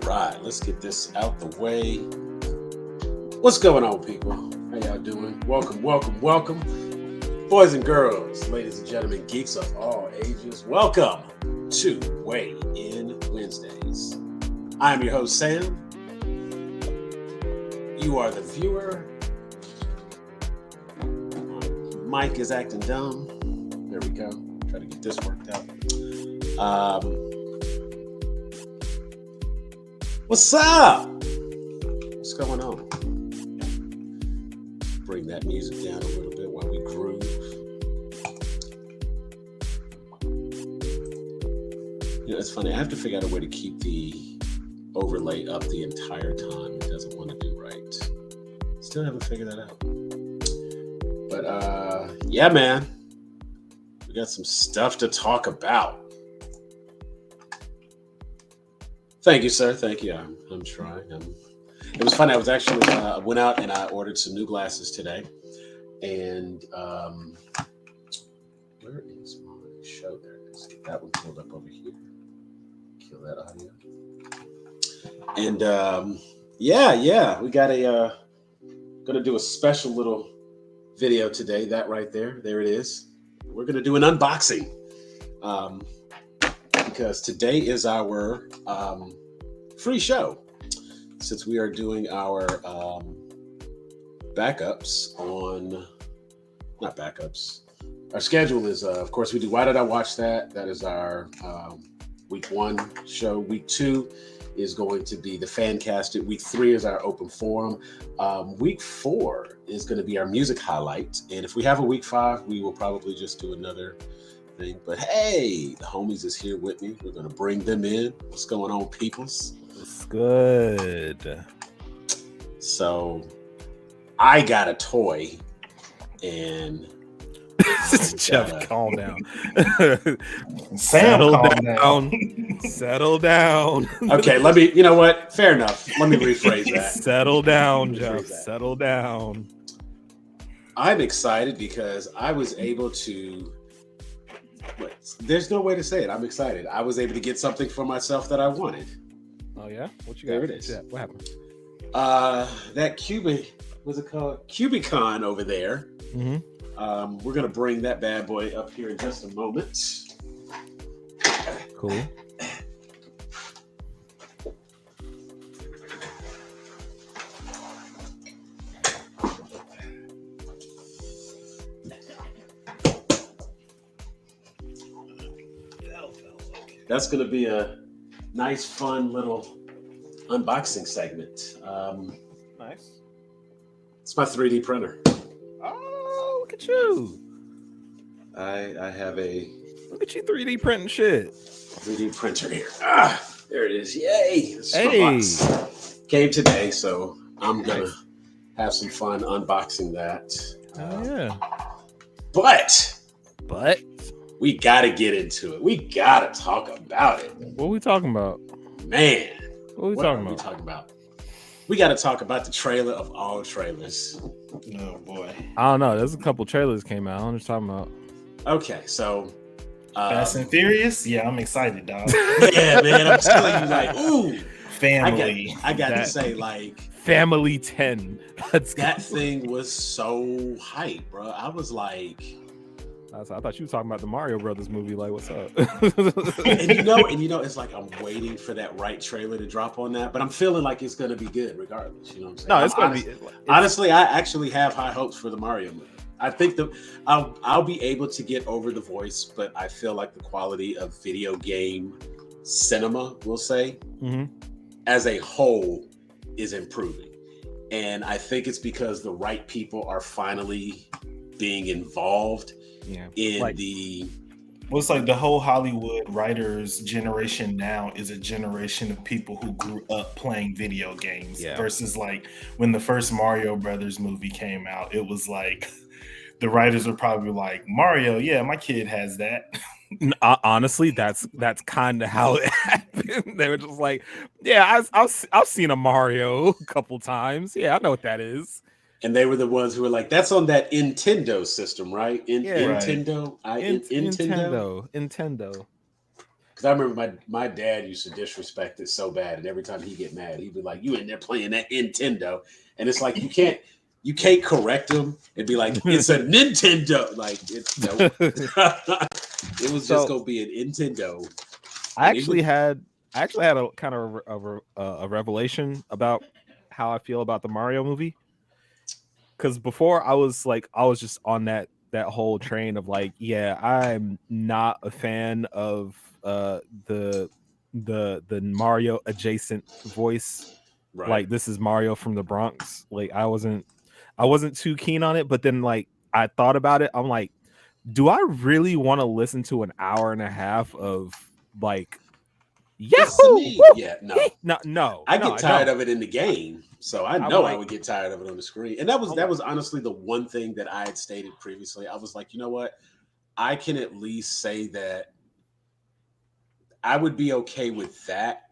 Right, let's get this out the way. What's going on, people? How y'all doing? Welcome, welcome, welcome. Boys and girls, ladies and gentlemen, geeks of all ages, welcome to Weigh In Wednesdays. I'm your host, Sam. You are the viewer. My mic is acting dumb. There we go. Try to get this worked out. What's up? What's going on? Bring that music down a little bit while we groove. You know, it's funny. I have to figure out a way to keep the overlay up the entire time. It doesn't want to do right. Still haven't figured that out. But yeah, man. We got some stuff to talk about. Thank you, sir. Thank you. I'm trying. It was funny. I was actually went out and I ordered some new glasses today. And where is my show? There it is. Get that one pulled up over here. Kill that audio. And yeah, we got gonna do a special little video today. That right there it is. We're gonna do an unboxing. Because today is our free show, since we are doing our backups on, not backups. Our schedule is, of course, we do Why Did I Watch That? That is our week 1 show. Week 2 is going to be the fan casted. Week 3 is our open forum. Week 4 is going to be our music highlight. And if we have a week 5, we will probably just do another thing. But hey, the homies is here with me. We're gonna bring them in. What's going on, peoples? It's good. So I got a toy, and Jeff, calm down. Sam, calm down. Settle down. Okay, let me. You know what? Fair enough. Let me rephrase that. Settle down, Jeff. Settle down. I'm excited because I was able to. There's no way to say it. I'm excited. I was able to get something for myself that I wanted. Oh yeah? What you got? There it is. What happened? That what's it called? Cubicon over there. Mm-hmm. We're gonna bring that bad boy up here in just a moment. Cool. That's going to be a nice, fun little unboxing segment. Nice. It's my 3D printer. Oh, look at you. I have a... Look at you 3D printing shit. 3D printer here. There it is. Yay. Hey. Came today, so I'm going to have some fun unboxing that. Oh, yeah. But... we got to get into it. We got to talk about it. What are we talking about? Man. What are we talking about? We got to talk about the trailer of all trailers. Oh, boy. I don't know. There's a couple trailers came out. I'm just talking about. Okay, so... Fast and Furious? Yeah, I'm excited, dog. Yeah, man. I'm telling you, like, ooh. Family. I got to say, like... Family 10. That thing was so hype, bro. I was like... I thought you were talking about the Mario Brothers movie. Like, what's up? and you know, it's like I'm waiting for that right trailer to drop on that, but I'm feeling like it's gonna be good regardless. You know what I'm saying? No, it's gonna be. Honestly, I actually have high hopes for the Mario movie. I think I'll be able to get over the voice, but I feel like the quality of video game cinema, we'll say, as a whole, is improving. And I think it's because the right people are finally being involved in the. Well, it's like the whole Hollywood writers generation now is a generation of people who grew up playing video games versus like when the first Mario Brothers movie came out, it was like the writers were probably like, Mario, yeah, my kid has that. Honestly, that's kind of how it happened. They were just like, yeah, I've seen a Mario a couple times. Yeah, I know what that is. And they were the ones who were like, "That's on that Nintendo system, right? Nintendo, Nintendo." Because I remember my dad used to disrespect it so bad, and every time he get mad, he'd be like, "You in there playing that Nintendo?" And it's like you can't correct him and be like, "It's a Nintendo." Like it's no. It was just gonna be an Nintendo. I actually had a kind of a revelation about how I feel about the Mario movie. Because before I was just on that whole train of like, yeah, I'm not a fan of the Mario adjacent voice. Right. Like this is Mario from the Bronx. Like I wasn't too keen on it, but then like I thought about it. I'm like, do I really want to listen to an hour and a half of like Yahoo? Yeah, no. I get tired of it in the game, so I know I would get tired of it on the screen. And that was honestly the one thing that I had stated previously. I was like, you know what? I can at least say that I would be okay with that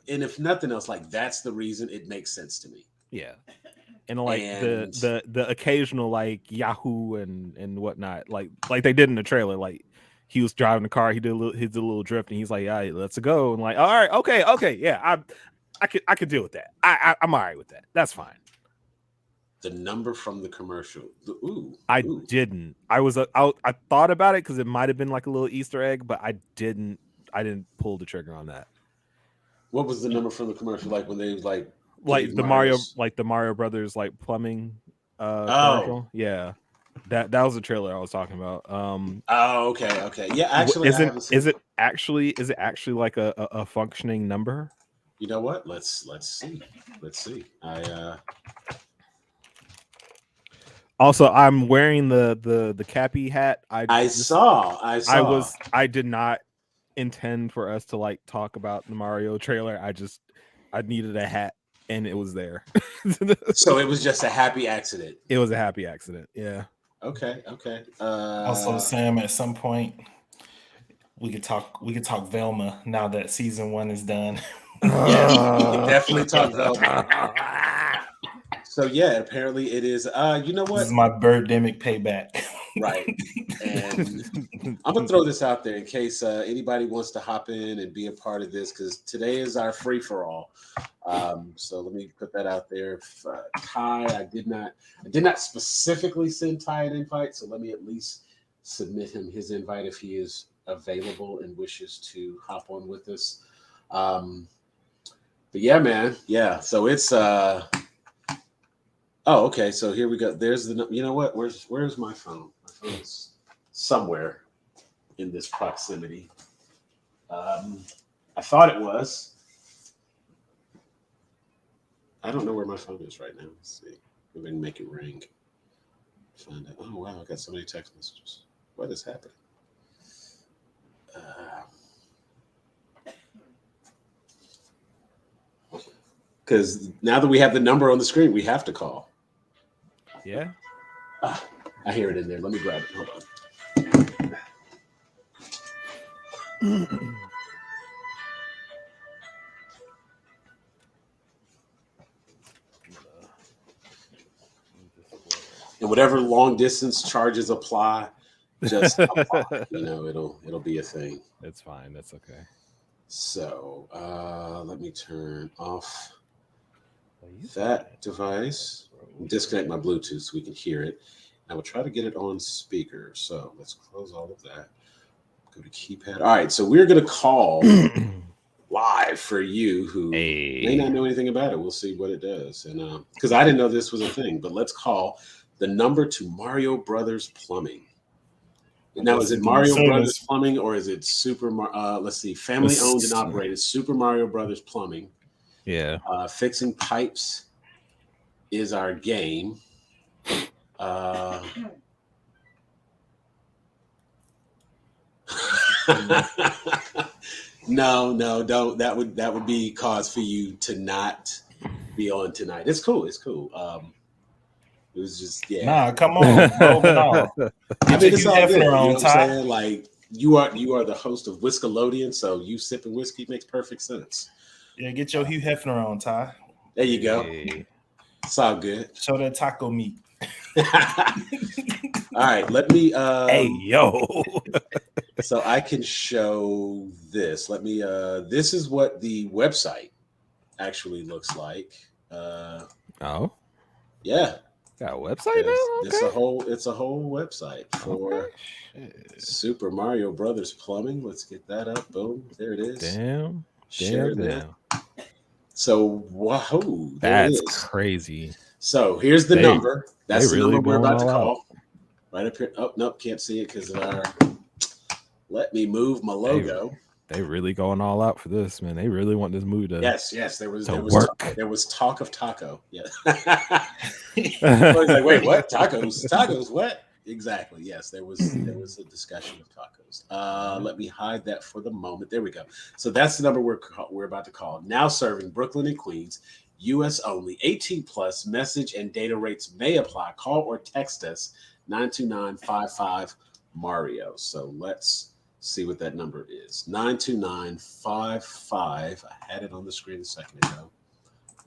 and if nothing else, like that's the reason it makes sense to me. Yeah. And like the occasional like Yahoo and whatnot, like they did in the trailer, like he was driving the car, he did a little drift, and he's like, "Yeah, let's go." And like, all right, okay, yeah, I could deal with that. I'm all right with that. That's fine. The number from the commercial. I didn't. I thought about it because it might have been like a little Easter egg, but I didn't pull the trigger on that. What was the number from the commercial? Like when they like the Mario Brothers like plumbing commercial? Yeah. That was the trailer I was talking about. Okay. Yeah, actually, is it actually like a functioning number? You know what? Let's see. Also, I'm wearing the Cappy hat. I saw. I did not intend for us to like talk about the Mario trailer. I needed a hat and it was there. So it was just a happy accident. It was a happy accident. Yeah. Okay. Also, Sam, at some point we could talk Velma now that season 1 is done. Yeah, we can definitely talk Velma. So yeah, apparently it is. You know what? This is my Birdemic payback. Right. And I'm gonna throw this out there in case anybody wants to hop in and be a part of this, because today is our free for all. So let me put that out there. If, Ty, I did not specifically send Ty an invite, so let me at least submit him his invite if he is available and wishes to hop on with us. But yeah, man. Yeah. So it's oh, okay. So here we go. There's the, you know what? Where's my phone? My phone is somewhere in this proximity. I thought it was. I don't know where my phone is right now. Let's see. Maybe I can make it ring. Find out. Oh wow, I got so many text messages. What is happening? Because now that we have the number on the screen, we have to call. Yeah. I hear it in there. Let me grab it. Hold on. And whatever long distance charges apply, just apply. You know, it'll be a thing. It's fine. That's okay. So let me turn off that device. Disconnect my Bluetooth so we can hear it. I will try to get it on speaker. So let's close all of that. Go to keypad. All right, so we're going to call live for you who may not know anything about it. We'll see what it does. And because I didn't know this was a thing, but let's call the number to Mario Brothers Plumbing. Now, is it Mario Brothers Plumbing or is it let's see, family owned and operated Super Mario Brothers Plumbing? Yeah. Fixing pipes is our game. No, don't. That would be cause for you to not be on tonight. It's cool. It was just Nah, come on, rolling off. I mean, it's all good. You know what I'm saying? Like you are the host of Whiskalodian, so you sipping whiskey makes perfect sense. Yeah, get your Hugh Hefner on, Ty. There you go. It's all good. Show that taco meat. All right, let me. Hey yo. So I can show this. Let me. This is what the website actually looks like. Oh. Yeah. Got a website now? Okay. It's a whole website for Super Mario Brothers Plumbing. Let's get that up. Boom. There it is. Damn. So whoa. That's crazy. So here's the number. That's the number we're about to call. Out. Right up here. Oh, nope, can't see it because of our let me move my logo. They really going all out for this, man. They really want this movie to Yes. There was talk of taco. Yeah. I was like, wait, what? Tacos, what? Exactly. Yes, there was a discussion of tacos. Let me hide that for the moment. There we go. So that's the number we're about to call. Now serving Brooklyn and Queens, US only, 18 plus. Message and data rates may apply. Call or text us 929-55 Mario. So let's see what that number is. 929-55. I had it on the screen a second ago.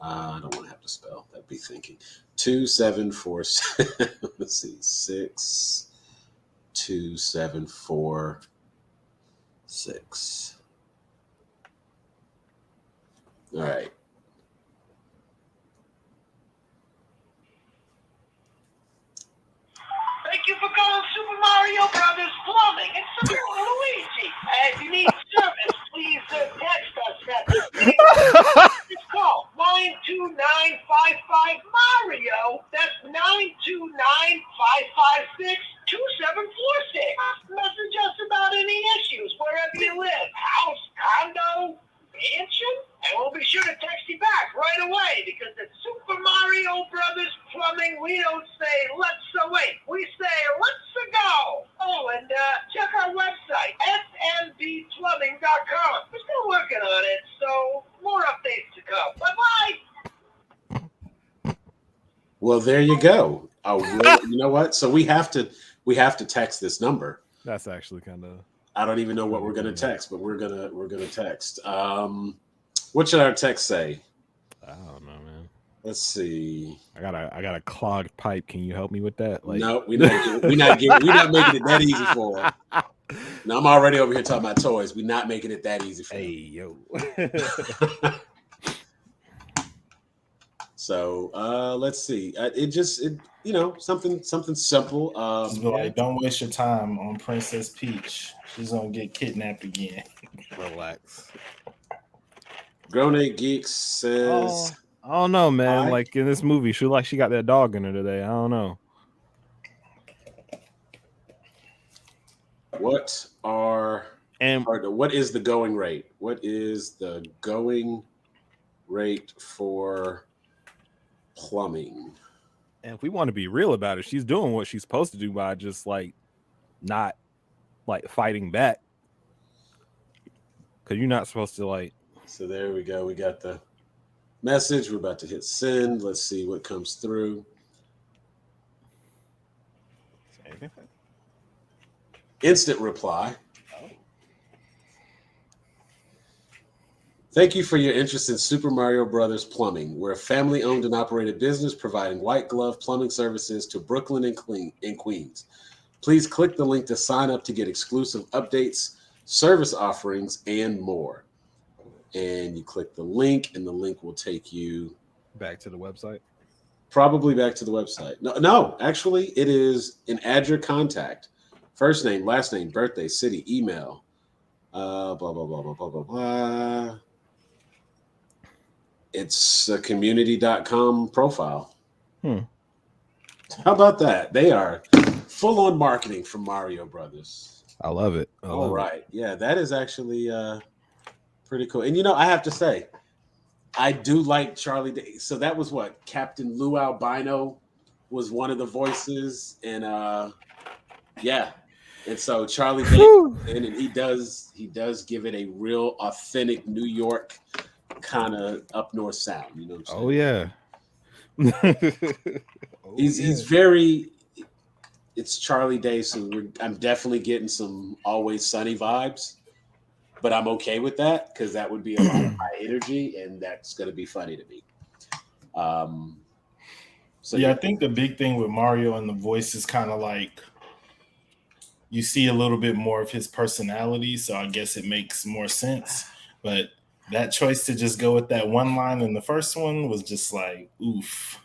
I don't want to have to spell. That'd be thinking. 2746. Let's see. 62746. All right. Thank you for calling Super Mario Brothers Plumbing. It's Super Luigi. If you need service, please text us at this number. Just call 929-55 Mario. That's 929-556-2746. Message us about any issues wherever you live. House, condo, mansion, and we'll be sure to text you back right away because at Super Mario Brothers Plumbing, we don't say let's wait. We say let's go. Oh, and check our website, smdplumbing.com. We're still working on it, so more updates to come. Bye-bye. Well, there you go. Oh, you know what? So we have to text this number. That's actually kind of. I don't even know what we're gonna text, but we're gonna text. What should our text say? I don't know, man. Let's see. I got a clogged pipe. Can you help me with that? Like, no, we're not making it that easy for them. Now I'm already over here talking about toys. We're not making it that easy for them. Hey yo. So let's see. Something simple. Like, don't waste your time on Princess Peach. She's gonna get kidnapped again. Relax. Grown A Geek says, I don't know, man. Like in this movie, she got that dog in her today. I don't know. What is the going rate? What is the going rate for plumbing? And if we want to be real about it, she's doing what she's supposed to do by just not fighting back. Because you're not supposed to So there we go. We got the message. We're about to hit send. Let's see what comes through. Instant reply. Thank you for your interest in Super Mario Brothers Plumbing. We're a family-owned and operated business providing white glove plumbing services to Brooklyn and Queens. Please click the link to sign up to get exclusive updates, service offerings, and more. And you click the link, and the link will take you back to the website. Probably back to the website. No, actually, it is add your contact. First name, last name, birthday, city, email, blah, blah, blah, blah, blah, blah, blah. It's a community.com profile. How about that? They are full on marketing from Mario Brothers. I love it. All right. Yeah, that is actually pretty cool. And I have to say, I do like Charlie Day. So that was what Captain Lou Albino was one of the voices, and yeah, and so Charlie Day, and he does give it a real authentic New York kind of up north sound. You know what I'm saying? He's very. It's Charlie Day, so I'm definitely getting some Always Sunny vibes, but I'm okay with that because that would be a lot of high energy, and that's going to be funny to me. So yeah, I think the big thing with Mario and the voice is kind of like you see a little bit more of his personality, so I guess it makes more sense. But that choice to just go with that one line in the first one was just like, oof.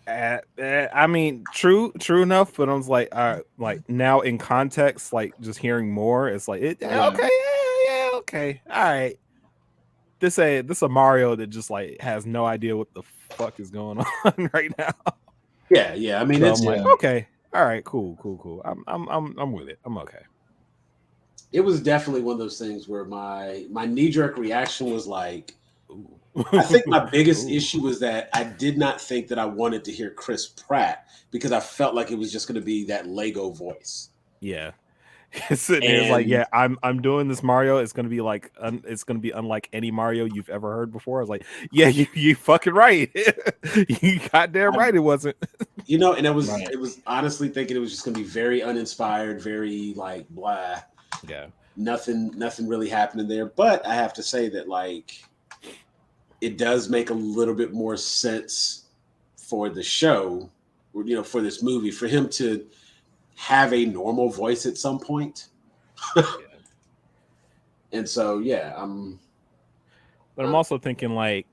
I mean, true enough, but I was like, like now in context, like just hearing more, it's like, okay, okay, all right. This a Mario that just like has no idea what the fuck is going on right now. Yeah. I mean, so I'm like, okay, all right, cool. I'm with it. I'm okay. It was definitely one of those things where my knee-jerk reaction was like, I think my biggest issue was that I did not think that I wanted to hear Chris Pratt because I felt like it was just going to be that Lego voice. Yeah. It's like, yeah, I'm doing this Mario. It's gonna be like it's gonna be unlike any Mario you've ever heard before. I was like, yeah, you fucking right. You goddamn right. It wasn't. And it was honestly thinking it was just gonna be very uninspired, very like blah. Yeah. Nothing really happening there. But I have to say that like it does make a little bit more sense for the show, or, for this movie, for him to have a normal voice at some point. And so, yeah, But I'm also thinking like,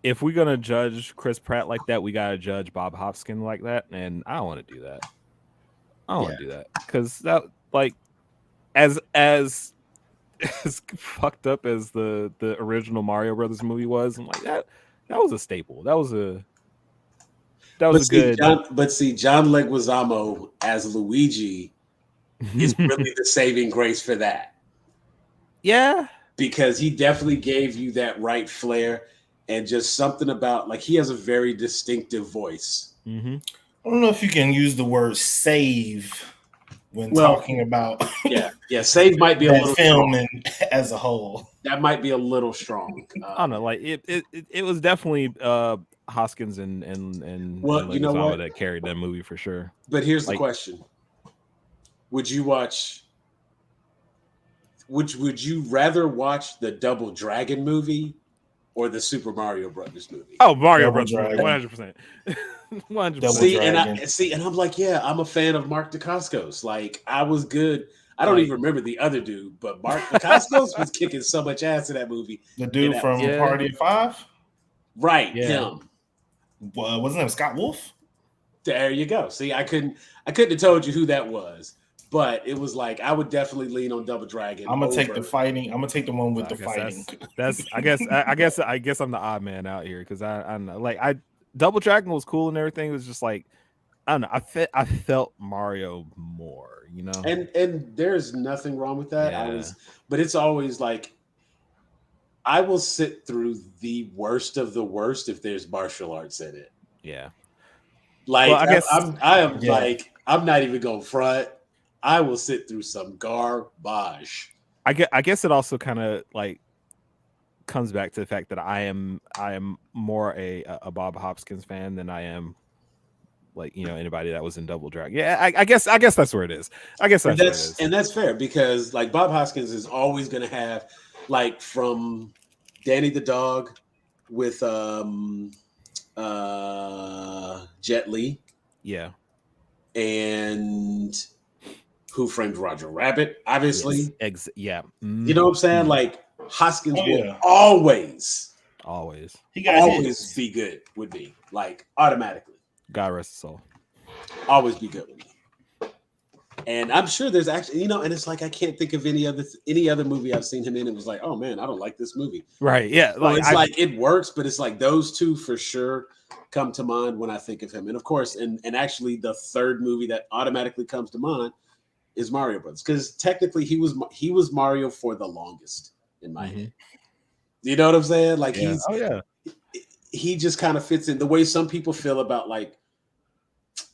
if we're gonna judge Chris Pratt like that, we gotta judge Bob Hoskins like that, and I don't want to do that. I don't want to do that because that, like, as fucked up as the original Mario Brothers movie was, I'm like that was a staple. That was a good. John Leguizamo as Luigi is really the saving grace for that. Yeah, because he definitely gave you that right flair and just something about like he has a very distinctive voice. Mm-hmm. I don't know if you can use the word save when talking about save might be a little film and as a whole. That might be a little strong. I don't know, like it was definitely Hoskins and you know what, that carried that movie for sure. But here's the question: would you rather watch the Double Dragon movie or the Super Mario Brothers movie? Oh, Mario Brothers, 100%. 100%. And I'm like, yeah, I'm a fan of Mark Dacascos. Like, I was good. I don't even remember the other dude, but Mark Dacascos was kicking so much ass in that movie. The dude from Party of Five? Right, him. Wasn't it Scott Wolf? There you go. See, I couldn't have told you who that was, but it was like I would definitely lean on Double Dragon. I'm gonna take the fighting. I'm gonna take the one with the fighting. That's I guess I'm the odd man out here because I know, like, Double Dragon was cool and everything. It was just like, I don't know. I felt Mario more, And there's nothing wrong with that. But it's always like I will sit through the worst of the worst if there's martial arts in it. Yeah. Like, well, I guess I'm not even going front. I will sit through some garbage. I guess it also kind of like comes back to the fact that I am more a Bob Hoskins fan than I am like anybody that was in Double Dragon. Yeah, I guess that's where it is. I guess that's where it is. And that's fair because like Bob Hoskins is always going to have like from Danny the Dog with Jet Li. Yeah. And Who Framed Roger Rabbit, obviously. Yes. You know what I'm saying? Like Hoskins will always be good with me, like automatically. God rest his soul. Always be good with me. And I'm sure there's actually, and it's like I can't think of any other movie I've seen him in. It was like, oh man, I don't like this movie. Right? Yeah. So it's like it works, but it's like those two for sure come to mind when I think of him. And of course, and actually, the third movie that automatically comes to mind is Mario Brothers, because technically he was Mario for the longest in my head. You know what I'm saying? Like he just kind of fits in the way some people feel about like.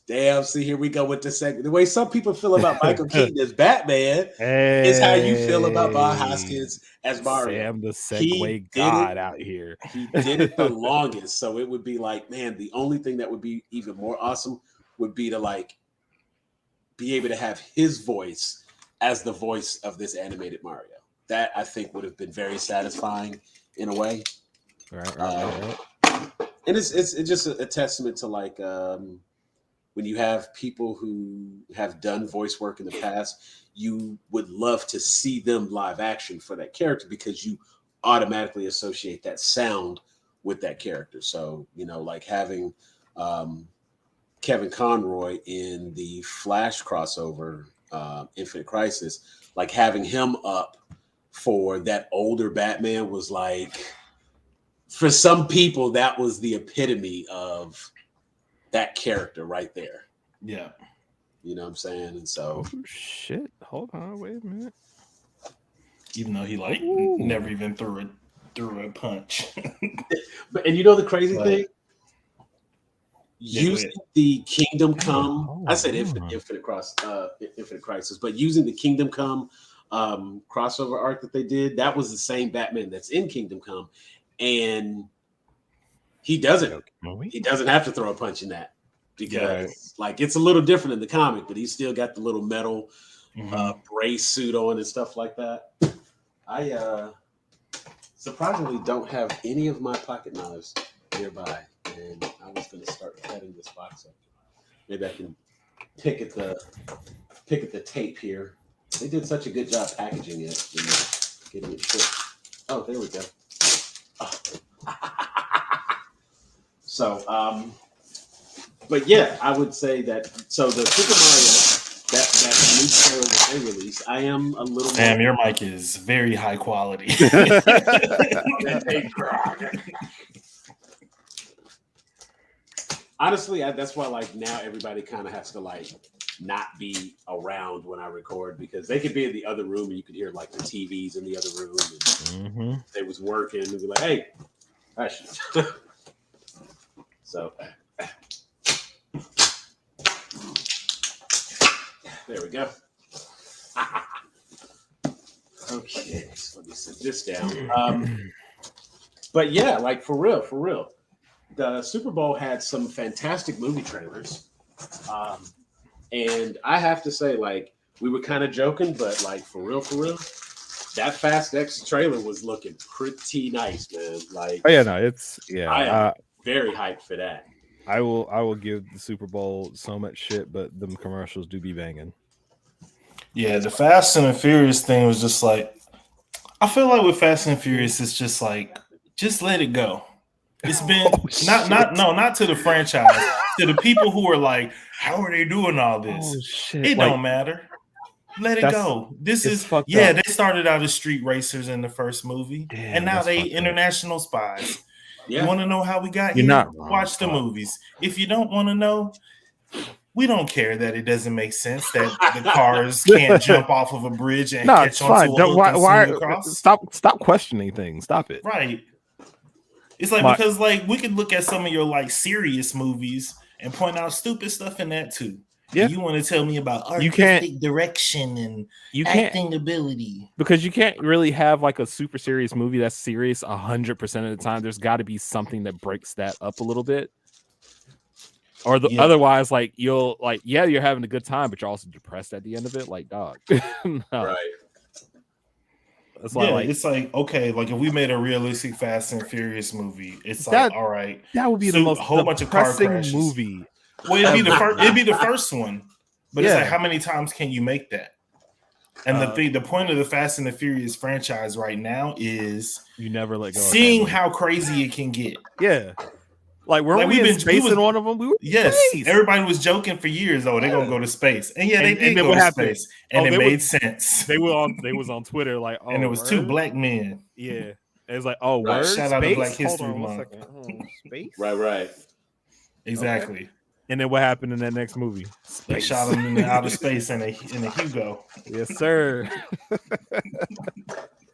Damn, see, here we go with the segment. The way some people feel about Michael Keaton as Batman is how you feel about Bob Hoskins as Mario. Sam the Segway God out here. He did it the longest. So it would be like, man, the only thing that would be even more awesome would be to like be able to have his voice as the voice of this animated Mario. That I think would have been very satisfying in a way. Right. And it's just a testament to like when you have people who have done voice work in the past, you would love to see them live action for that character because you automatically associate that sound with that character. So, like having Kevin Conroy in the Flash crossover, Infinite Crisis, like having him up for that older Batman was like, for some people, that was the epitome of that character right there. Yeah. You know what I'm saying? And so shit. Hold on, wait a minute. Even though he never even threw a punch. And the crazy thing? Using the Kingdom Come, I said Infinite Crisis, but using the Kingdom Come crossover arc that they did, that was the same Batman that's in Kingdom Come. And he doesn't have to throw a punch in that because like it's a little different in the comic, but he's still got the little metal brace suit on and stuff like that. I surprisingly don't have any of my pocket knives nearby, and I was going to start cutting this box up. Maybe I can pick at the tape here. They did such a good job packaging it and getting it shipped. Oh, there we go. Oh. So, but yeah, I would say that. So the Super Mario, that new trailer that they released, I am a little. Damn, your mic is very high quality. Honestly, that's why like now everybody kind of has to like not be around when I record because they could be in the other room and you could hear like the TVs in the other room. And they was working and be like, "Hey, hush." So there we go. Okay, so let me set this down. But yeah, like for real, the Super Bowl had some fantastic movie trailers. And I have to say, like, we were kind of joking, but like for real, that Fast X trailer was looking pretty nice, man. Like, I am very hyped for that. I will give the Super Bowl so much shit, but them commercials do be banging. Yeah, the Fast and the Furious thing was just like, I feel like with Fast and Furious, it's just like, just let it go. It's been not to the franchise, to the people who are like, how are they doing all this? It don't matter. Let it go. This is they started out as street racers in the first movie, and now they international spies. Yeah. You want to know how we got here? Watch the movies. If you don't want to know, we don't care that it doesn't make sense that the cars can't jump off of a bridge and catch onto a hook and swing across. Stop questioning things. Stop it. Right. It's like because like we could look at some of your like serious movies and point out stupid stuff in that too. Yeah. You want to tell me about artistic direction and acting ability. Because you can't really have like a super serious movie that's serious 100% of the time. There's got to be something that breaks that up a little bit. Or otherwise, like you're having a good time, but you're also depressed at the end of it. Like, dog. No. Right. That's it's like, okay, like if we made a realistic Fast and Furious movie, it's like, all right. That would be the most whole bunch of car crashes. Movie. Well, it'd be the first one. But it's like, how many times can you make that? And the point of the Fast and the Furious franchise right now is you never let go. Seeing how crazy it can get. Yeah. Like, weren't we in space in one of them? We were in space. Everybody was joking for years. Oh, they're gonna go to space, and they did go to space, and it made sense. They was on Twitter like, oh, and it was two black men. Yeah, it was like, oh, word. Shout out to Black History Month. Space. Right. Exactly. Okay. And then what happened in that next movie? They shot him in outer space in a Hugo. Yes, sir.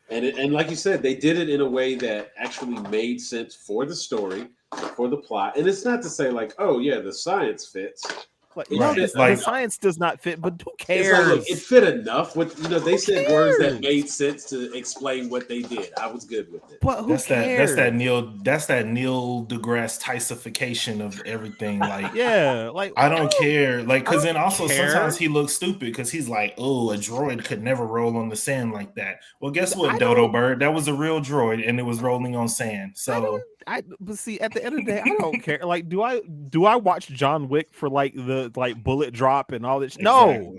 And like you said, they did it in a way that actually made sense for the story, for the plot. And it's not to say like, oh yeah, the science fits. Like, the science does not fit, but who cares? Like, look, it fit enough. They said words that made sense to explain what they did. I was good with it. But who cares? That's that Neil deGrasse Tysification of everything. Like, yeah, like I don't care. Like, because then also sometimes he looks stupid because he's like, oh, a droid could never roll on the sand like that. Well, guess what, Dodo Bird? That was a real droid, and it was rolling on sand. So. But see, at the end of the day, I don't care. Like, do I watch John Wick for like the bullet drop and all this? Exactly. No,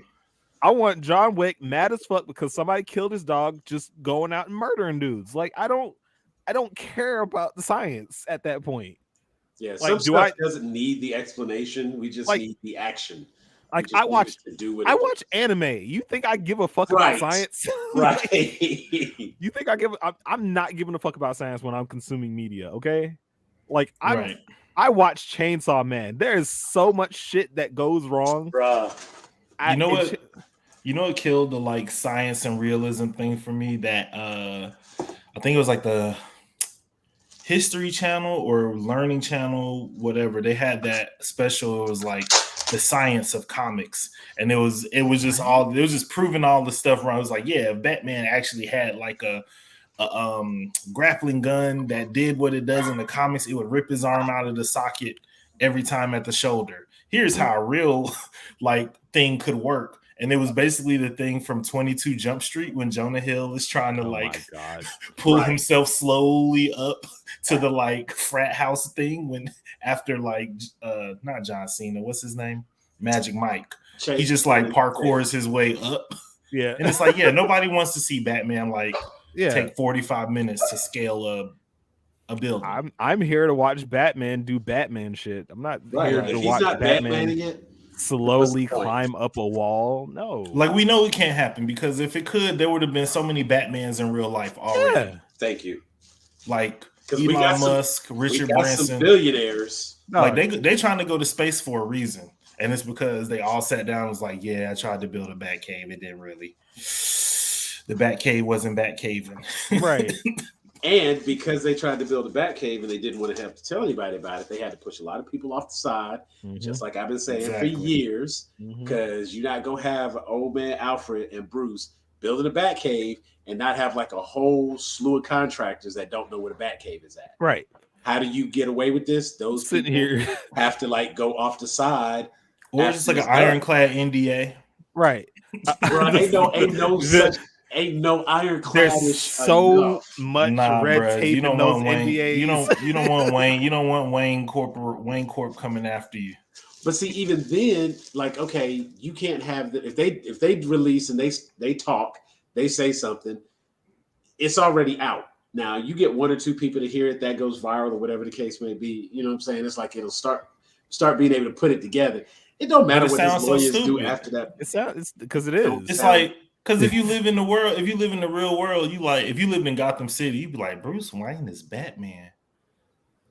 I want John Wick mad as fuck because somebody killed his dog, just going out and murdering dudes. Like, I don't care about the science at that point. Yeah, like, some stuff doesn't need the explanation. We just need the action. Like, I watch anime. You think I give a fuck about science? Right. You think I'm not giving a fuck about science when I'm consuming media, okay? Like, I watch Chainsaw Man. There is so much shit that goes wrong. Bruh. You know what killed the like science and realism thing for me? That I think it was like the History Channel or Learning Channel, whatever. They had that special. It was like the science of comics, and it was just proving all the stuff where I was like, yeah, if Batman actually had like a grappling gun that did what it does in the comics, it would rip his arm out of the socket every time at the shoulder. Here's how a real like thing could work. And it was basically the thing from 22 Jump Street when Jonah Hill was trying to pull himself slowly up to the like frat house thing when after like not John Cena, what's his name? Magic Mike. He just like parkours his way up. Yeah. And it's like, yeah, nobody wants to see Batman take 45 minutes to scale a building. I'm here to watch Batman do Batman shit. I'm not here to watch Batman slowly climb up a wall. No. Like, we know it can't happen because if it could, there would have been so many Batmans in real life already. Yeah. Thank you. Like Elon Musk, Richard Branson, some billionaires. Like they trying to go to space for a reason, and it's because they all sat down and was like, "Yeah, I tried to build a Batcave. It didn't really. The Batcave wasn't Batcaving, right?" And because they tried to build a Batcave and they didn't want to have to tell anybody about it, they had to push a lot of people off the side, just like I've been saying for years. Because you're not gonna have old man Alfred and Bruce building a Batcave and not have like a whole slew of contractors that don't know where the Batcave is at. Right. How do you get away with this? Those sitting here have to like go off the side, or just like an ironclad NDA. Right. Ain't no ironclad. There's so much red tape in those NDAs. You don't want Wayne. You don't want Wayne Corp coming after you. But see, even then, like, okay, you can't have if they release and they talk, they say something, it's already out. Now you get one or two people to hear it, that goes viral or whatever the case may be. You know what I'm saying? It's like it'll start being able to put it together. It don't matter what these lawyers do after that. It's because it is. It's like, because if you live in the real world, you like, if you lived in Gotham City, you'd be like, Bruce Wayne is Batman.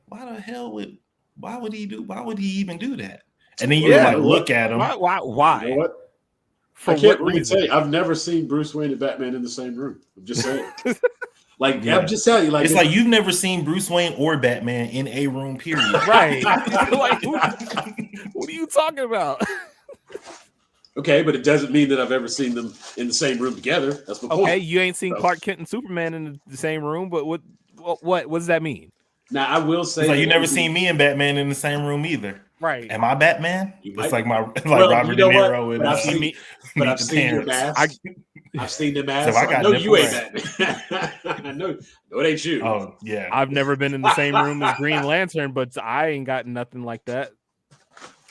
Why would he even do that? And then you look at him. Why? You know what? I can't really say. I've never seen Bruce Wayne and Batman in the same room. I'm just saying. I'm just telling you. Like, it's like you've never seen Bruce Wayne or Batman in a room. Period. Right. Like, what are you talking about? Okay, but it doesn't mean that I've ever seen them in the same room together. That's my point. Okay, you ain't seen Clark Kent and Superman in the same room, but what does that mean? Now I will say, like, you never seen me and Batman in the same room either. Right? Am I Batman? It's like Robert De Niro and I've seen your mask. I've seen the mask. So I know you ain't Batman. I know it ain't you. Oh yeah. I've never been in the same room as Green Lantern, but I ain't got nothing like that.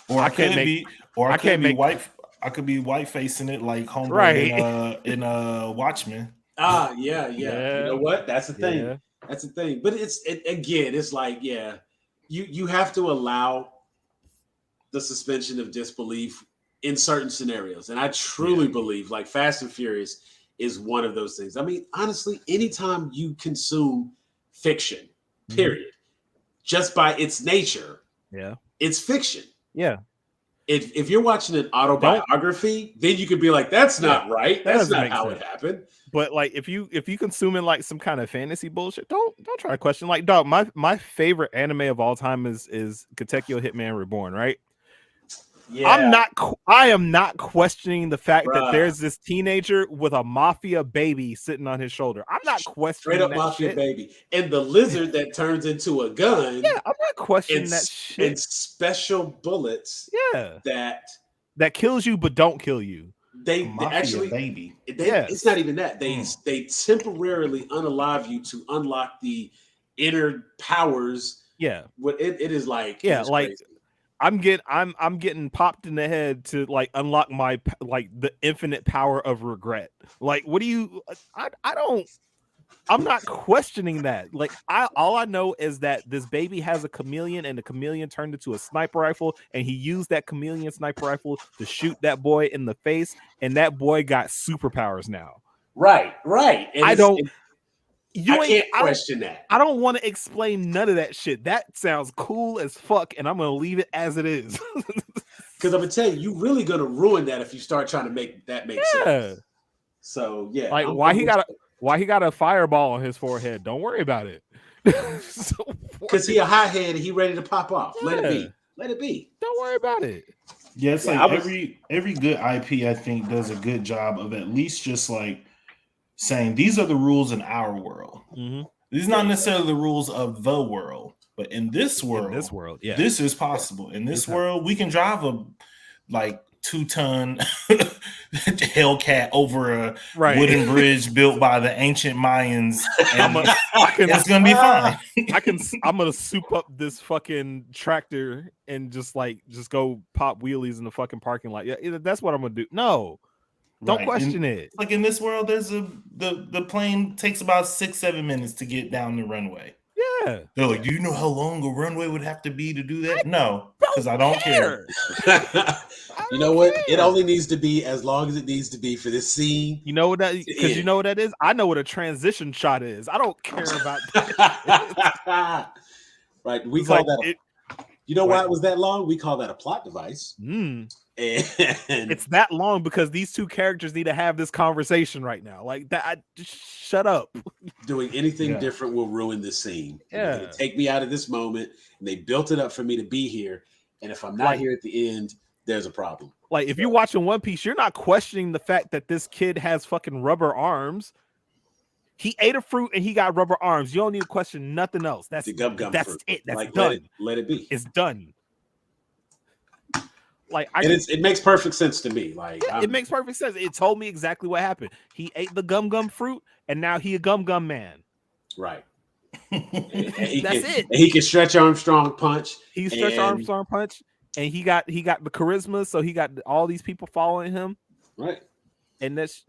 Or I could be white facing it like homeboy right. in Watchmen. Yeah. You know what? That's the thing. Yeah. That's the thing. But it's like, yeah, you have to allow the suspension of disbelief in certain scenarios. And I truly believe like Fast and Furious is one of those things. I mean, honestly, anytime you consume fiction, period, just by its nature, it's fiction. Yeah. If you're watching an autobiography, then you could be like, that's not right. That's not how it happened. But like if you consuming like some kind of fantasy bullshit, don't try to question. Like, dog, my favorite anime of all time is Katekyo Hitman Reborn, right? Yeah. I am not questioning the fact that there's this teenager with a mafia baby sitting on his shoulder. I'm not questioning straight up mafia baby. And the lizard that turns into a gun. Yeah, I'm not questioning that shit. And special bullets. Yeah. That kills you but don't kill you. They actually baby. It's not even that. They temporarily unalive you to unlock the inner powers. Yeah. What it is like. Yeah, like crazy. I'm getting popped in the head to like unlock my like the infinite power of regret. Like, what do you? I'm not questioning that. Like, all I know is that this baby has a chameleon, and the chameleon turned into a sniper rifle, and he used that chameleon sniper rifle to shoot that boy in the face, and that boy got superpowers now. Right. And I can't question that. I don't want to explain none of that shit. That sounds cool as fuck, and I'm gonna leave it as it is. Because I'm gonna tell you really gonna ruin that if you start trying to make that make sense. So yeah, like why he got a fireball on his forehead? Don't worry about it. Because he a hothead and he ready to pop off. Let it be. Don't worry about it. Yeah, it's like every good IP I think does a good job of at least just like saying these are the rules in our world. These are not necessarily the rules of the world, but in this world, this is possible. In this world, we can drive a like 2-ton Hellcat over a wooden bridge built by the ancient Mayans, and it's gonna be fine. I'm gonna soup up this fucking tractor and just go pop wheelies in the fucking parking lot. Yeah, that's what I'm gonna do. No. Don't question it. Like in this world, there's the plane takes about 6-7 minutes to get down the runway. Yeah. They're like, do you know how long a runway would have to be to do that? No, because I don't care. You know what? It only needs to be as long as it needs to be for this scene. You know what that? Because you know what that is? I know what a transition shot is. I don't care about that. Right. We call that. You know why it was that long? We call that a plot device. And it's that long because these two characters need to have this conversation right now. Like that, just shut up. Doing anything different will ruin this scene. Yeah, take me out of this moment, and they built it up for me to be here. And if I'm not here at the end, there's a problem. Like if you're watching One Piece, you're not questioning the fact that this kid has fucking rubber arms. He ate a fruit and he got rubber arms. You don't need to question nothing else. That's the gum that's fruit. it. That's like, done. Let it be. It's done. Like it makes perfect sense to me. Like it makes perfect sense. It told me exactly what happened. He ate the gum fruit, and now he a gum man. Right. It. And he can stretch Armstrong punch. He stretched Armstrong punch, and he got the charisma, so he got all these people following him. Right. And if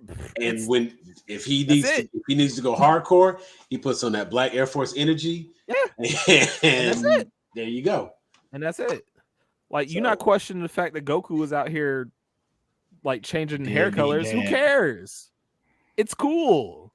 he needs to go hardcore, he puts on that black Air Force energy. Yeah. And that's it. There you go. And that's it. Like you're not questioning the fact that Goku was out here like changing hair colors. Who cares? It's cool.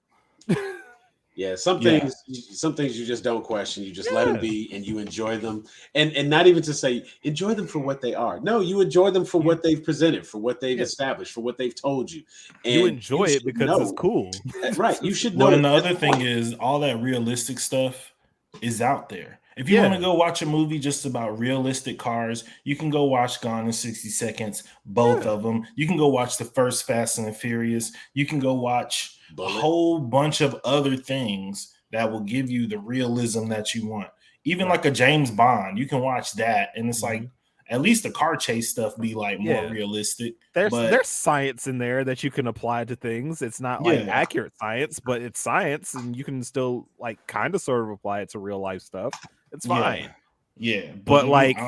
Yeah, some things you just don't question. You just let them be and you enjoy them. And not even to say enjoy them for what they are. No, you enjoy them for what they've presented, for what they've established, for what they've told you. And you enjoy it because it's cool. Right. You should know. Well, and the other thing is all that realistic stuff is out there. If you want to go watch a movie just about realistic cars, you can go watch Gone in 60 Seconds, both of them. You can go watch the first Fast and Furious. You can go watch a whole bunch of other things that will give you the realism that you want. Even like a James Bond, you can watch that. And it's like, at least the car chase stuff be like more realistic. There's science in there that you can apply to things. It's not like accurate science, but it's science, and you can still like kind of sort of apply it to real life stuff. It's fine. Yeah. But like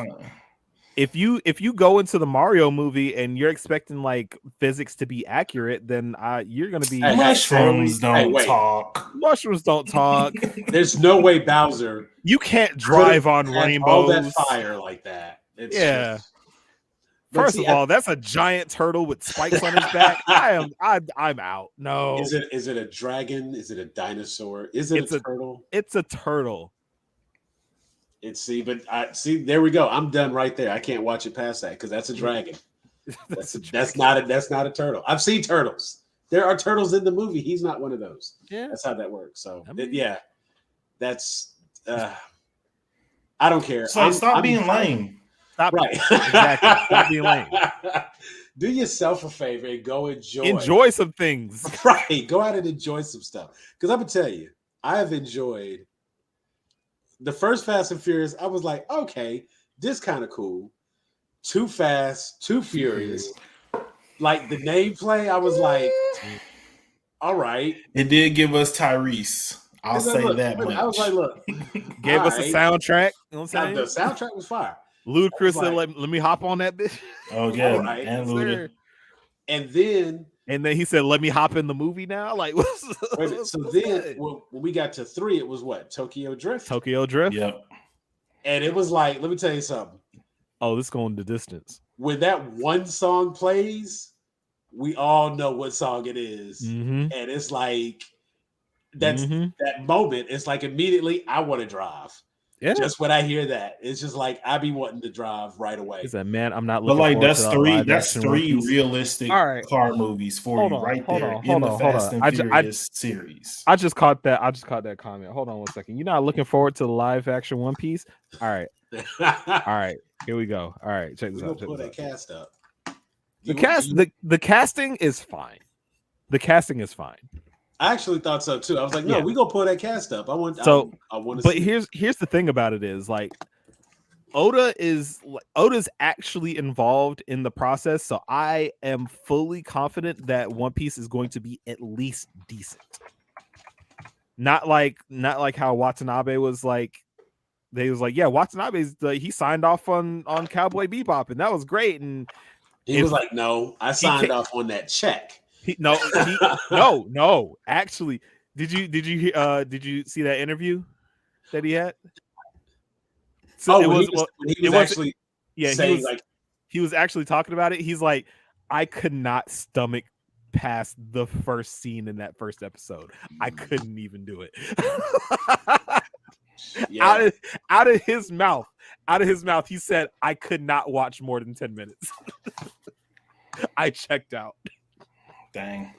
if you go into the Mario movie and you're expecting like physics to be accurate, then you're gonna be mushrooms don't talk. Mushrooms don't talk. There's no way Bowser. You can't drive on rainbows. All that fire like that. It's just, First of all, that's a giant turtle with spikes on his back. I'm out. No. Is it a dragon? Is it a dinosaur? Is it a turtle? It's a turtle. There we go. I'm done right there. I can't watch it past that because that's a dragon. That's not a turtle. I've seen turtles. There are turtles in the movie. He's not one of those. Yeah, that's how that works. So that's I don't care. So stop being lame. Stop. Right. Exactly. Stop being lame. Do yourself a favor and go enjoy some things. Right. Go out and enjoy some stuff. Because I'm gonna tell you, I have enjoyed the first Fast and Furious. I was like, okay, this kind of cool. Too Fast, Too Furious. Like the nameplay, I was like, all right. It did give us Tyrese. I'll say that much. I was like, look. Gave us a soundtrack. You know what I'm saying? The soundtrack was fire. Ludacris said, let me hop on that bitch. Oh, yeah. Right. And Luda. And then he said, let me hop in the movie now. Like, when we got to 3, it was what? Tokyo Drift? Tokyo Drift? Yep. And it was like, let me tell you something. Oh, this is going the distance. When that one song plays, we all know what song it is. Mm-hmm. And it's like, that moment, it's like immediately I want to drive. Yeah. Just when I hear that, it's just like I be wanting to drive right away. Is that man? I'm not looking. But like that's three realistic car movies for you right there in the Fast and Furious series. I just caught that comment. Hold on 1 second. You're not looking forward to the live action One Piece? All right. All right. Here we go. All right. Check this out. Pull that cast up. The casting is fine. The casting is fine. I actually thought so too. I was like, no, we gonna pull that cast up. I want to. But here's the thing about it is like Oda's actually involved in the process, so I am fully confident that One Piece is going to be at least decent. Not like how Watanabe was like. They was like, yeah, Watanabe's he signed off on Cowboy Bebop, and that was great. And he was like, no, I signed off on that check. No. Actually, did you see that interview that he had? So he was actually talking about it. He's like, I could not stomach past the first scene in that first episode. I couldn't even do it. Out of his mouth, he said, I could not watch more than 10 minutes. I checked out. Dang.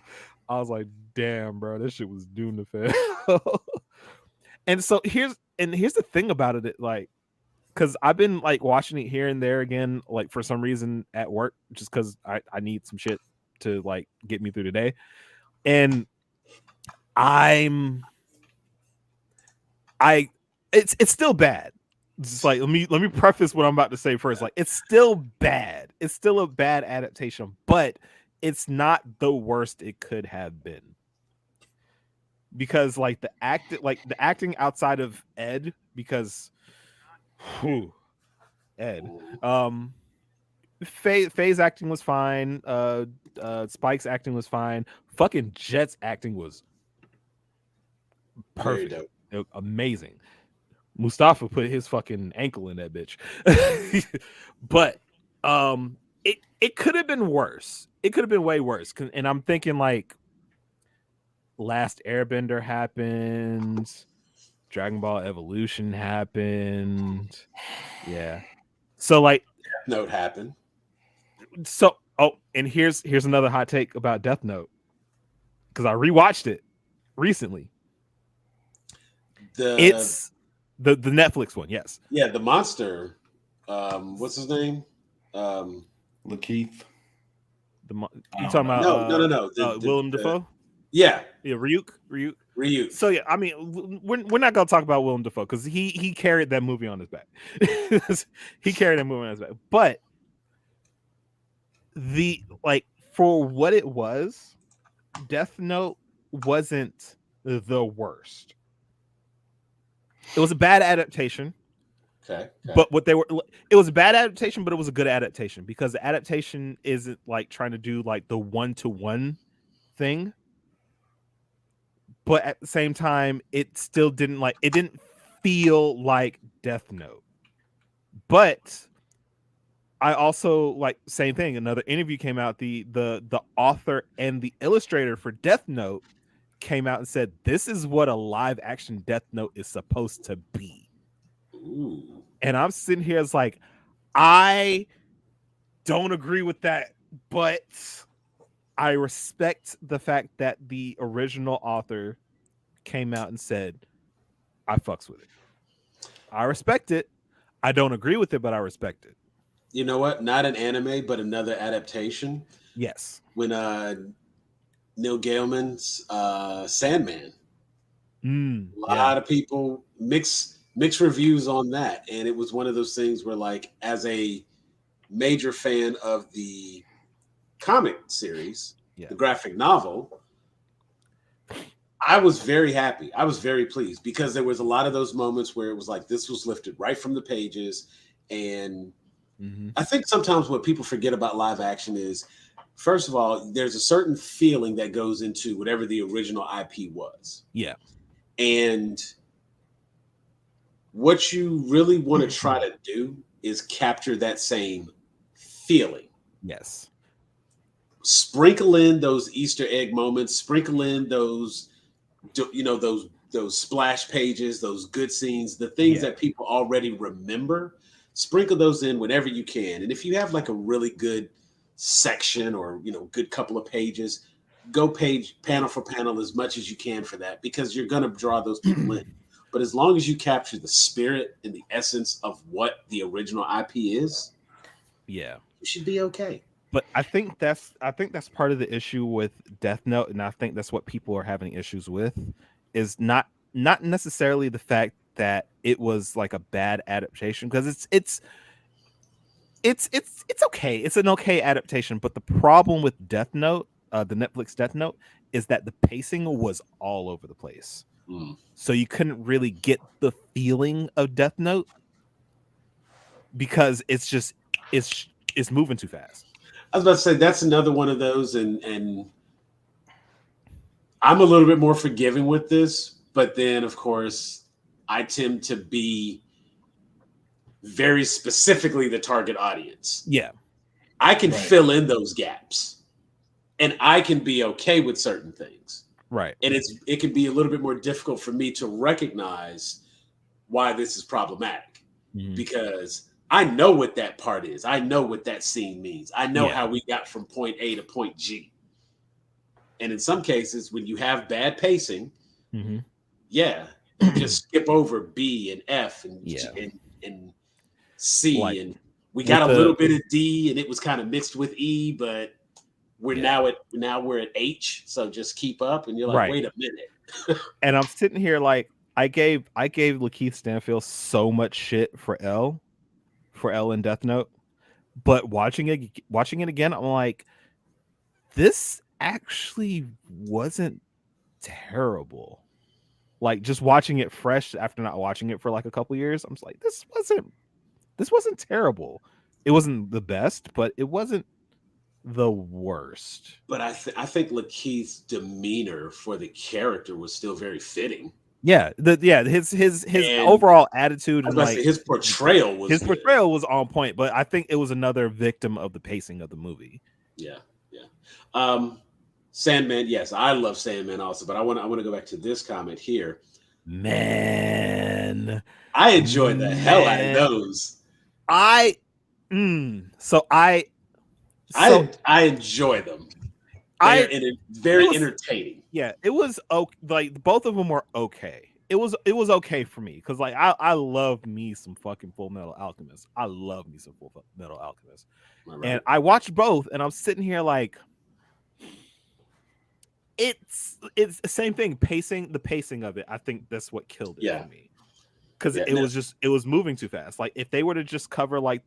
I was like, damn, bro, this shit was doomed to fail. And so here's the thing about it, like, because I've been like watching it here and there again, like for some reason at work, just because I need some shit to like get me through the day. And it's still bad. Just like let me preface what I'm about to say first. Like, it's still bad. It's still a bad adaptation, but it's not the worst it could have been. Because like the acting outside of Ed, because Ed, Faye's acting was fine. Spike's acting was fine. Fucking Jet's acting was perfect, amazing. Mustafa put his fucking ankle in that bitch. But it could have been worse. It could have been way worse. And I'm thinking like Last Airbender happened, Dragon Ball Evolution happened. Yeah. So like Death Note happened. So and here's another hot take about Death Note. Because I rewatched it recently. It's the Netflix one, yes. Yeah, the monster. What's his name? Lakeith. You talking about no. Willem Dafoe? Yeah. Ryuk. So yeah, I mean, we're not gonna talk about Willem Dafoe because he carried that movie on his back. He carried that movie on his back. But for what it was, Death Note wasn't the worst. It was a bad adaptation, Okay. But what they were, it was a bad adaptation, but it was a good adaptation because the adaptation isn't like trying to do like the 1-to-1 thing. But at the same time, it still it didn't feel like Death Note. But I also like same thing. Another interview came out. The author and the illustrator for Death Note came out and said, "This is what a live action Death Note is supposed to be." Ooh. And I'm sitting here as like, I don't agree with that, but I respect the fact that the original author came out and said, "I fucks with it. I respect it. I don't agree with it, but I respect it." You know what? Not an anime, but another adaptation. Yes. When Neil Gaiman's Sandman. A lot of people mixed reviews on that, and it was one of those things where, like, as a major fan of the comic series, the graphic novel, I was very happy. I was very pleased because there was a lot of those moments where it was like this was lifted right from the pages, and I think sometimes what people forget about live action is, first of all, there's a certain feeling that goes into whatever the original IP was. Yeah. And what you really want to try to do is capture that same feeling. Yes. Sprinkle in those Easter egg moments, sprinkle in those, those splash pages, those good scenes, the things that people already remember. Sprinkle those in whenever you can. And if you have like a really good section or, good couple of pages, go panel for panel as much as you can for that, because you're going to draw those people in. But as long as you capture the spirit and the essence of what the original IP is, you should be okay. But I think that's part of the issue with Death Note, and I think that's what people are having issues with, is not necessarily the fact that it was like a bad adaptation, because it's okay. It's an okay adaptation, but the problem with Death Note, the Netflix Death Note, is that the pacing was all over the place. So you couldn't really get the feeling of Death Note because it's moving too fast. I was about to say that's another one of those, and I'm a little bit more forgiving with this, but then of course I tend to be very specifically the target audience. Yeah. I can fill in those gaps, and I can be okay with certain things. Right. And it can be a little bit more difficult for me to recognize why this is problematic, because I know what that part is. I know what that scene means. I know how we got from point A to point G. And in some cases, when you have bad pacing, you just skip over B and F and G and C, and we got a little bit of D, and it was kind of mixed with E, but we're now at H, so just keep up. And you're like, wait a minute. And I'm sitting here like, I gave Lakeith Stanfield so much shit for L in Death Note, but watching it again, I'm like, this actually wasn't terrible. Like, just watching it fresh after not watching it for like a couple years, I'm just like, this wasn't terrible. It wasn't the best, but it wasn't the worst. But I think Lakeith's demeanor for the character was still very fitting. Yeah, his overall attitude and like his portrayal was on point, but I think it was another victim of the pacing of the movie. Yeah. Sandman, yes, I love Sandman also, but I want to go back to this comment here. Man, I enjoyed the hell out of those. I enjoy them. They're very entertaining. Yeah, it was like both of them were okay. It was okay for me because like I love me some fucking Full Metal Alchemist. I love me some Full Metal Alchemist, and I watched both, and I'm sitting here like, it's the same thing. The pacing of it, I think that's what killed it for me, because it was moving too fast. Like if they were to just cover like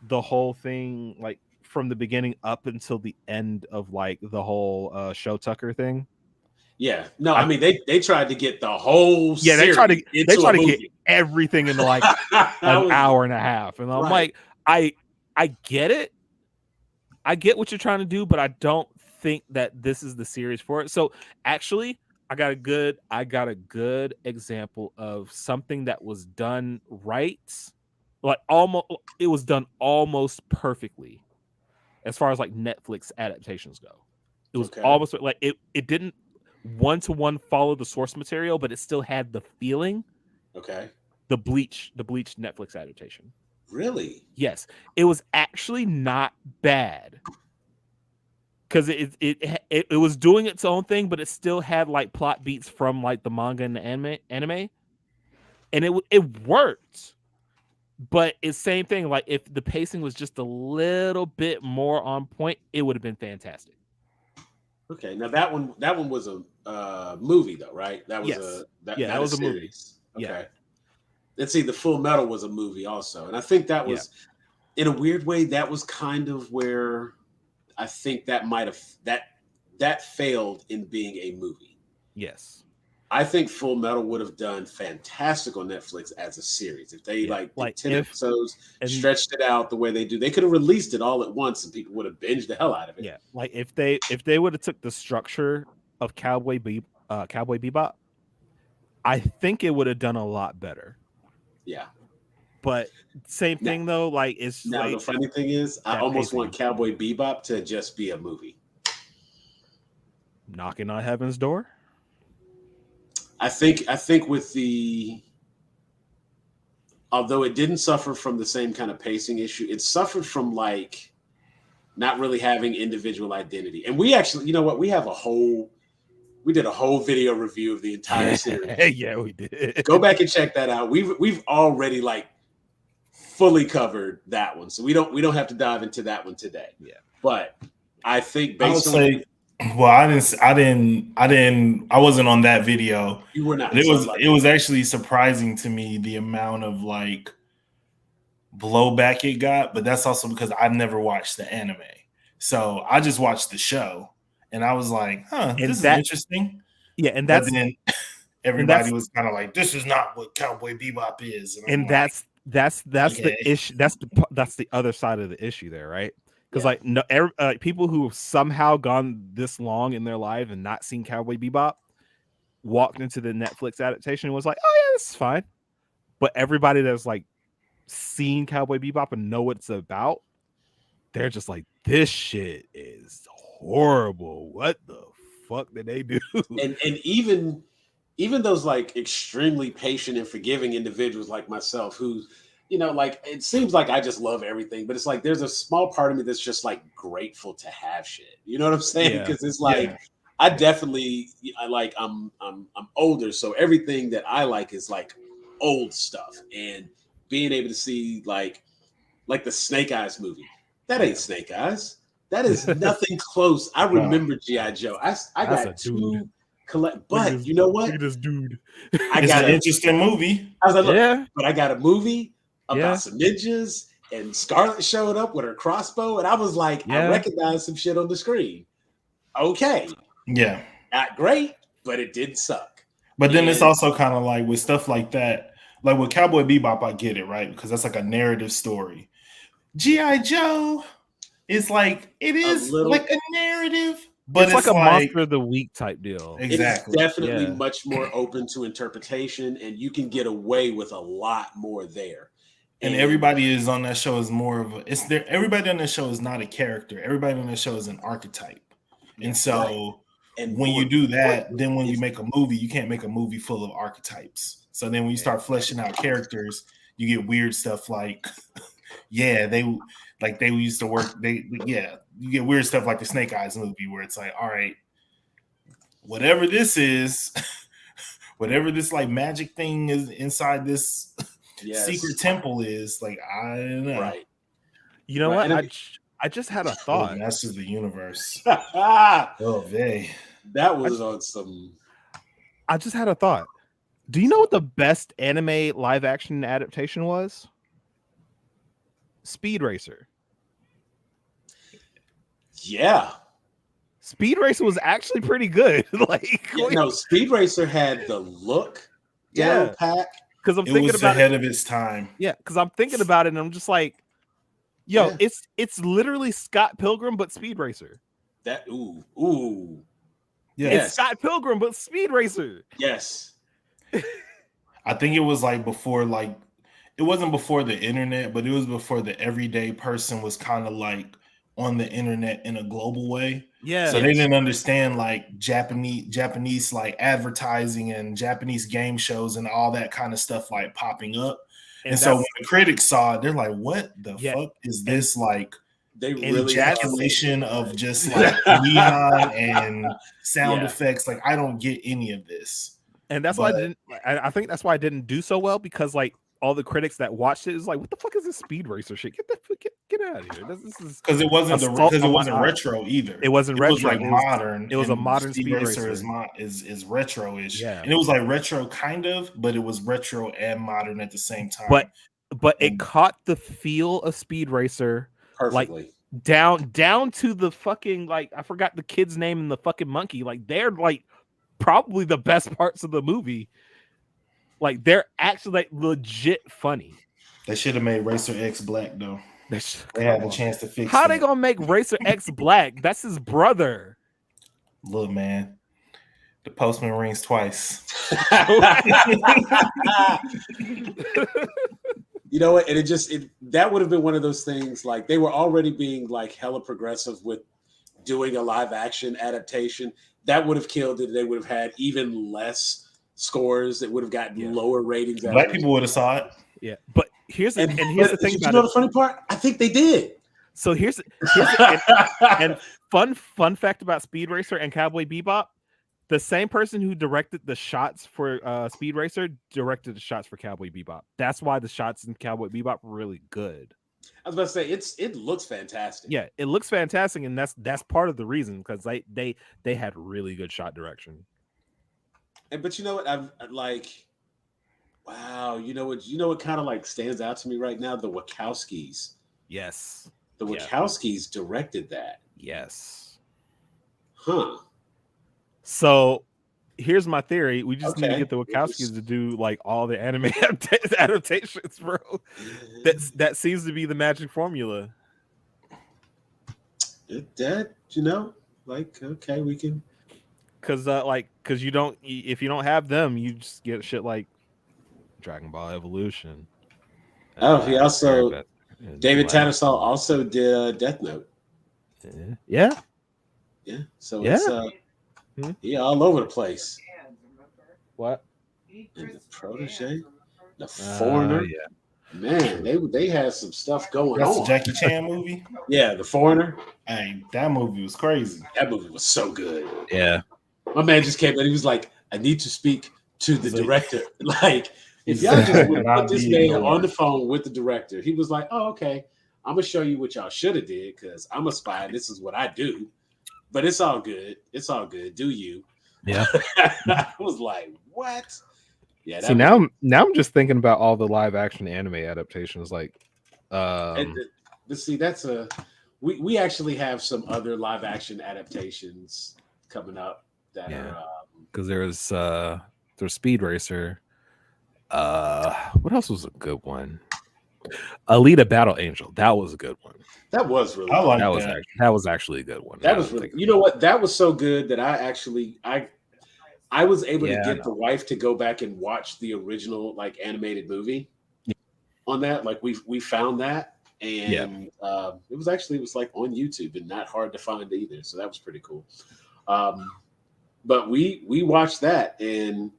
the whole thing, like from the beginning up until the end of like the whole Show Tucker thing, Yeah, no, I mean they tried to get the whole Yeah, series they try to movie. get everything into like an hour and a half, and I'm like, I get it, I get what you're trying to do, but I don't think that this is the series for it. So actually, I got a good example of something that was done right, like almost it was done almost perfectly as far as like Netflix adaptations go. It was almost like it didn't one-to-one follow the source material, but it still had the feeling. Okay. The Bleach Netflix adaptation. Really? Yes. It was actually not bad. Because it was doing its own thing, but it still had like plot beats from like the manga and the anime. And it worked. But it's same thing. Like if the pacing was just a little bit more on point, it would have been fantastic. Okay, now that one was a movie though, right? That was that was a movie. Okay. Yeah. Let's see, the Full Metal was a movie also, and I think that was in a weird way that was kind of where I think that might have that failed in being a movie. Yes. I think Full Metal would have done fantastic on Netflix as a series if they like 10 episodes, stretched it out the way they do. They could have released it all at once and people would have binged the hell out of it. Yeah, like if they would have took the structure of Cowboy Bebop, I think it would have done a lot better. Yeah, but same thing though. Like it's now like, the funny thing is, I almost want Cowboy Bebop to just be a movie. Knocking on Heaven's Door. I think with the, although it didn't suffer from the same kind of pacing issue, it suffered from like not really having individual identity. And we actually, you know what, we did a whole video review of the entire series. Yeah, we did. Go back and check that out. We've already like fully covered that one, so we don't have to dive into that one today. Yeah, but I think I wasn't on that video. You were not. It was actually surprising to me the amount of like blowback it got, but that's also because I've never watched the anime. So I just watched the show and I was like, this is interesting. Yeah, and that's then everybody was kind of like, this is not what Cowboy Bebop is. And that's the issue. That's the other side of the issue there, right? Because people who have somehow gone this long in their life and not seen Cowboy Bebop walked into the Netflix adaptation and was like, oh yeah, this is fine. But everybody that's like seen Cowboy Bebop and know what it's about, they're just like, this shit is horrible. What the fuck did they do? And even those like extremely patient and forgiving individuals like myself who, you know, like it seems like I just love everything, but it's like there's a small part of me that's just like grateful to have shit. You know what I'm saying? Because it's like I definitely I'm older, so everything that I like is like old stuff. And being able to see like the Snake Eyes movie, that ain't Snake Eyes. That is nothing close. I remember G.I. Joe. I got two collect, but you know what? Look at this dude. It's an interesting movie. I was like, look, but I got a movie about some ninjas, and Scarlet showed up with her crossbow, and I was like, I recognized some shit on the screen. Okay. Yeah. Not great, but it did suck. But then it's also kind of like with stuff like that, like with Cowboy Bebop, I get it, right? Because that's like a narrative story. G.I. Joe is like, it is like a narrative, but it's like a Monster of the Week type deal. Exactly. It's definitely much more open to interpretation, and you can get away with a lot more there. And everybody is on that show is more of everybody on that show is not a character. Everybody on that show is an archetype. And so when you do that, then when you make a movie, you can't make a movie full of archetypes. So then when you start fleshing out characters, you get weird stuff like, they used to work. You get weird stuff like the Snake Eyes movie where it's like, all right, whatever this is, whatever this like magic thing is inside this secret temple is, like, I don't know. Right. You know what? I just had a thought. Masters of the Universe. That was on some. I just had a thought. Do you know what the best anime live action adaptation was? Speed Racer. Yeah. Speed Racer was actually pretty good. Like, no, Speed Racer had the look down pat. Because I'm It thinking was about ahead of its time. Yeah, because I'm thinking about it, and I'm just like, yo, it's literally Scott Pilgrim but Speed Racer. That ooh. Yeah, it's Scott Pilgrim but Speed Racer. Yes. I think it was like before, like it wasn't before the internet, but it was before the everyday person was kind of like on the internet in a global way. Yeah. So they didn't understand like Japanese like advertising and Japanese game shows and all that kind of stuff like popping up. And so when the critics saw it, they're like, what the fuck is this? Like they really ejaculation of just like neon and sound effects. Like I don't get any of this. And that's why I think that's why I didn't do so well, because like all the critics that watched it is like, what the fuck is this Speed Racer shit? Get out of here. This is because it wasn't retro either. It wasn't retro. It was like modern. It was a modern Speed Racer is retro-ish. Yeah. And it was like retro kind of, but it was retro and modern at the same time. But it caught the feel of Speed Racer perfectly. Like down to the fucking, like, I forgot the kid's name and the fucking monkey. Like they're like probably the best parts of the movie. Like they're actually like legit funny. They should have made Racer X black though. They had a chance to fix. How they gonna make Racer X black? That's his brother. Look, man, the postman rings twice. You know what? And that would have been one of those things. Like they were already being like hella progressive with doing a live action adaptation. That would have killed it. They would have had even less scores. It would have gotten lower ratings. Black people would have saw it. Yeah, but here's the thing. You know the funny part? I think they did. So here's and fun fact about Speed Racer and Cowboy Bebop: the same person who directed the shots for Speed Racer directed the shots for Cowboy Bebop. That's why the shots in Cowboy Bebop were really good. I was about to say it looks fantastic. Yeah, it looks fantastic, and that's part of the reason, because they had really good shot direction. But you know what? I'm like, wow. You know what kind of like stands out to me right now? The Wachowskis. Yes. The Wachowskis directed that. Yes. Huh. So here's my theory. We just need to get the Wachowskis to do like all the anime adaptations, bro. That seems to be the magic formula. That, you know, like, okay, we can. Because if you don't have them, you just get shit like Dragon Ball Evolution. He also David Tattersall also did Death Note. Yeah. So it's all over the place. What? And the Protege, the Foreigner. Man, they had some stuff going on. That's the Jackie Chan movie. Yeah, The Foreigner. Hey, that movie was crazy. That movie was so good. Yeah. My man just came and he was like, I need to speak to the director. Like, if y'all just would put this man on the phone with the director, he was like, oh, okay, I'm going to show you what y'all should have did because I'm a spy. This is what I do. But it's all good. It's all good. Do you? Yeah. I was like, what? Yeah. See, now I'm just thinking about all the live action anime adaptations. Like, but see, that's we actually have some other live action adaptations coming up that are because there's Speed Racer. What else was a good one? Alita Battle Angel. That was a good one. That was really. That was actually a good one. That was really. You know what? That was so good that I was able to get the wife to go back and watch the original like animated movie on that. Like we found that, and it was like on YouTube and not hard to find either. So that was pretty cool. But we watched that, and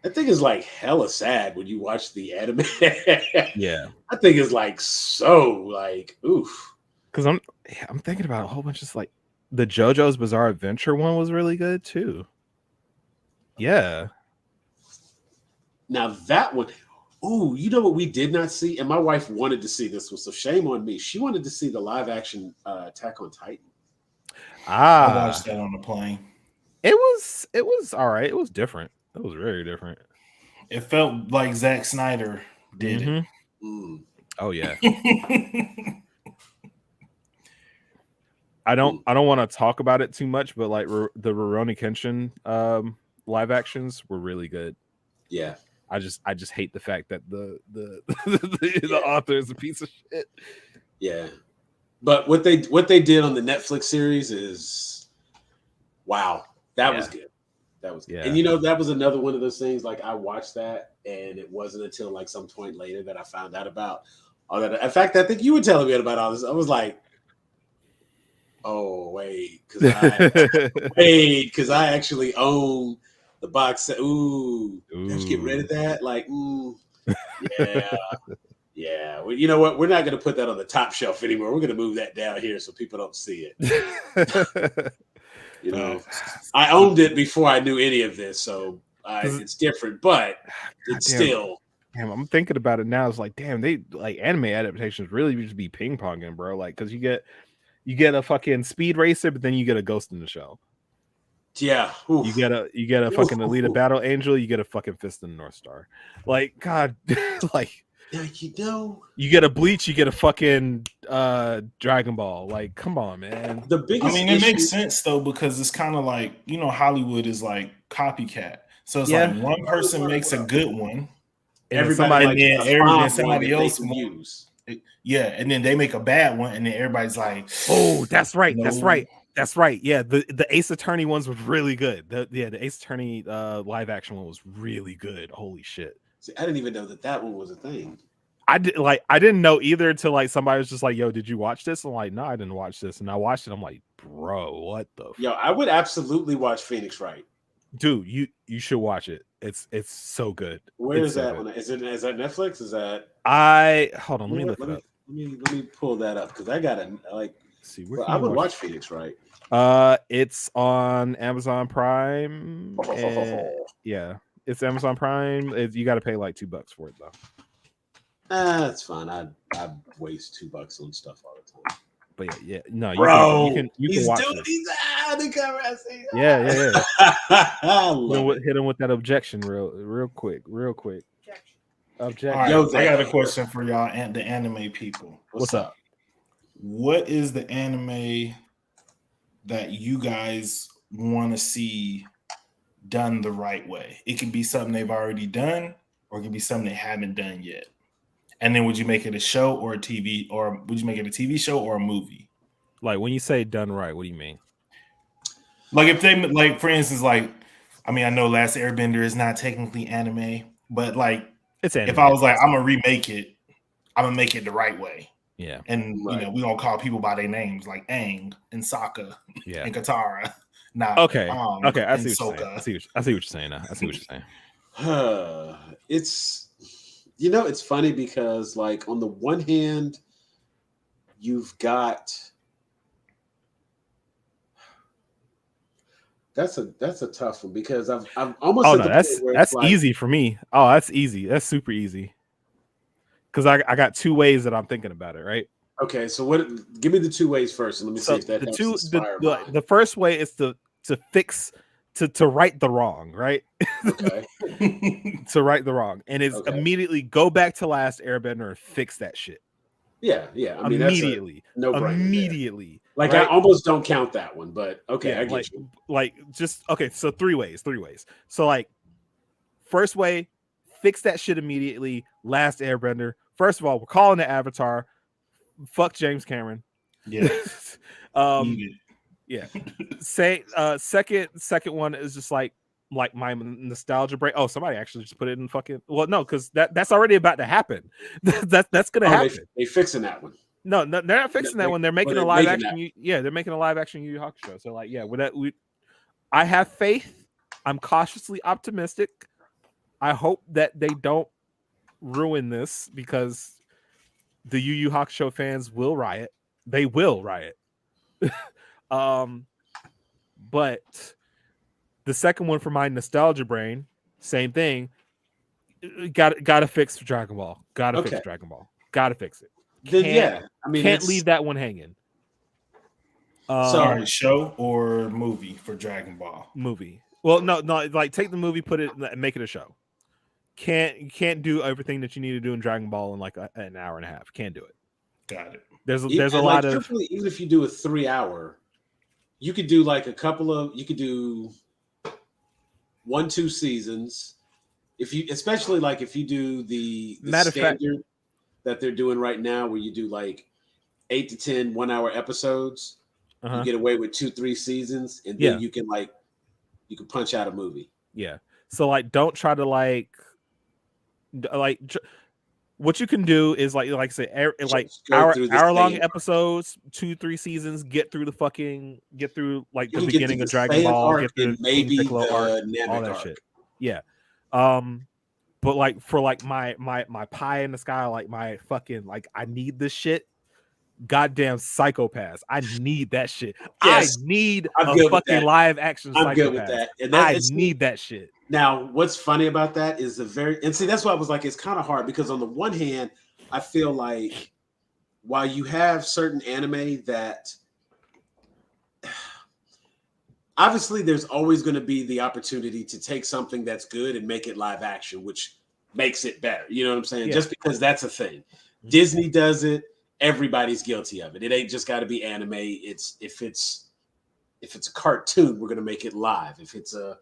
I think it's like hella sad when you watch the anime. Yeah, I think it's like so like oof. Because I'm thinking about a whole bunch of like the JoJo's Bizarre Adventure one was really good too. Yeah. Now that one, you know what we did not see, and my wife wanted to see this one, so shame on me. She wanted to see the live action Attack on Titan. I watched that on the plane. It was all right. It was different. It was very different. It felt like Zack Snyder did it. Mm. Oh yeah. I don't want to talk about it too much, but like the Rurouni Kenshin live actions were really good. Yeah. I just hate the fact that the author is a piece of shit. Yeah. But what they did on the Netflix series is wow. That was good. That was good. Yeah. And you know, that was another one of those things, like I watched that and it wasn't until like some point later that I found out about all that. In fact, I think you were telling me about all this. I was like, oh wait, because I actually own the box set. Ooh, did I just get rid of that? Like, yeah. Yeah. Well, you know what? We're not going to put that on the top shelf anymore. We're going to move that down here so people don't see it. You know, I owned it before I knew any of this, so it's different, but it's still. Damn, I'm thinking about it now. It's like, damn, they like anime adaptations really just be ping ponging, bro. Like, because you get a fucking Speed Racer, but then you get a Ghost in the Shell. Yeah, you get a fucking Alita Battle Angel. You get a fucking Fist in the North Star. Like, God, like. You get a Bleach, you get a fucking Dragon Ball. Like, come on, man. The biggest it makes sense though, because it's kind of like, you know, Hollywood is like copycat. So it's like one person makes a good one, and somebody else use. Yeah, and then they make a bad one, and then everybody's like, "Oh, that's right, that's right, that's right." Yeah, the Ace Attorney ones was really good. The Ace Attorney live action one was really good. Holy shit. See, I didn't even know that one was a thing. I didn't know either until like somebody was just like, "Yo, did you watch this?" I'm like, "No, I didn't watch this." And I watched it. I'm like, "Bro, what the?" Yo, I would absolutely watch Phoenix Wright. Dude, you should watch it. It's so good. Where is that one? Is that Netflix? Is that? Hold on. Let me look it up. Let me pull that up because I gotta like. See, I would watch Phoenix Wright. It's on Amazon Prime. Yeah, it's Amazon Prime. You got to pay like $2 for it though. That's fine. I waste $2 on stuff all the time. But yeah, no, bro, you can watch it. He's undercover. I see. Yeah. Hit him with that objection real quick. Objection. Right, yo, I got a question for y'all and the anime people. What's up? What is the anime that you guys want to see done the right way? It can be something they've already done, or it can be something they haven't done yet. And then would you make it a show or a TV, or would you make it a TV show or a movie? Like when you say done right, what do you mean? Like if they, like for instance, like, I mean, I know Last Airbender is not technically anime, but like it's anime. If I was like, I'm gonna remake it, I'm gonna make it the right way. Yeah. And you know, we don't call people by their names like Aang and Sokka and Katara. Okay. I see what you're saying. I see what you're saying now. I see what you're saying. It's, you know, it's funny because like on the one hand, you've got that's a tough one because I'm almost. Oh no, that's like, easy for me. Oh, that's easy. That's super easy. Because I got two ways that I'm thinking about it, right? Okay, so give me the two ways first, and let me see if that helps. The first way is to fix to right the wrong, right? Okay. To right the wrong, and it's immediately go back to Last Airbender and fix that shit. Yeah. I mean, immediately, immediately. Like right? I almost don't count that one, but okay, I get you. Like just okay. So three ways. So like, first way, fix that shit immediately. Last Airbender. First of all, we're calling it Avatar. Fuck James Cameron. Yeah. Yeah. Second one is just like my nostalgia break. Oh, somebody actually just put it in fucking. Well, no, because that's already about to happen. That's gonna happen. They fixing that one. No, they're not fixing that one. They're making a live action. They're making a live action Yu Yu Hakusho. So like, yeah, I have faith. I'm cautiously optimistic. I hope that they don't ruin this because the Yu Yu Hakusho fans will riot. They will riot. But the second one for my nostalgia brain, same thing. Got to fix Dragon Ball. Fix Dragon Ball. Got to fix it. I mean, can't leave that one hanging. Sorry, show or movie for Dragon Ball? Movie. Well, no, like take the movie, put it, and make it a show. You can't do everything that you need to do in Dragon Ball in like an hour and a half. Can't do it. Got it. There's a like, lot of even if you do a 3 hour, you could do like you could do 1-2 seasons. If you, especially like if you do the standard that they're doing right now, where you do like 8 to 10 1-hour episodes, you get away with 2-3 seasons, and then you can punch out a movie. Yeah. So like, don't try to like what you can do is like I say, like hour long episodes, 2-3 seasons, get through like the beginning of Dragon Ball, get through maybe the arc, Namek all that arc. shit. Yeah. But like for like my pie in the sky, like my fucking like I need this shit. Goddamn Psychopaths. I need that shit. Yes, I need a fucking live action Psychopaths. I'm good with that. And I need that shit. Now, what's funny about that is that's why I was like, it's kind of hard, because on the one hand, I feel like while you have certain anime that obviously there's always going to be the opportunity to take something that's good and make it live action, which makes it better. You know what I'm saying? Yeah. Just because that's a thing. Disney does it. Everybody's guilty of it. It ain't just got to be anime. It's if it's a cartoon, we're going to make it live. If it's a,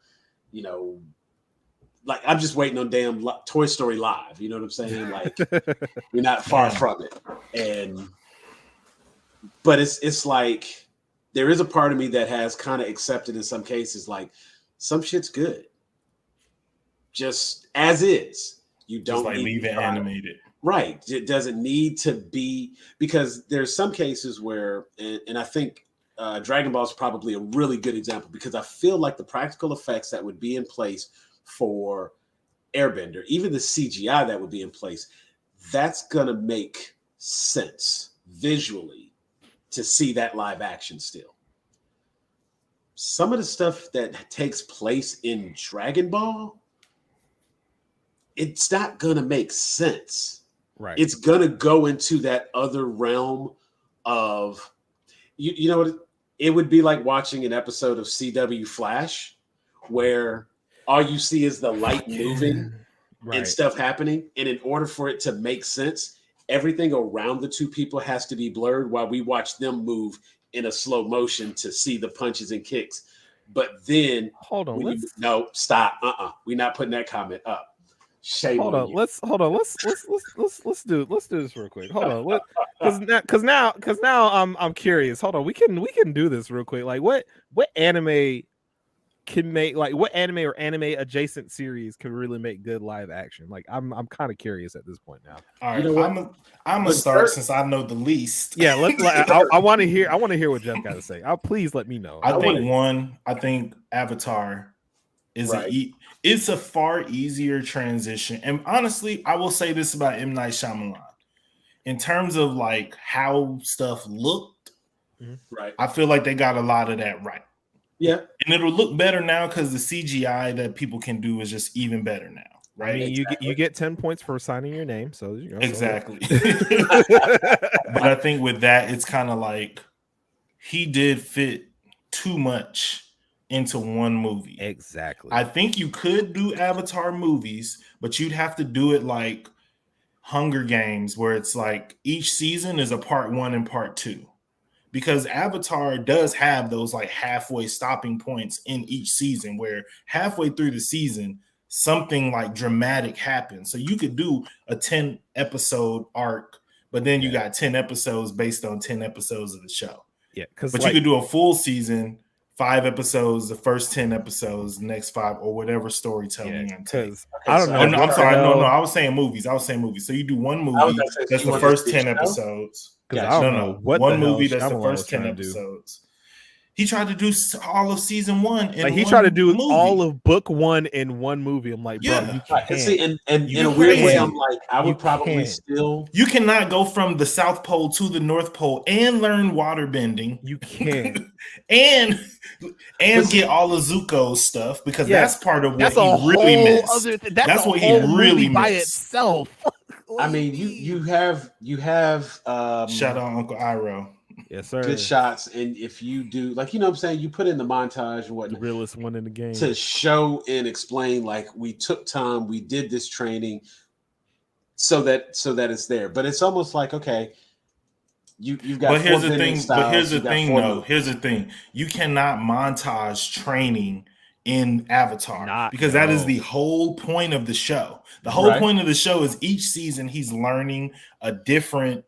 like I'm just waiting on damn Toy Story Live. You know what I'm saying? Like we're not far from it. But it's like there is a part of me that has kind of accepted in some cases, like some shit's good, just as is. You don't just like leave it animated. Right. It doesn't need to be, because there's some cases where, and I think Dragon Ball is probably a really good example, because I feel like the practical effects that would be in place for Airbender, even the CGI that would be in place, that's going to make sense visually to see that live action still. Some of the stuff that takes place in Dragon Ball, it's not going to make sense. Right. It's going to go into that other realm of, you know what, it would be like watching an episode of CW Flash where all you see is the light moving and stuff happening. And in order for it to make sense, everything around the two people has to be blurred while we watch them move in a slow motion to see the punches and kicks. But then hold on, no, stop. We're not putting that comment up. Shame hold on on, you. let's do this real quick. Hold on, because now I'm curious. Hold on, we can do this real quick. Like what anime can make, like what anime or anime adjacent series can really make good live action? Like I'm kind of curious at this point now. All right, I'm gonna start since I know the least. Yeah, I want to hear what Jeff got to say. Please let me know. I think Avatar is it's a far easier transition. And honestly, I will say this about M. Night Shyamalan. In terms of like how stuff looked, right? I feel like they got a lot of that right. Yeah. And it'll look better now because the CGI that people can do is just even better now. Right. I mean, you get 10 points for signing your name. So exactly. But I think with that, it's kind of like he did fit too much into one movie. Exactly. I think you could do Avatar movies, but you'd have to do it like Hunger Games, where it's like each season is a part 1 and part 2. Because Avatar does have those like halfway stopping points in each season where halfway through the season, something like dramatic happens. So you could do a 10 episode arc, but then you got 10 episodes based on 10 episodes of the show. Yeah. But you could do a full season, 5 episodes, the first 10 episodes, the next 5, or whatever storytelling. Because I don't know. I'm sorry. No, I was saying movies. So you do one movie that's the first 10 episodes. Because I don't know what one movie that's the first 10 episodes. He tried to do all of season 1. Like he tried to do all of book 1 in one movie. I'm like, bro, you can't. See, and in a weird way, I'm like, I would probably still. You cannot go from the South Pole to the North Pole and learn water bending. You can't. and get all the Zuko stuff, because that's part of what he really missed. That's what he really missed by itself. I mean, you have shout out Uncle Iroh. Yes, sir. Good shots. And if you do, like, you know what I'm saying, you put in the montage and whatnot, the realest one in the game, to show and explain, like, we took time, we did this training so that it's there. But it's almost like, okay, you've got. But here's the thing. Styles, here's the thing. You cannot montage training in Avatar because that is the whole point of the show. The whole point of the show is each season he's learning a different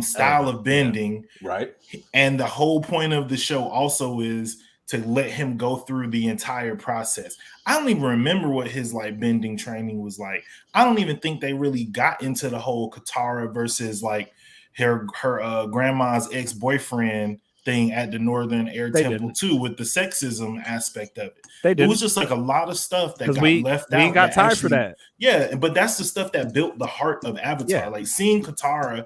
style of bending. Right. And the whole point of the show also is to let him go through the entire process. I don't even remember what his like bending training was like. I don't even think they really got into the whole Katara versus like her grandma's ex-boyfriend thing at the Northern Air Temple too, with the sexism aspect of it. It was just like a lot of stuff that got left out. We ain't got time for that. Yeah, but that's the stuff that built the heart of Avatar. Yeah. Like seeing Katara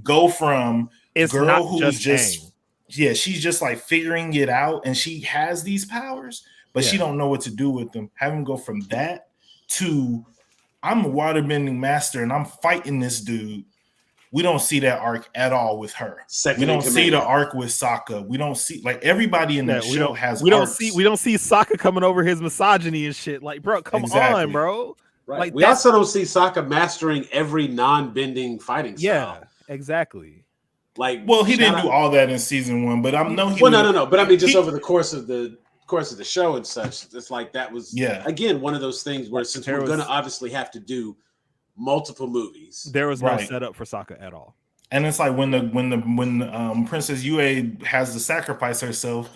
go from girl who's just she's just like figuring it out and she has these powers, but she don't know what to do with them. Having go from that to I'm a waterbending master and I'm fighting this dude. We don't see that arc at all with her. We don't see the arc with Sokka. We don't see like everybody in that show has. We don't see Sokka coming over his misogyny and shit. Like, bro, come on, bro. Right. Like, we also don't see Sokka mastering every non-bending fighting style. Yeah, exactly. Like, well, he didn't do all that in season 1, but I'm no. No. But I mean, just over the course of the show and such, it's like that was again one of those things where since we're going to obviously have to do multiple movies, there was no setup for Sokka at all. And it's like when Princess Yue has to sacrifice herself,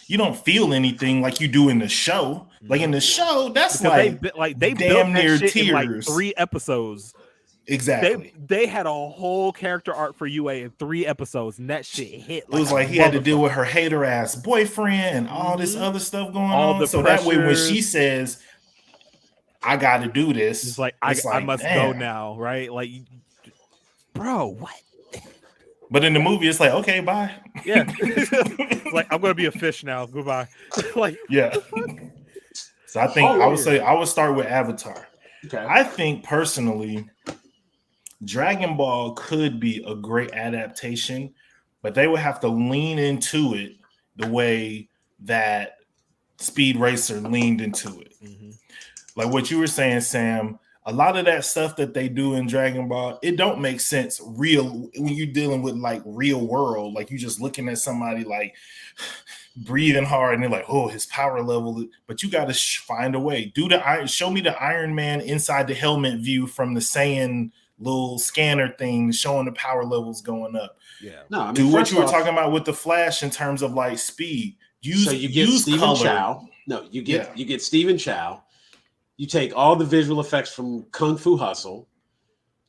you don't feel anything like you do in the show. Like in the show, that's because they damn near tears in like 3 episodes. Exactly. They had a whole character arc for Yue in 3 episodes, and that shit hit. It was like he had to deal with her hater ass boyfriend and all this other stuff going on. So pressures. That way, when she says, "I got to do this," it's like I must go now, right? Like, bro, what? But in the movie, it's like, okay, bye. Yeah, it's like I'm gonna be a fish now. Goodbye. Like, yeah. So I think I would start with Avatar. Okay. I think personally, Dragon Ball could be a great adaptation, but they would have to lean into it the way that Speed Racer leaned into it. Mm-hmm. Like what you were saying, Sam, a lot of that stuff that they do in Dragon Ball, it don't make sense real when you're dealing with like real world. Like you just looking at somebody like breathing hard and they're like, oh, his power level. But you got to find a way. Show me the Iron Man inside the helmet view from the Saiyan little scanner thing showing the power levels going up. Yeah. No, I mean, do what you were talking about with the Flash in terms of like speed. You get Stephen Chow. No, you get Stephen Chow. You take all the visual effects from Kung Fu Hustle.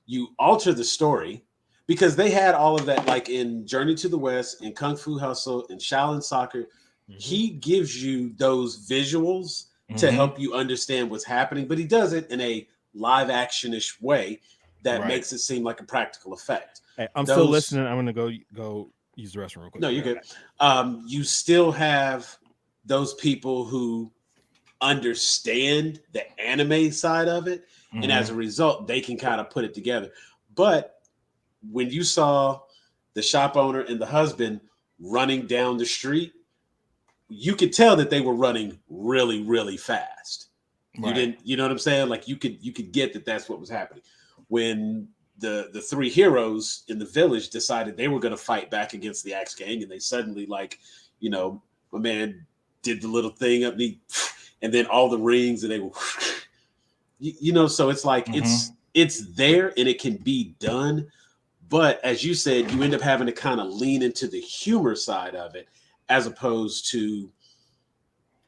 You alter the story because they had all of that, like in Journey to the West, in Kung Fu Hustle, in Shaolin Soccer. Mm-hmm. He gives you those visuals to help you understand what's happening, but he does it in a live action-ish way that makes it seem like a practical effect. Hey, I'm still listening. I'm gonna go use the restroom real quick. No, you're good. You still have those people who understand the anime side of it, and as a result, they can kind of put it together. But when you saw the shop owner and the husband running down the street, you could tell that they were running really, really fast. Right. You know what I'm saying? Like you could get that that's what was happening. When the 3 heroes in the village decided they were going to fight back against the Axe Gang, and they suddenly, like, you know, my man did the little thing up, and then all the rings, and they were, you know, so it's like it's there and it can be done, but as you said, you end up having to kind of lean into the humor side of it, as opposed to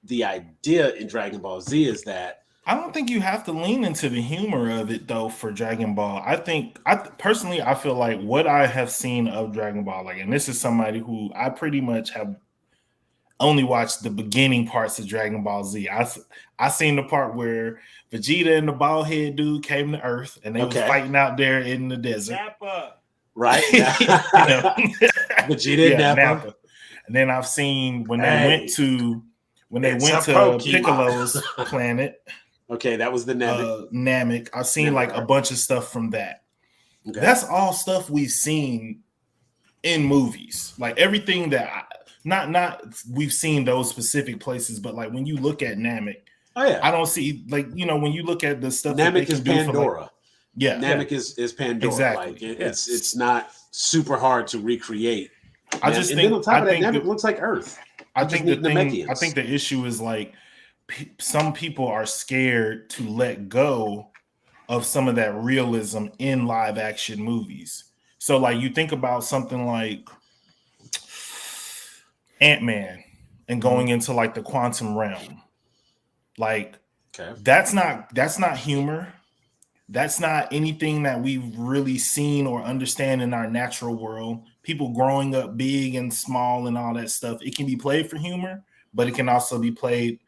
the idea in Dragon Ball Z is that I don't think you have to lean into the humor of it though for Dragon Ball. I personally feel like what I have seen of Dragon Ball, like, and this is somebody who I pretty much have only watched the beginning parts of Dragon Ball Z. I seen the part where Vegeta and the bald head dude came to Earth and they was fighting out there in the desert. Nappa. Right? Vegeta and Nappa. And then I've seen when they went to Piccolo's planet. Okay, that was the Namek. Namek. I've seen like a bunch of stuff from that. Okay. That's all stuff we've seen in movies. Like everything that not we've seen those specific places, but like when you look at Namek, I don't see, like, you know, when you look at the stuff Namek is Pandora. Namek is Pandora. Exactly. Like it's not super hard to recreate. I just and think, then on top of that, Namek looks like Earth. I think the issue is like some people are scared to let go of some of that realism in live action movies. So like you think about something like Ant-Man and going into like the quantum realm. Like that's not humor. That's not anything that we've really seen or understand in our natural world. People growing up big and small and all that stuff. It can be played for humor, but it can also be played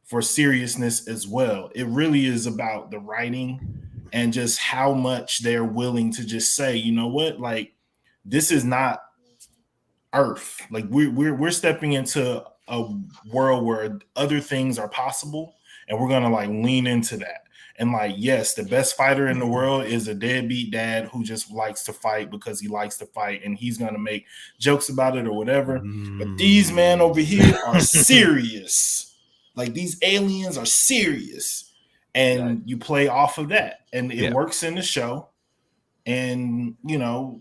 for seriousness as well. It really is about the writing and just how much they're willing to just say, you know what, like this is not Earth. Like we're stepping into a world where other things are possible, and we're gonna like lean into that. And like, yes, the best fighter in the world is a deadbeat dad who just likes to fight because he likes to fight, and he's gonna make jokes about it or whatever. But these men over here are serious. Like these aliens are serious, and you play off of that, and it works in the show. And you know,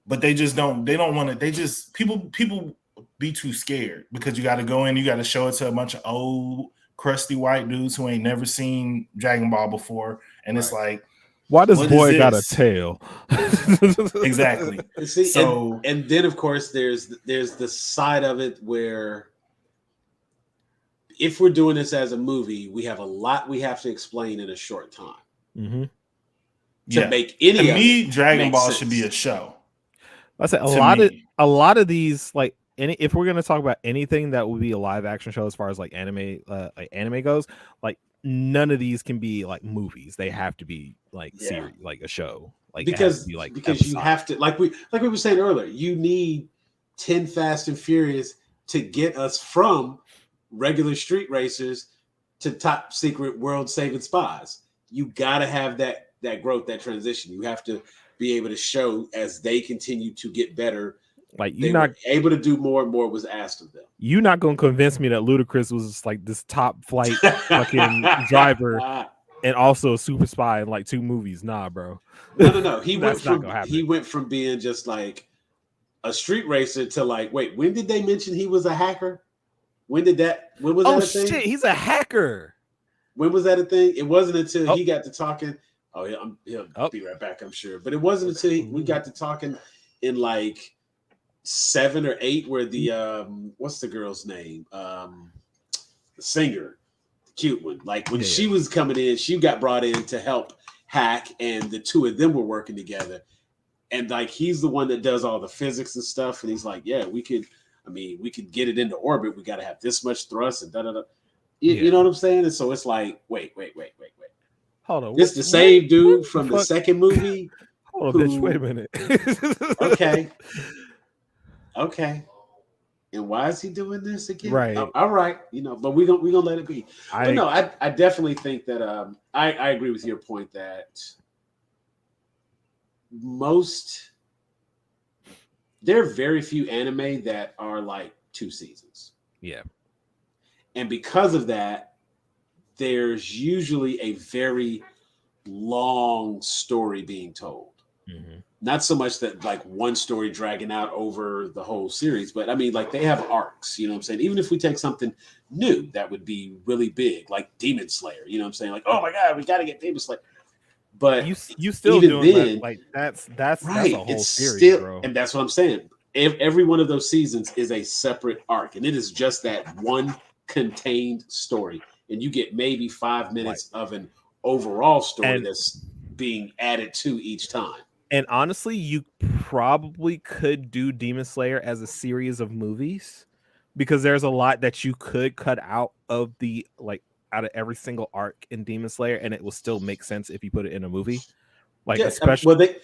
but they don't want to. They just people be too scared because you got to go in, you got to show it to a bunch of old crusty white dudes who ain't never seen Dragon Ball before, and it's like, why does boy got a tail? Exactly. See, so and then of course there's the side of it where if we're doing this as a movie, we have a lot we have to explain in a short time. Mm-hmm. To make any to of me, it Dragon Ball sense. should be a show. I said a lot of these, like if we're gonna talk about anything that would be a live action show as far as like anime goes, like none of these can be like movies. They have to be like series, like a show. Like because be, like, because you have to like we were saying earlier, you need 10 Fast and Furious to get us from regular street racers to top secret world saving spies. You gotta have that growth, that transition. You have to be able to show as they continue to get better. Like you're not able to do more and more was asked of them. You're not gonna convince me that Ludacris was like this top flight fucking driver and also a super spy in like 2 movies. Nah, bro. No. He went from being just like a street racer to like, wait, when did they mention he was a hacker? When was that a thing? Shit, he's a hacker. When was that a thing? It wasn't until he got to talking. Oh, yeah, he'll be right back, I'm sure. But it wasn't until we got to talking in like 7 or 8 where the what's the girl's name? The singer, the cute one. Like when she was coming in, she got brought in to help hack, and the two of them were working together. And like he's the one that does all the physics and stuff. And he's like, yeah, we could get it into orbit. We got to have this much thrust and da da da. You know what I'm saying? And so it's like, wait. Hold on. This the same dude from the second movie. Hold on, bitch. Wait a minute. Okay. And why is he doing this again? Right. All right. But we're gonna let it be. But no, I definitely think that I agree with your point that there are very few anime that are like 2 seasons. Yeah. And because of that, there's usually a very long story being told. Mm-hmm. Not so much that like one story dragging out over the whole series, but I mean, like they have arcs, you know what I'm saying? Even if we take something new that would be really big, like Demon Slayer, you know what I'm saying? Like, oh my God, we got to get Demon Slayer. But you still even doing then, that, like that's right, that's a whole it's series, still, bro. And that's what I'm saying. Every one of those seasons is a separate arc, and it is just that one contained story. And you get maybe 5 minutes of an overall story that's being added to each time. And honestly, you probably could do Demon Slayer as a series of movies because there's a lot that you could cut out of out of every single arc in Demon Slayer, and it will still make sense if you put it in a movie. Like especially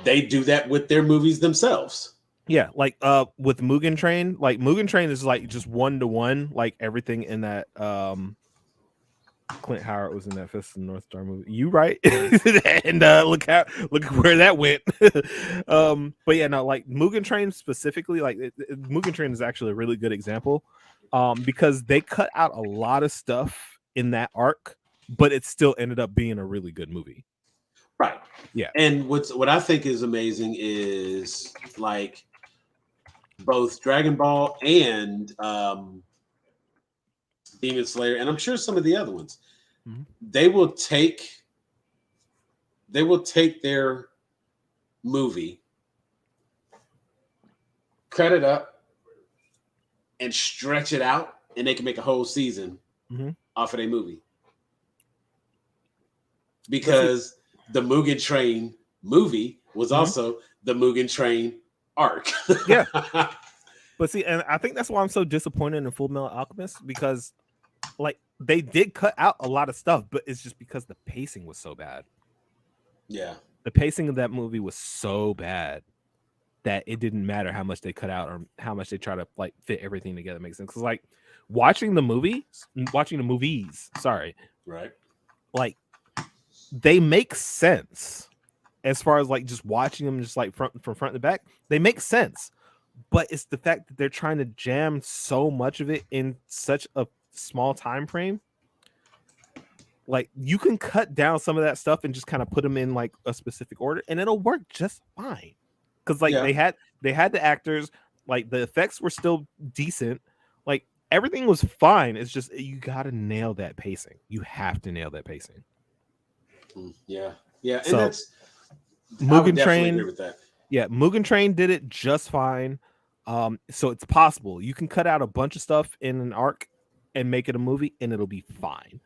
they do that with their movies themselves. Yeah, like with Mugen Train, like Mugen Train is like just 1-to-1, like everything in that Clint Howard was in that Fist of the North Star movie. You right? And look where that went. But yeah, no, like Mugen Train specifically, like Mugen Train is actually a really good example, because they cut out a lot of stuff in that arc, but it still ended up being a really good movie. Right. Yeah. And what I think is amazing is like both Dragon Ball and Demon Slayer, and I'm sure some of the other ones, mm-hmm. they will take their movie, cut it up, and stretch it out, and they can make a whole season mm-hmm. off of their movie. Because the Mugen Train movie was mm-hmm. also the Mugen Train arc. Yeah. But see, and I think that's why I'm so disappointed in Full Metal Alchemist, because like they did cut out a lot of stuff, but it's just because the pacing was so bad. Yeah. The pacing of that movie was so bad that it didn't matter how much they cut out or how much they try to like fit everything together. Makes sense. Because like watching the movies, sorry. Right. Like they make sense as far as like just watching them just like from front to back. They make sense. But it's the fact that they're trying to jam so much of it in such a small time frame. Like you can cut down some of that stuff and just kind of put them in like a specific order and it'll work just fine. Because like they had the actors, like the effects were still decent, like everything was fine. It's just you gotta nail that pacing. You have to nail that pacing. Yeah. And so, that's Mugen Train. Agree with that. Yeah, Mugen Train did it just fine. So it's possible you can cut out a bunch of stuff in an arc and make it a movie, and it'll be fine.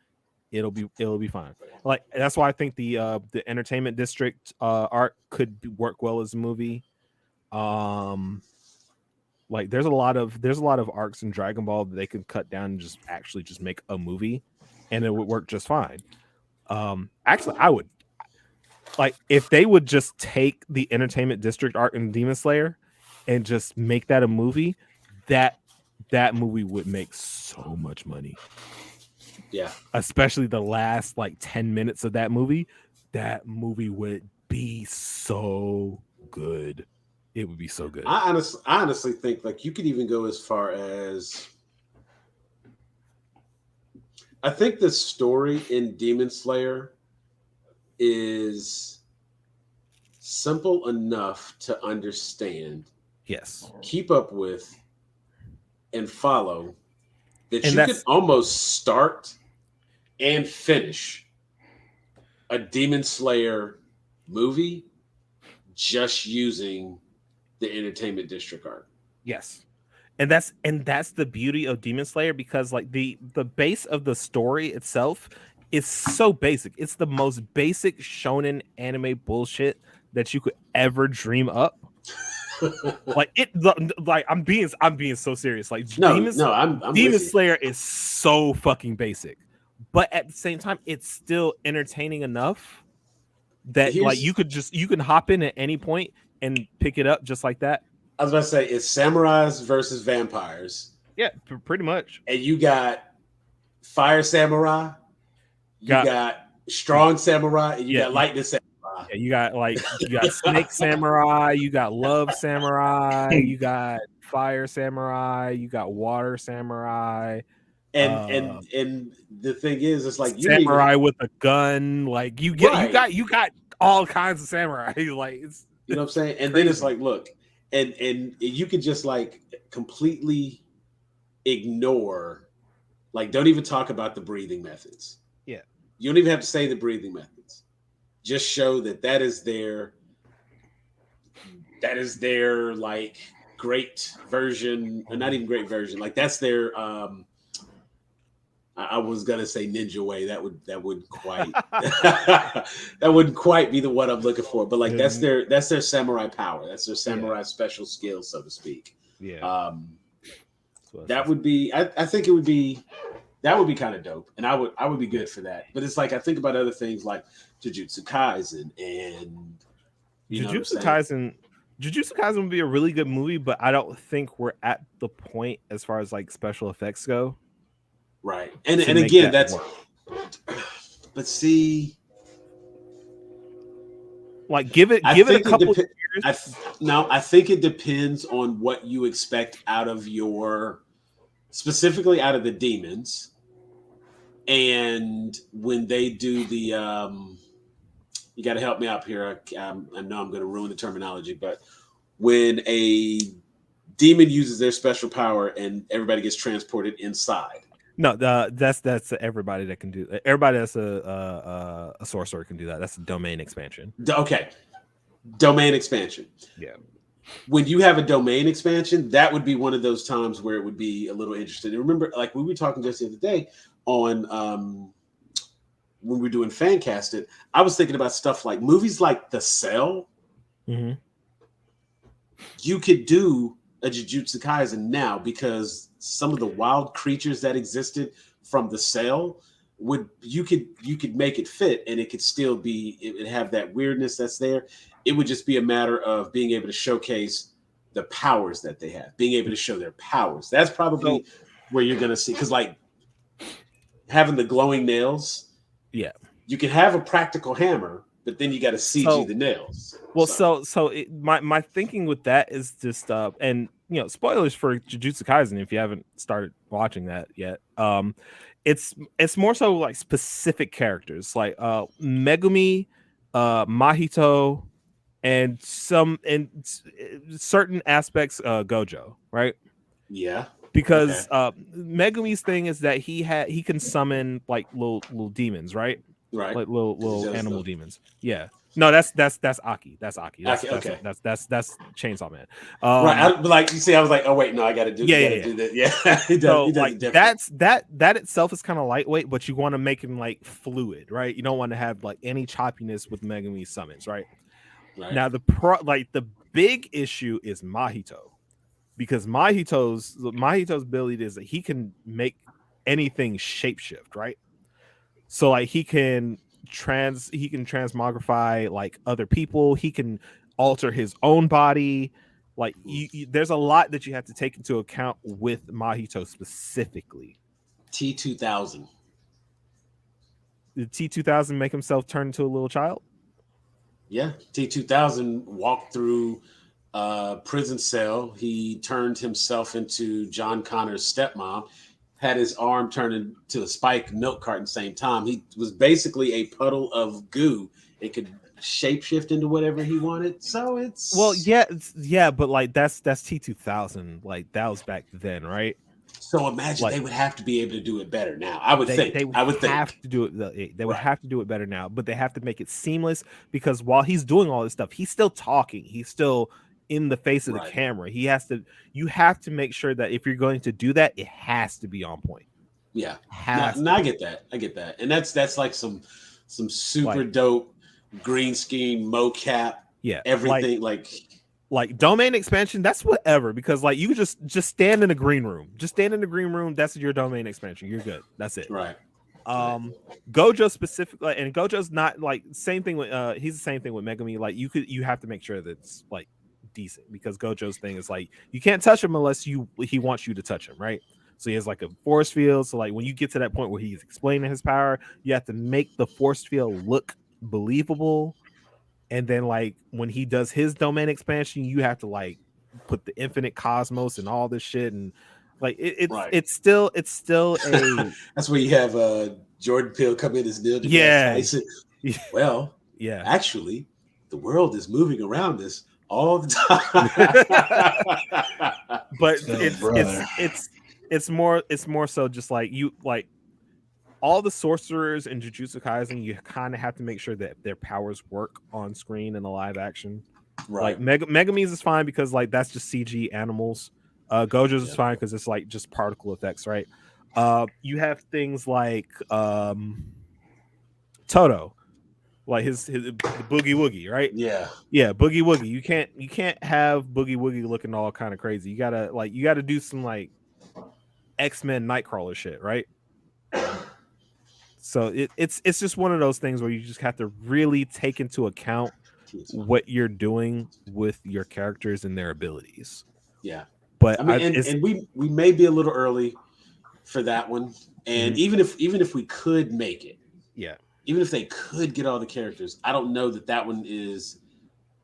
It'll be fine. Like that's why I think the Entertainment District arc could work well as a movie. Like there's a lot of arcs in Dragon Ball that they can cut down and just actually just make a movie, and it would work just fine. Actually, I would like if they would just take the Entertainment District arc in Demon Slayer and just make that a movie. That movie would make so much money. Yeah, especially the last like 10 minutes of that movie would be so good. It would be so good. I honestly think like you could even go as far as I think the story in Demon Slayer is simple enough to understand, yes, keep up with, and follow, that and you could almost start and finish a Demon Slayer movie just using the Entertainment District arc. Yes. And that's the beauty of Demon Slayer, because like the base of the story itself is so basic. It's the most basic shonen anime bullshit that you could ever dream up. Like I'm being so serious. Like Demon Slayer is so fucking basic, but at the same time, it's still entertaining enough that like you can hop in at any point and pick it up just like that. I was about to say it's samurais versus vampires. Yeah, pretty much. And you got fire samurai, you got strong samurai, and you got lightning samurai. Yeah, you got snake samurai, you got love samurai, you got fire samurai, you got water samurai, and the thing is, it's like samurai with a gun. Like you got all kinds of samurai. Like it's you know what I'm saying. And then it's like, look, and you could just like completely ignore, like don't even talk about the breathing methods. Yeah, you don't even have to say the breathing methods. Just show that is their like great version, or not even great version. Like that's their I was gonna say ninja way. That wouldn't quite that wouldn't quite be the one I'm looking for. But like that's their samurai power. That's their samurai special skill, so to speak. Yeah. That would be. I think it would be. That would be kind of dope, and I would be good for that. But it's like I think about other things like Jujutsu Kaisen and Jujutsu Kaisen would be a really good movie, but I don't think we're at the point as far as like special effects go. Right, and again that's. But see, like give it a couple years. I think it depends on what you expect out of specifically out of the demons, and when they do the you got to help me out here. I know I'm going to ruin the terminology, but when a demon uses their special power and everybody gets transported inside. No, that's everybody that can do. Everybody that's a sorcerer can do that. That's a domain expansion. Okay, domain expansion. Yeah. When you have a domain expansion, that would be one of those times where it would be a little interesting. And remember, like we were talking just the other day on when we were doing fan casted, I was thinking about stuff like movies like The Cell. Mm-hmm. You could do a Jujutsu Kaisen now because some of the wild creatures that existed from The Cell you could make it fit, and it could still be, it would have that weirdness that's there. It would just be a matter of being able to showcase the powers that they have, being able to show their powers. That's probably where you're going to see, because like having the glowing nails, yeah, you can have a practical hammer, but then you got to CG the nails. Well, my thinking with that is just and you know, spoilers for Jujutsu Kaisen if you haven't started watching that yet. It's more so like specific characters like Megumi, Mahito, and certain aspects Gojo, right? Yeah. Because Megumi's thing is that he can summon like little demons, right? Right. Like little animal demons. Yeah. No, that's Aki. That's Aki. That's Chainsaw Man. Right. Like you see, I was like, oh wait, no, I got to do. Do that. Yeah. he does, that itself is kind of lightweight, but you want to make him like fluid, right? You don't want to have like any choppiness with Megumi summons, right? Right. Now the big issue is Mahito, because Mahito's ability is that he can make anything shapeshift, right? So like he can transmogrify like other people. He can alter his own body. Like there's a lot that you have to take into account with Mahito specifically. T2000. Did T2000 make himself turn into a little child? Yeah, T2000 walked through a prison cell. He turned himself into John Connor's stepmom. Had his arm turned into a spike milk carton same time. He was basically a puddle of goo. It could shapeshift into whatever he wanted. So it's but like that's T2000. Like that was back then, right? So imagine they would have to be able to do it better now. I would think they would have to do it. They would have to do it better now, but they have to make it seamless because while he's doing all this stuff, he's still talking. He's still in the face of the camera. You have to make sure that if you're going to do that, it has to be on point. Yeah. I get that. And that's like some super dope green screen mocap. Yeah. Everything like domain expansion, that's whatever, because like you just stand in a green room. Just stand in the green room. That's your domain expansion. You're good. That's it. Right. Gojo specifically, and Gojo's not like same thing with he's the same thing with Megumi. Like you have to make sure that it's like decent, because Gojo's thing is like you can't touch him unless he wants you to touch him, right? So he has like a force field. So like when you get to that point where he's explaining his power, you have to make the force field look believable. And then like when he does his domain expansion, you have to like put the infinite cosmos and all this shit, and like it's still a that's where you have Jordan Peele come in as Neil deGrasse Tyson. Well, yeah, actually, the world is moving around us all the time. But it's more so just like you like all the sorcerers in Jujutsu Kaisen, you kind of have to make sure that their powers work on screen in a live action. Right. Like Megumi's is fine because like that's just CG animals. Gojo's is fine because it's like just particle effects, right? You have things like Toto, like his Boogie Woogie, right? Yeah, Boogie Woogie. You can't have Boogie Woogie looking all kind of crazy. You gotta do some like X-Men Nightcrawler shit, right? So it's just one of those things where you just have to really take into account what you're doing with your characters and their abilities. Yeah, but I mean, and we may be a little early for that one. And even if we could make it, even if they could get all the characters, I don't know that one is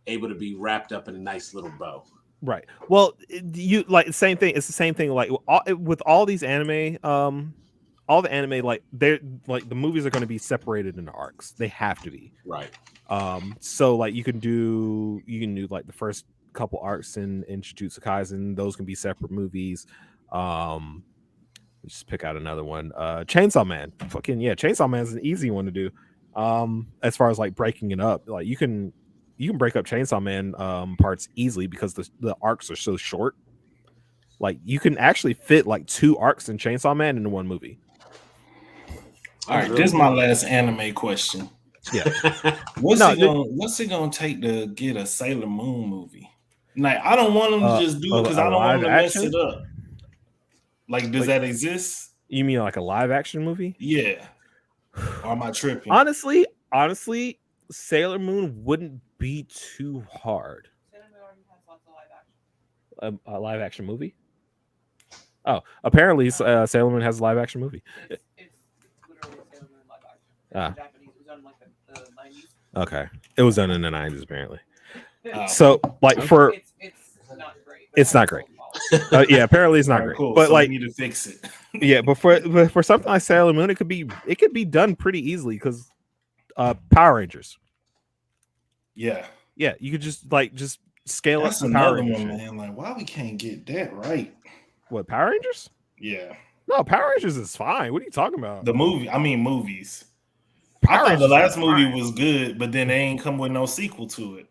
able to be wrapped up in a nice little bow. Right. Well, you like the same thing. It's the same thing. Like with all these anime all the anime, like they're like the movies are going to be separated into arcs. They have to be. Right. So like you can do like the first couple arcs in Jujutsu Kaisen. Those can be separate movies. Just pick out another one. Chainsaw Man. Fucking yeah, Chainsaw Man is an easy one to do. As far as like breaking it up, like you can break up Chainsaw Man parts easily because the arcs are so short. Like you can actually fit like 2 arcs in Chainsaw Man into one movie. All right, this is my last anime question. Yeah. What's it gonna take to get a Sailor Moon movie? Like, I don't want them to just do it because I don't want them to mess it up. Like, does that exist? You mean like a live action movie? Yeah. Or am I tripping? Honestly, Sailor Moon wouldn't be too hard. Sailor Moon already has lots of live action. A live action movie? Oh, apparently Sailor Moon has a live action movie. It's literally Sailor Moon live action. It's Japanese. It was done in like the 90s. Okay. It was done in the 90s apparently. So like for it's not great. It's not great. Yeah, apparently it's not great. Cool. But so like we need to fix it. yeah, but for something like Sailor Moon, it could be done pretty easily because Power Rangers. Yeah. Yeah, you could just scale That's up the Power another Rangers. one, man. Like, why we can't get that right? What, Power Rangers? Yeah. No, Power Rangers is fine. What are you talking about? The movie. I mean, movies. Power I thought the Rangers last is movie fine. was good, but then they ain't come with no sequel to it.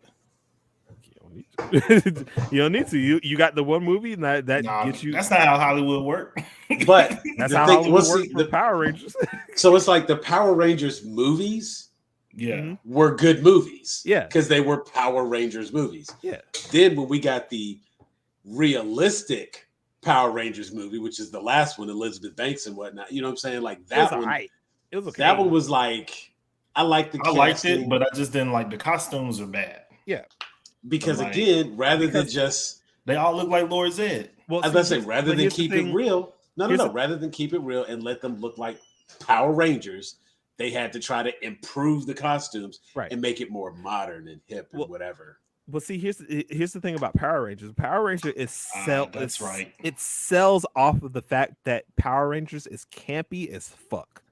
You don't need to. You got the one movie and that gets you. That's not how Hollywood work. But That's the how thing, Hollywood works for Power Rangers. So it's like the Power Rangers movies Yeah. were good movies. Yeah. Because they were Power Rangers movies. Yeah. Then when we got the realistic Power Rangers movie, which is the last one, Elizabeth Banks and whatnot, you know what I'm saying? Like that one. Right. It was okay. That one was like, I liked the I liked casting, it, but I just didn't like the costumes are bad. Yeah. because like- again, rather than just They all look like Lord Zed. Well, as I say, rather than keep it real, rather than keep it real and let them look like Power Rangers, they had to try to improve the costumes and make it more modern and hip and whatever. But see, here's the thing about Power Rangers. Power Ranger is That's right. It sells off of the fact that Power Rangers is campy as fuck.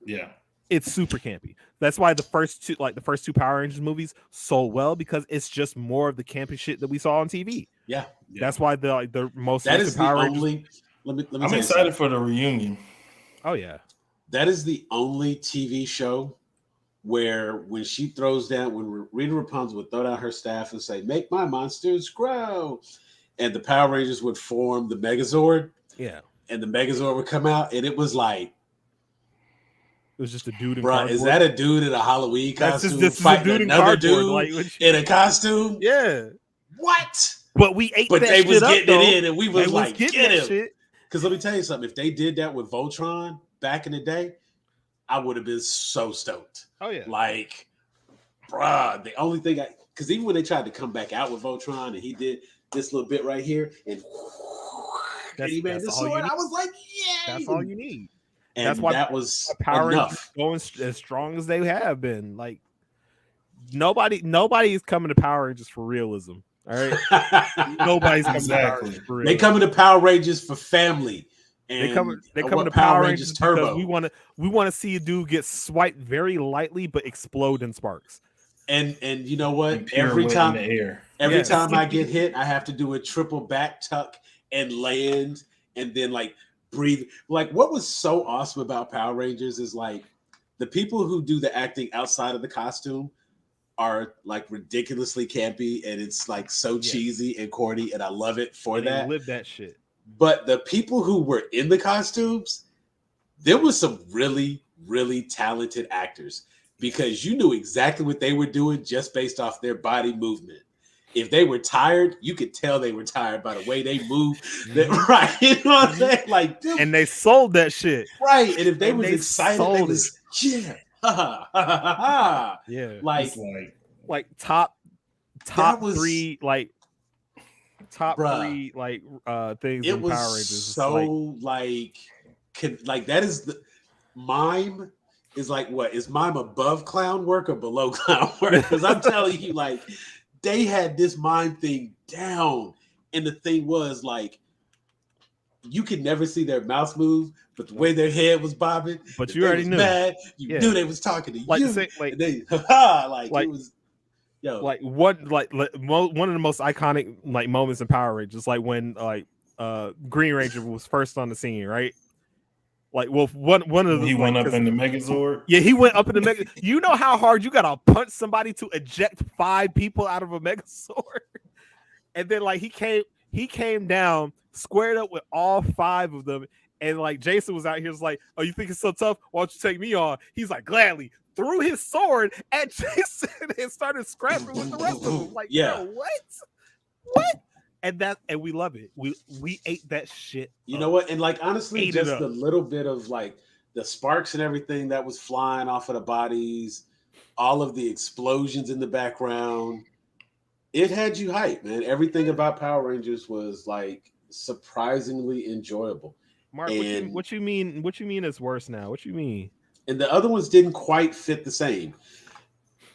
Yeah. It's super campy. That's why the first two Power Rangers movies sold well, because it's just more of the campy shit that we saw on TV. Yeah. That's why the most that is Power the Rangers... only. Let me I'm excited for the reunion. Oh yeah. That is the only TV show where when she throws down, when Rita Rapunzel would throw down her staff and say, "Make my monsters grow," and the Power Rangers would form the Megazord. Yeah. And the Megazord would come out, and it was like, it was just a dude in bro, cardboard. is that a dude in a Halloween costume this is a fighting dude in another cardboard, dude in a costume? Yeah. What? But we ate But that they shit was up, getting though. it in, and we was like, getting get that him. shit. Because let me tell you something. If they did that with Voltron back in the day, I would have been so stoked. Oh yeah. Like, bruh, the only thing because even when they tried to come back out with Voltron and he did this little bit right here and he made the sword, I was like, yeah. That's all you need. And that's why that was Power enough. Rangers going as strong as they have been. Like nobody is coming to Power Rangers for realism. All right. Nobody's coming to Power Rangers for realism. They coming to Power Rangers for family. And they come to Power Rangers Turbo. We want to see a dude get swiped very lightly but explode in sparks. And you know what? Every time I get hit, I have to do a triple back tuck and land and then like breathe. Like what was so awesome about Power Rangers is like the people who do the acting outside of the costume are like ridiculously campy and it's like so cheesy and corny and I love it for that. Live that shit. But the people who were in the costumes, there was some really, really talented actors because you knew exactly what they were doing just based off their body movement. If they were tired, you could tell they were tired by the way they moved. Right? You know what I'm saying? Like, dude, and they sold that shit. Right. And if they was excited, they was yeah. Yeah. Like top three top three things it in was Power Rangers. So like that is the mime is like what is mime above clown work or below clown work? Because I'm telling you, like they had this mime thing down, and the thing was like you could never see their mouth move, but the way their head was bobbing, But if you they already was knew. mad, you Yeah. knew they was talking to Like you. the same, like And they, like it was, yo, like what, like one of the most iconic like moments in Power Rangers, like when like Green Ranger was first on the scene, right? Like, well, one of the He like, went up in the Megazord. yeah, he went up in the mega. You know how hard you gotta punch somebody to eject 5 people out of a Megazord, and then like he came down, squared up with all 5 of them, and like Jason was out here, was like, "Oh, you think it's so tough? Why don't you take me on?" He's like, gladly threw his sword at Jason and started scrapping with the rest of them. Like, yeah, bro, what? And we love it. We ate that shit. You know what? And like honestly, Ate just the little bit of like the sparks and everything that was flying off of the bodies, all of the explosions in the background, it had you hyped, man. Everything about Power Rangers was like surprisingly enjoyable. Mark, and what you mean? What you mean it's worse now? What you mean? And the other ones didn't quite fit the same.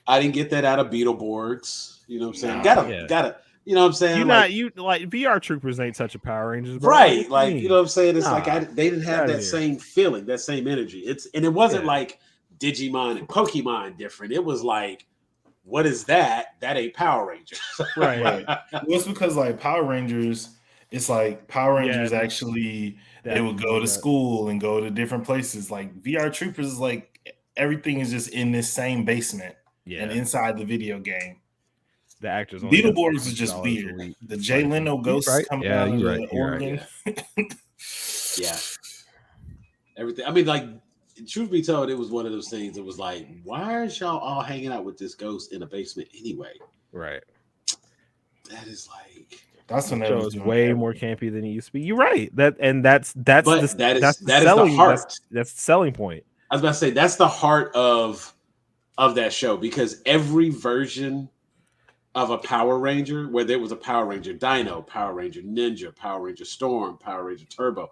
I didn't get that out of Beetleborgs. You know what I'm saying? Gotta. You know what I'm saying? You like VR Troopers ain't touch a Power Rangers, bro. Right? Like you know what I'm saying? It's like they didn't have that here. same feeling, that same energy. It wasn't like Digimon and Pokemon different. It was like, what is that? That ain't Power Rangers, right? Well, it's because like Power Rangers, it's like Power Rangers actually they would go to school and go to different places. Like VR Troopers is like everything is just in this same basement and inside the video game. The actors. Beetleborgs is just weird. The Jay Leno ghosts coming out of the organ. Yeah. Everything. I mean, like, truth be told, it was one of those things. It was like, why is y'all all hanging out with this ghost in a basement anyway? Right. That is like. That's when it was way more campy than it used to be. You're right. That's the heart. That's the selling point. I was about to say that's the heart of that show, because every version of a Power Ranger, where there was a Power Ranger Dino, Power Ranger Ninja, Power Ranger Storm, Power Ranger Turbo,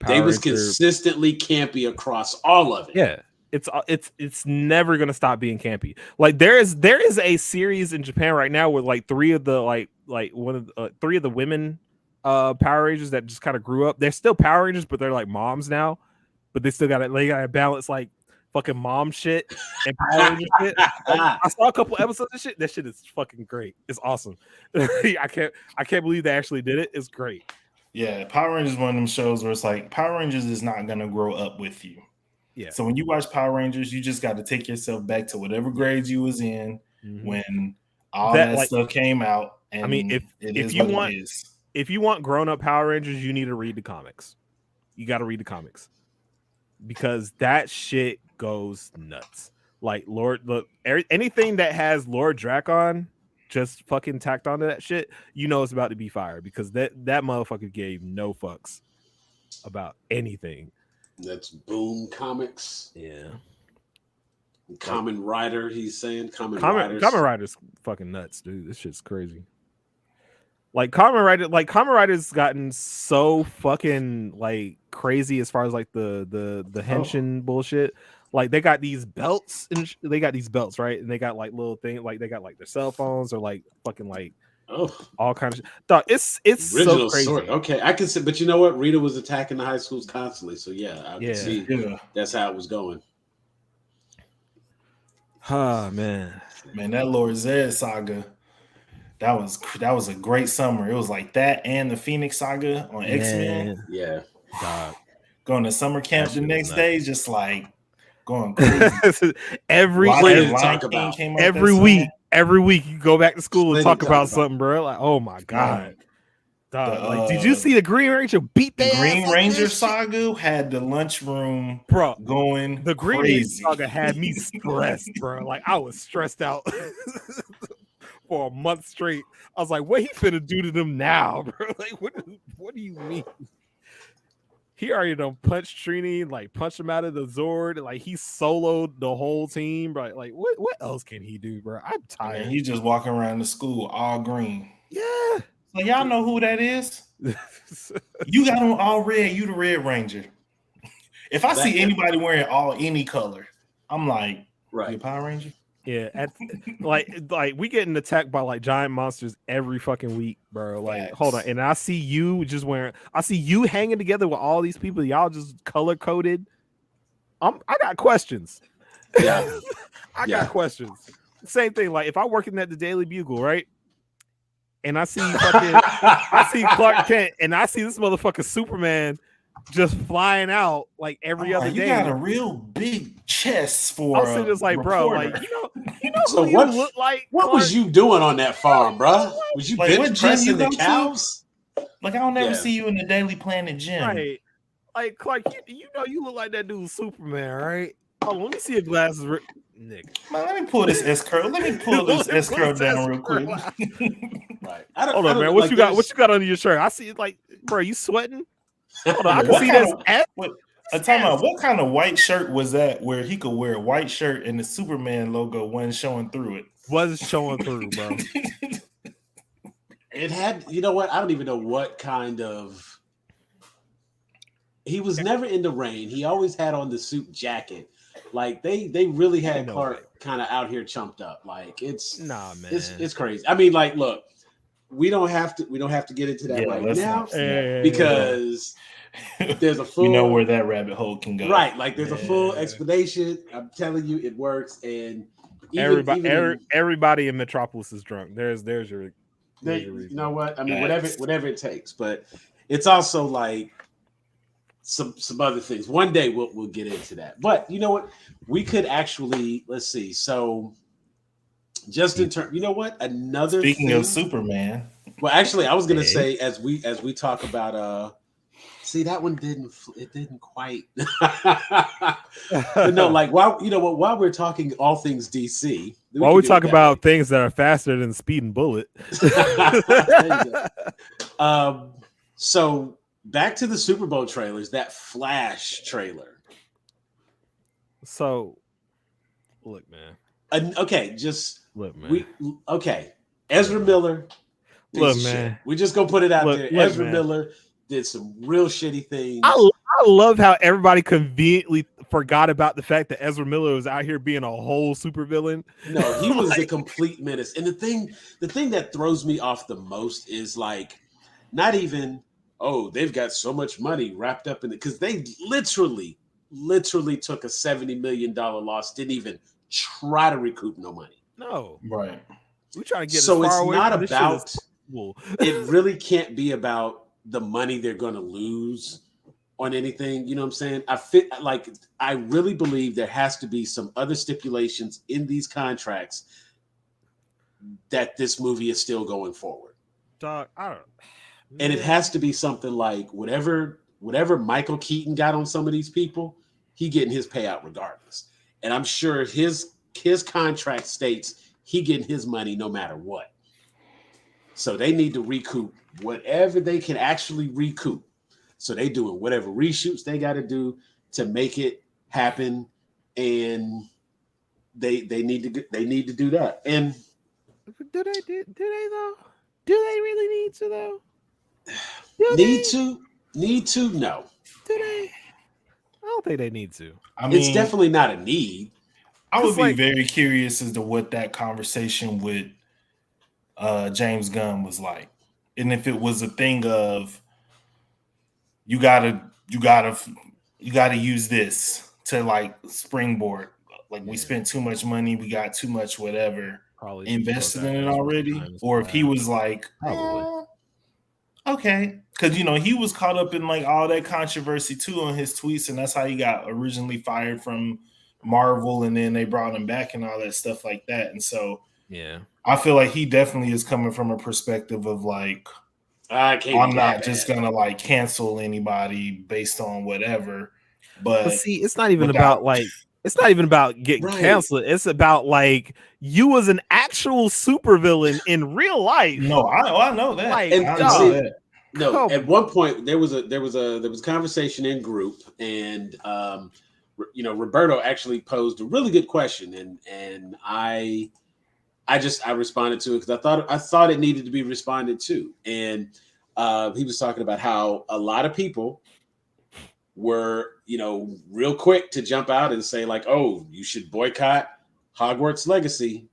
they was consistently campy across all of it. Yeah, it's never gonna stop being campy. Like there is a series in Japan right now with like 3 of the 3 of the women Power Rangers that just kind of grew up. They're still Power Rangers, but they're like moms now. But they still got to balance like fucking mom shit and Power Ranger shit. I saw a couple episodes of shit. That shit is fucking great. It's awesome. I can't believe they actually did it. It's great. Yeah, Power Rangers is one of them shows where it's like Power Rangers is not gonna grow up with you. Yeah. So when you watch Power Rangers, you just got to take yourself back to whatever grades you was in when all that stuff came out. And I mean, if you want grown up Power Rangers, you need to read the comics. You got to read the comics because that shit goes nuts. Like anything that has Lord Drakon just fucking tacked onto that shit, you know it's about to be fire because that motherfucker gave no fucks about anything. That's Boom Comics. Yeah. Kamen Rider, he's saying. Kamen Rider's fucking nuts, dude. This shit's crazy. Like Kamen Rider's gotten so fucking like crazy as far as like the henshin bullshit. Like they got these belts right? And they got like little things, like they got like their cell phones or like fucking like all kinds of shit. Dog, it's so crazy. Okay, I can see, but you know what? Rita was attacking the high schools constantly, so I can see that's how it was going. Oh man, that Lord Zed saga. That was a great summer. It was like that and the Phoenix saga on X-Men. Yeah. Going to summer camp the next day, just like going crazy. every week you go back to school and talk about something, bro. Like, oh my god. Did you see the Green Ranger beat the Green Ranger saga had the lunchroom going the Green crazy. Ranger saga had me stressed, bro. Like I was stressed out for a month straight. I was like, what he finna do to them now, bro? Like, what do you mean? He already done punched Trini, like punched him out of the Zord, like he soloed the whole team, bro. Like, what else can he do, bro? I'm tired. Man, he just walking around the school all green. Yeah. So y'all know who that is? You got on all red, you the Red Ranger. If I see anybody wearing any color, I'm like, you a Power Ranger? Yeah, like we getting attacked by like giant monsters every fucking week, bro. Like, hold on, and I see you hanging together with all these people. Y'all just color coded. I got questions. Yeah, I got questions. Same thing. Like if I working at the Daily Bugle, right? And I see Clark Kent, and I see this motherfucker Superman just flying out like every other day. You got a real big chest for. I'll say this like, bro, like you know so who you look like. What Clark? was you doing on that farm, bro? Was you like, bench pressing the cows? Like I don't never see you in the Daily Planet gym. Right. Like Clark, you know you look like that dude Superman, right? Oh, let me see your glasses, Nick. Man, let me pull this S curl. Let me pull this S curl down real quick. Right. Hold on, man. What you got? What you got under your shirt? I see it. Like, bro, you sweating? Hold on, I can see this. I'm talking about what kind of white shirt was that? Where he could wear a white shirt and the Superman logo wasn't showing through it. Was showing through, bro. It had. You know what? I don't even know what kind of. He was never in the rain. He always had on the suit jacket. Like they really had Clark kind of out here chumped up. Like it's man. It's crazy. I mean, like, look, we don't have to get into that right now because there's a full. You know where that rabbit hole can go, right? Like there's a full explanation. I'm telling you, it works. And everybody in Metropolis is drunk. There's your you know what? I mean, whatever it takes. But it's also like. Some other things. One day we'll get into that. But you know what? We could actually let's see. So just in terms, you know what? Another speaking of Superman. Well, actually, I was gonna say as we talk about see that one didn't quite but no, like while we're talking all things DC, while we talk about things that are faster than Speeding Bullet. So back to the Super Bowl trailers, that Flash trailer. So, look, man. Look, man. Ezra Miller. Look, man. Shit. We just gonna put it out there. Ezra Miller did some real shitty things. I love how everybody conveniently forgot about the fact that Ezra Miller was out here being a whole supervillain. No, he was a complete menace. And the thing that throws me off the most is like, not even. Oh, they've got so much money wrapped up in it because they literally took a $70 million loss, didn't even try to recoup no money. No, right. We try to get so as far it's away not from about. It really can't be about the money they're going to lose on anything. You know what I'm saying? I really believe there has to be some other stipulations in these contracts that this movie is still going forward. Dog, I don't. And it has to be something like whatever Michael Keaton got on some of these people, he getting his payout regardless. And I'm sure his contract states he getting his money no matter what. So they need to recoup whatever they can actually recoup. So they doing whatever reshoots they got to do to make it happen, and they need to do that. And do they though? Do they really need to though? Need to? No. Do they? I don't think they need to. I mean, it's definitely not a need. I would be very curious as to what that conversation with James Gunn was like, and if it was a thing of you gotta use this to like springboard. Like we spent too much money, we got too much whatever invested in it already, or if he was like, okay, because he was caught up in like all that controversy too on his tweets, and that's how he got originally fired from Marvel, and then they brought him back and all that stuff like that. And so, I feel like he definitely is coming from a perspective of like, I'm not just gonna like cancel anybody based on whatever. But see, it's not even about like. It's not even about getting canceled. It's about like you was an actual supervillain in real life. No, I know that. Like, no, at one point there was a conversation in group, and Roberto actually posed a really good question, and I responded to it because I thought it needed to be responded to, and he was talking about how a lot of people were real quick to jump out and say like, oh, you should boycott Hogwarts Legacy.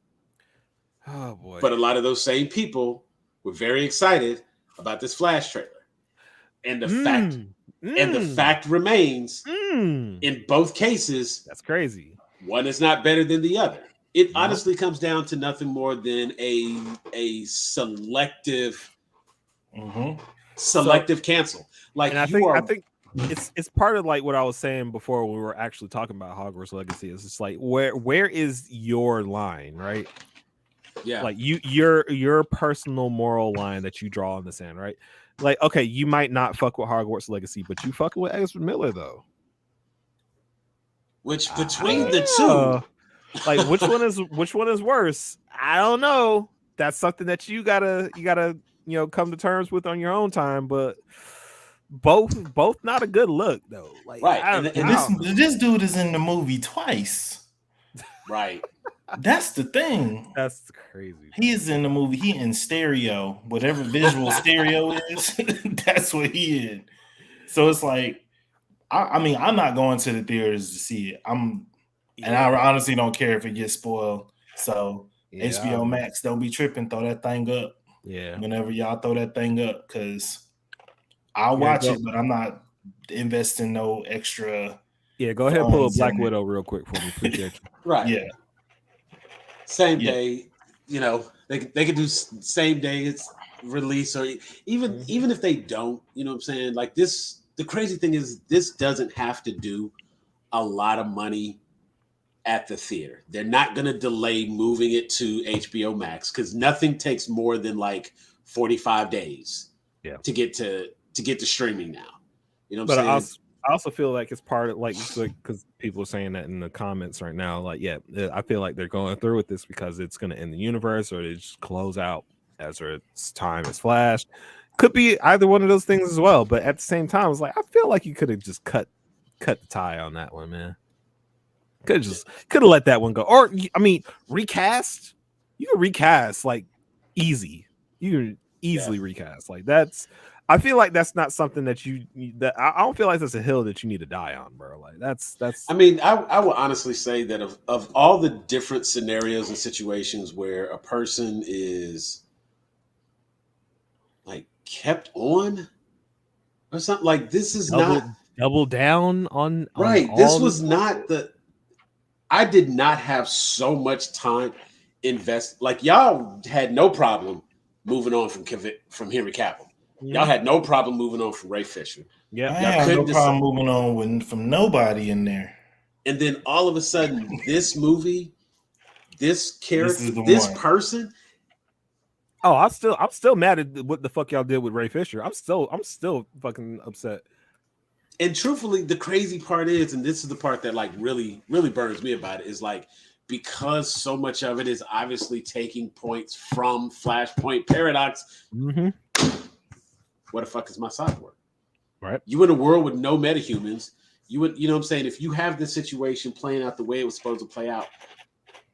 Oh boy. But a lot of those same people were very excited about this Flash trailer. And the fact remains, in both cases, that's crazy. One is not better than the other. It honestly comes down to nothing more than a selective cancel. Like, I think it's part of like what I was saying before when we were actually talking about Hogwarts Legacy. Is it's like where is your line, right? Yeah, like your personal moral line that you draw in the sand, right? Like, okay, you might not fuck with Hogwarts Legacy, but you fucking with Ezra Miller though. Which between the two, like which one is worse? I don't know. That's something that you gotta come to terms with on your own time, but both not a good look though. Like, right, this dude is in the movie twice. Right. That's the thing. That's crazy. He is in the movie. He in stereo, whatever visual stereo is. That's what he in. So it's like, I mean, I'm not going to the theaters to see it. And I honestly don't care if it gets spoiled. So HBO Max, don't be tripping. Throw that thing up. Yeah. Whenever y'all throw that thing up, because I'll watch it, but I'm not investing no extra. Yeah, go ahead and pull a Black Widow real quick for me. Appreciate you. Right. Yeah. Same day, they could do same day it's release, or even if they don't, you know what I'm saying? Like this, the crazy thing is this doesn't have to do a lot of money at the theater. They're not going to delay moving it to HBO Max because nothing takes more than like 45 days to get to streaming now. You know what I'm saying? I also feel like it's part of like because people are saying that in the comments right now. Like, yeah, I feel like they're going through with this because it's going to end the universe, or they just close out Ezra's time as Flash. Could be either one of those things as well. But at the same time, it's like I feel like you could have just cut the tie on that one, man. Could have let that one go, or I mean, recast. You can recast like easy. You can easily recast like that's. I feel like that's not something that I don't feel like that's a hill that you need to die on, bro. Like that's. I mean, I will honestly say that of all the different scenarios and situations where a person is like kept on or something, like this is not double down on right. This was not I did not have so much time invest. Like y'all had no problem moving on from Henry Cavill. Y'all had no problem moving on from Ray Fisher. Yeah, I had no problem moving on from nobody in there. And then all of a sudden, this movie, this character, this person. Oh, I'm still mad at what the fuck y'all did with Ray Fisher. I'm still fucking upset. And truthfully, the crazy part is, and this is the part that like really, really burns me about it, is like because so much of it is obviously taking points from Flashpoint Paradox. Mm-hmm. What the fuck is my cyborg? Right. You in a world with no metahumans, you know what I'm saying? If you have this situation playing out the way it was supposed to play out,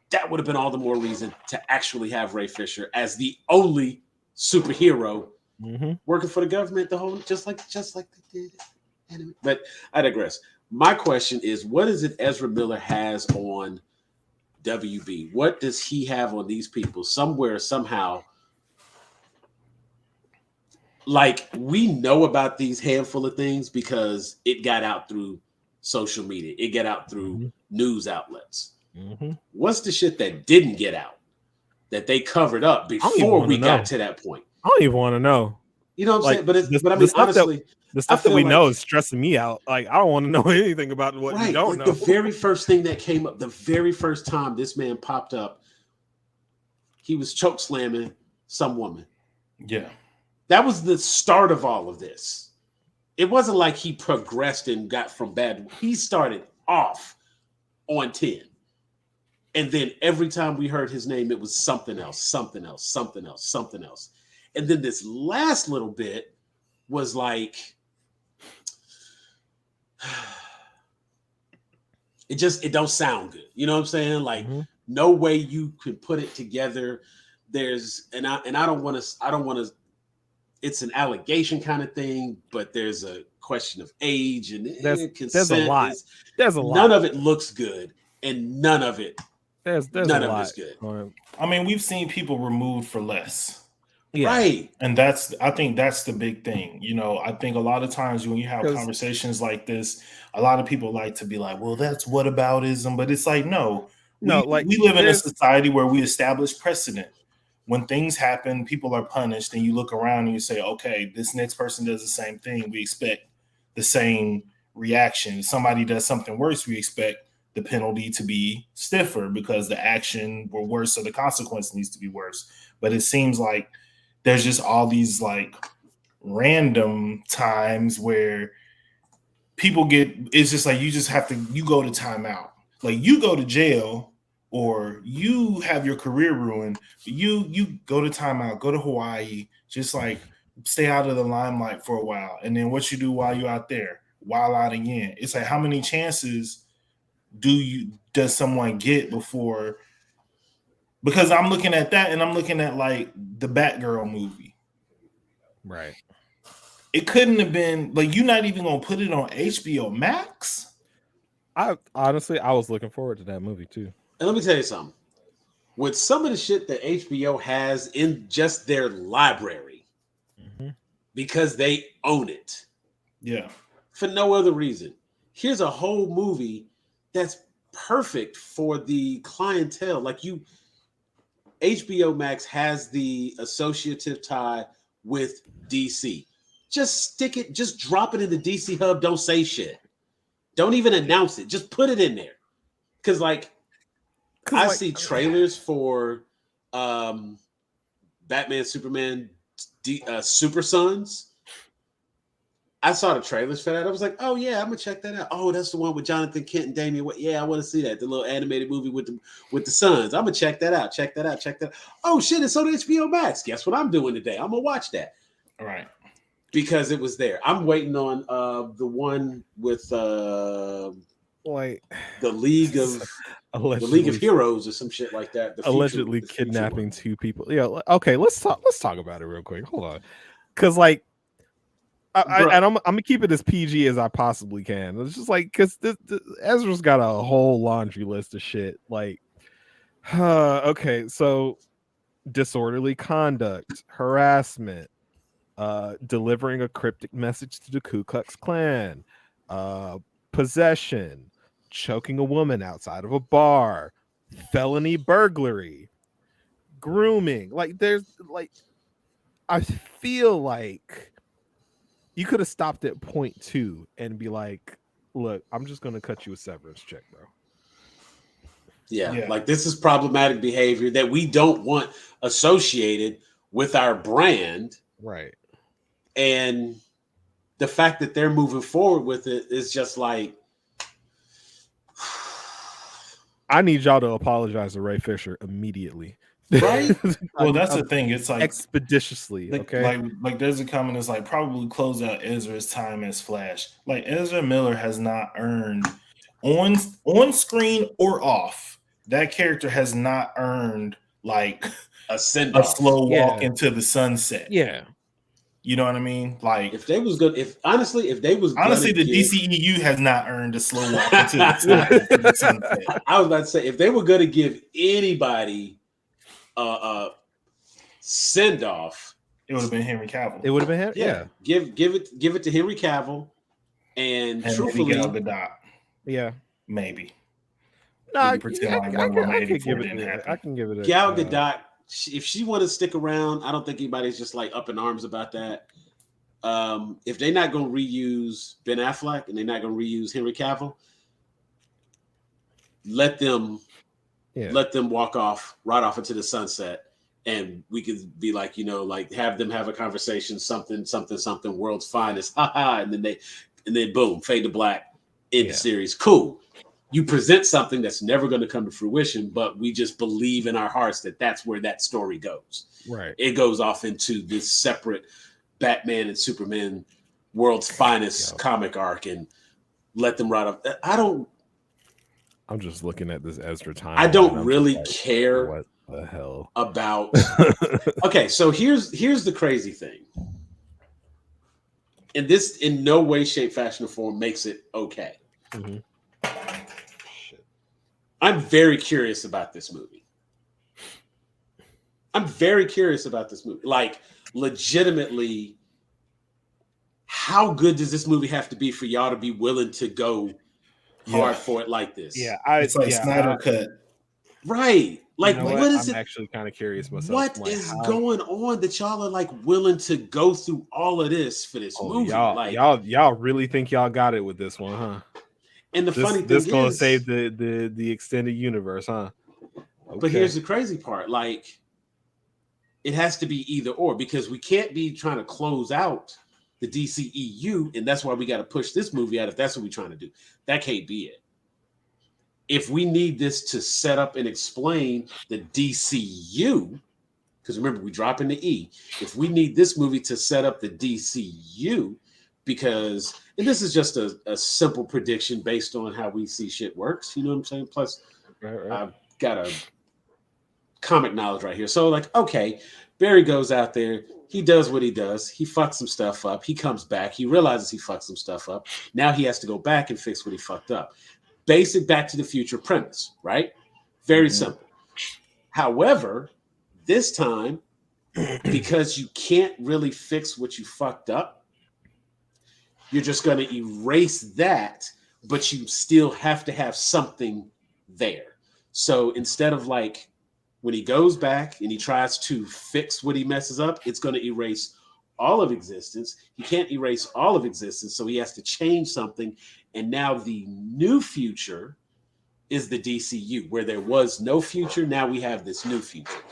that would have been all the more reason to actually have Ray Fisher as the only superhero working for the government, just like they did. But I digress. My question is, what is it Ezra Miller has on WB? What does he have on these people? Somewhere, somehow. Like, we know about these handful of things because it got out through social media. It got out through news outlets. What's the shit that didn't get out that they covered up before we got to that point? I don't even want to know. You know what I'm saying? But I mean, honestly, the stuff that we know is stressing me out. Like, I don't want to know anything about what we don't know. The very first thing that came up, the very first time this man popped up, he was choke slamming some woman. Yeah. That was the start of all of this. It wasn't like he progressed and got from bad. He started off on 10. And then every time we heard his name, it was something else, something else, something else, something else. And then this last little bit was like, it don't sound good. You know what I'm saying? Like, no way you could put it together. I don't want to, it's an allegation kind of thing, but there's a question of age and there's a lot. There's a lot. None of it looks good, and none of it There's None a of it lot. is good. I mean, we've seen people removed for less. Yeah. Right. And I think that's the big thing. You know, I think a lot of times when you have conversations like this, a lot of people like to be like, well, that's whataboutism. But it's like, no, we live in a society where we establish precedent. When things happen, people are punished, and you look around and you say, okay, this next person does the same thing. We expect the same reaction. If somebody does something worse, we expect the penalty to be stiffer because the action were worse, so the consequence needs to be worse. But it seems like there's just all these like random times where people it's just like you go to timeout. Like you go to jail or you have your career ruined, you go to timeout, go to Hawaii, just like stay out of the limelight for a while. And then what you do while you're out there? Wild out again. It's like how many chances does someone get before? Because I'm looking at that and I'm looking at like the Batgirl movie. Right. It couldn't have been like you're not even gonna put it on HBO Max. I was looking forward to that movie too. And let me tell you something. With some of the shit that HBO has in just their library, because they own it. Yeah. For no other reason. Here's a whole movie that's perfect for the clientele. Like HBO Max has the associative tie with DC. Just stick it, just drop it in the DC hub. Don't say shit. Don't even announce it. Just put it in there. Because I see trailers for Batman, Superman, Super Sons. I saw the trailers for that. I was like, oh yeah, I'm gonna check that out. Oh, that's the one with Jonathan Kent and Damian. Yeah, I want to see that. The little animated movie with the Sons. I'm gonna check that out. Check that out. Oh shit, it's on HBO Max. Guess what I'm doing today? I'm gonna watch that. All right. Because it was there. I'm waiting on the one with like the League of Heroes or some shit like that. Allegedly kidnapping two people. Yeah. Okay. Let's talk about it real quick. Hold on, because like, I'm gonna keep it as PG as I possibly can. It's just like because Ezra's got a whole laundry list of shit. Like, okay, so disorderly conduct, harassment, delivering a cryptic message to the Ku Klux Klan, possession, choking a woman outside of a bar, felony burglary, grooming. Like there's like, I feel like you could have stopped at point 2 and be like, look, I'm just gonna cut you a severance check, bro. Yeah, like this is problematic behavior that we don't want associated with our brand. Right. And the fact that they're moving forward with it is just like, I need y'all to apologize to Ray Fisher immediately. Right? Well, that's the thing. It's like expeditiously. Okay. Like there's a comment that's like probably close out Ezra's time as Flash. Like Ezra Miller has not earned on screen or off. That character has not earned like a slow walk into the sunset. Yeah. You know what I mean? Like if they was good, the DCEU has not earned a slow walk into the sunset. I was about to say if they were going to give anybody send off, it would have been Henry Cavill. It would have been him. Yeah. Give it to Henry Cavill, and truthfully, Gal Gadot. Yeah, maybe. No, I can give it. Gal Gadot. If she want to stick around, I don't think anybody's just like up in arms about that. If they're not going to reuse Ben Affleck and they're not going to reuse Henry Cavill, let them walk right off into the sunset, and we could be like, like have them have a conversation, something, world's finest, and then boom, fade to black in the series. Cool. You present something that's never going to come to fruition, but we just believe in our hearts that that's where that story goes. Right. It goes off into this separate Batman and Superman world's finest comic arc, and let them ride up. I'm just looking at this Ezra time. I don't really care what the hell about. Okay, so here's the crazy thing. And this in no way, shape, fashion, or form makes it okay. Mm-hmm. I'm very curious about this movie. Like, legitimately, how good does this movie have to be for y'all to be willing to go hard for it like this? Yeah, it's like Snyder cut. Right. Like, you know what is I'm it? actually kind of curious myself. What like, is going on that y'all are like willing to go through all of this for this movie? Y'all really think y'all got it with this one, huh? And the funny thing is, gonna save the extended universe, huh? Okay. But here's the crazy part: like, it has to be either or, because we can't be trying to close out the DCEU, and that's why we got to push this movie out. If that's what we're trying to do, that can't be it. If we need this to set up and explain the DCU, because remember, we drop in the E. If we need this movie to set up the DCU, because, and this is just a simple prediction based on how we see shit works, you know what I'm saying? Plus, right. I've got a comic knowledge right here. So, like, okay, Barry goes out there, he does what he does, he fucks some stuff up, he comes back, he realizes he fucked some stuff up. Now he has to go back and fix what he fucked up. Basic Back to the Future premise, right? Very simple. However, this time, because you can't really fix what you fucked up, you're just going to erase that, but you still have to have something there. So instead of, like, when he goes back and he tries to fix what he messes up, it's going to erase all of existence. He can't erase all of existence, so he has to change something. And now the new future is the DCU, where there was no future. Now we have this new future.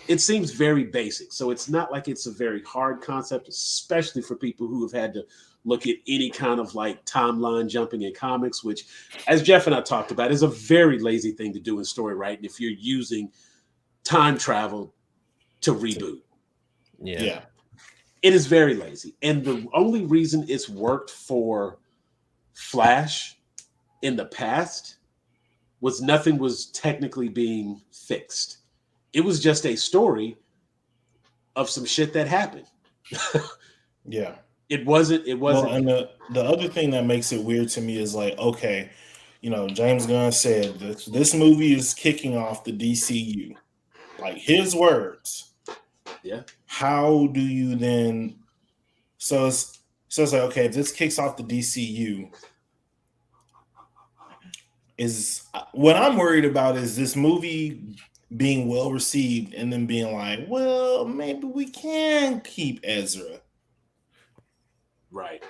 It seems very basic. So it's not like it's a very hard concept, especially for people who have had to look at any kind of like timeline jumping in comics, which, as Jeff and I talked about, is a very lazy thing to do in story writing if you're using time travel to reboot. Yeah. It is very lazy. And the only reason it's worked for Flash in the past was nothing was technically being fixed. It was just a story of some shit that happened. Yeah. It wasn't. Well, and the other thing that makes it weird to me is like, okay, you know, James Gunn said this movie is kicking off the DCU. Like, his words. Yeah. How do you then? So it's like, okay, if this kicks off the DCU, is what I'm worried about is this movie being well received and then being like, well, maybe we can keep Ezra. Right.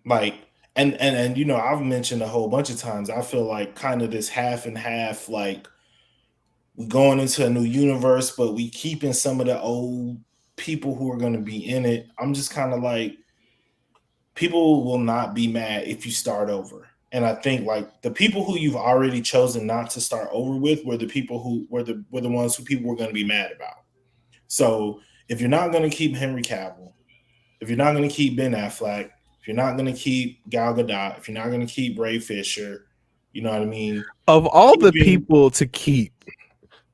Like, and you know, I've mentioned a whole bunch of times, I feel like kind of this half and half, like, we going into a new universe, but we keeping some of the old people who are going to be in it. I'm just kind of like, people will not be mad if you start over. And I think, like, the people who you've already chosen not to start over with were the people who were the ones who people were going to be mad about. So if you're not going to keep Henry Cavill, if you're not going to keep Ben Affleck, if you're not going to keep Gal Gadot, if you're not going to keep Ray Fisher, you know what I mean? Of all the people to keep,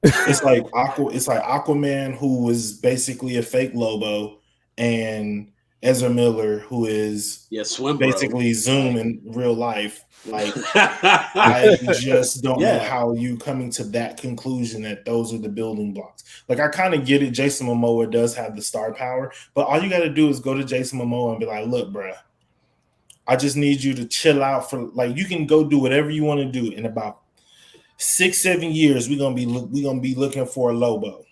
it's like Aquaman, who was basically a fake Lobo, and Ezra Miller, who is basically Zoom in real life. Like, I just don't know how you coming to that conclusion that those are the building blocks. Like, I kind of get it. Jason Momoa does have the star power, but all you got to do is go to Jason Momoa and be like, look, bruh, I just need you to chill out for, like, you can go do whatever you want to do. In about 6-7 years, we're gonna be looking for a Lobo,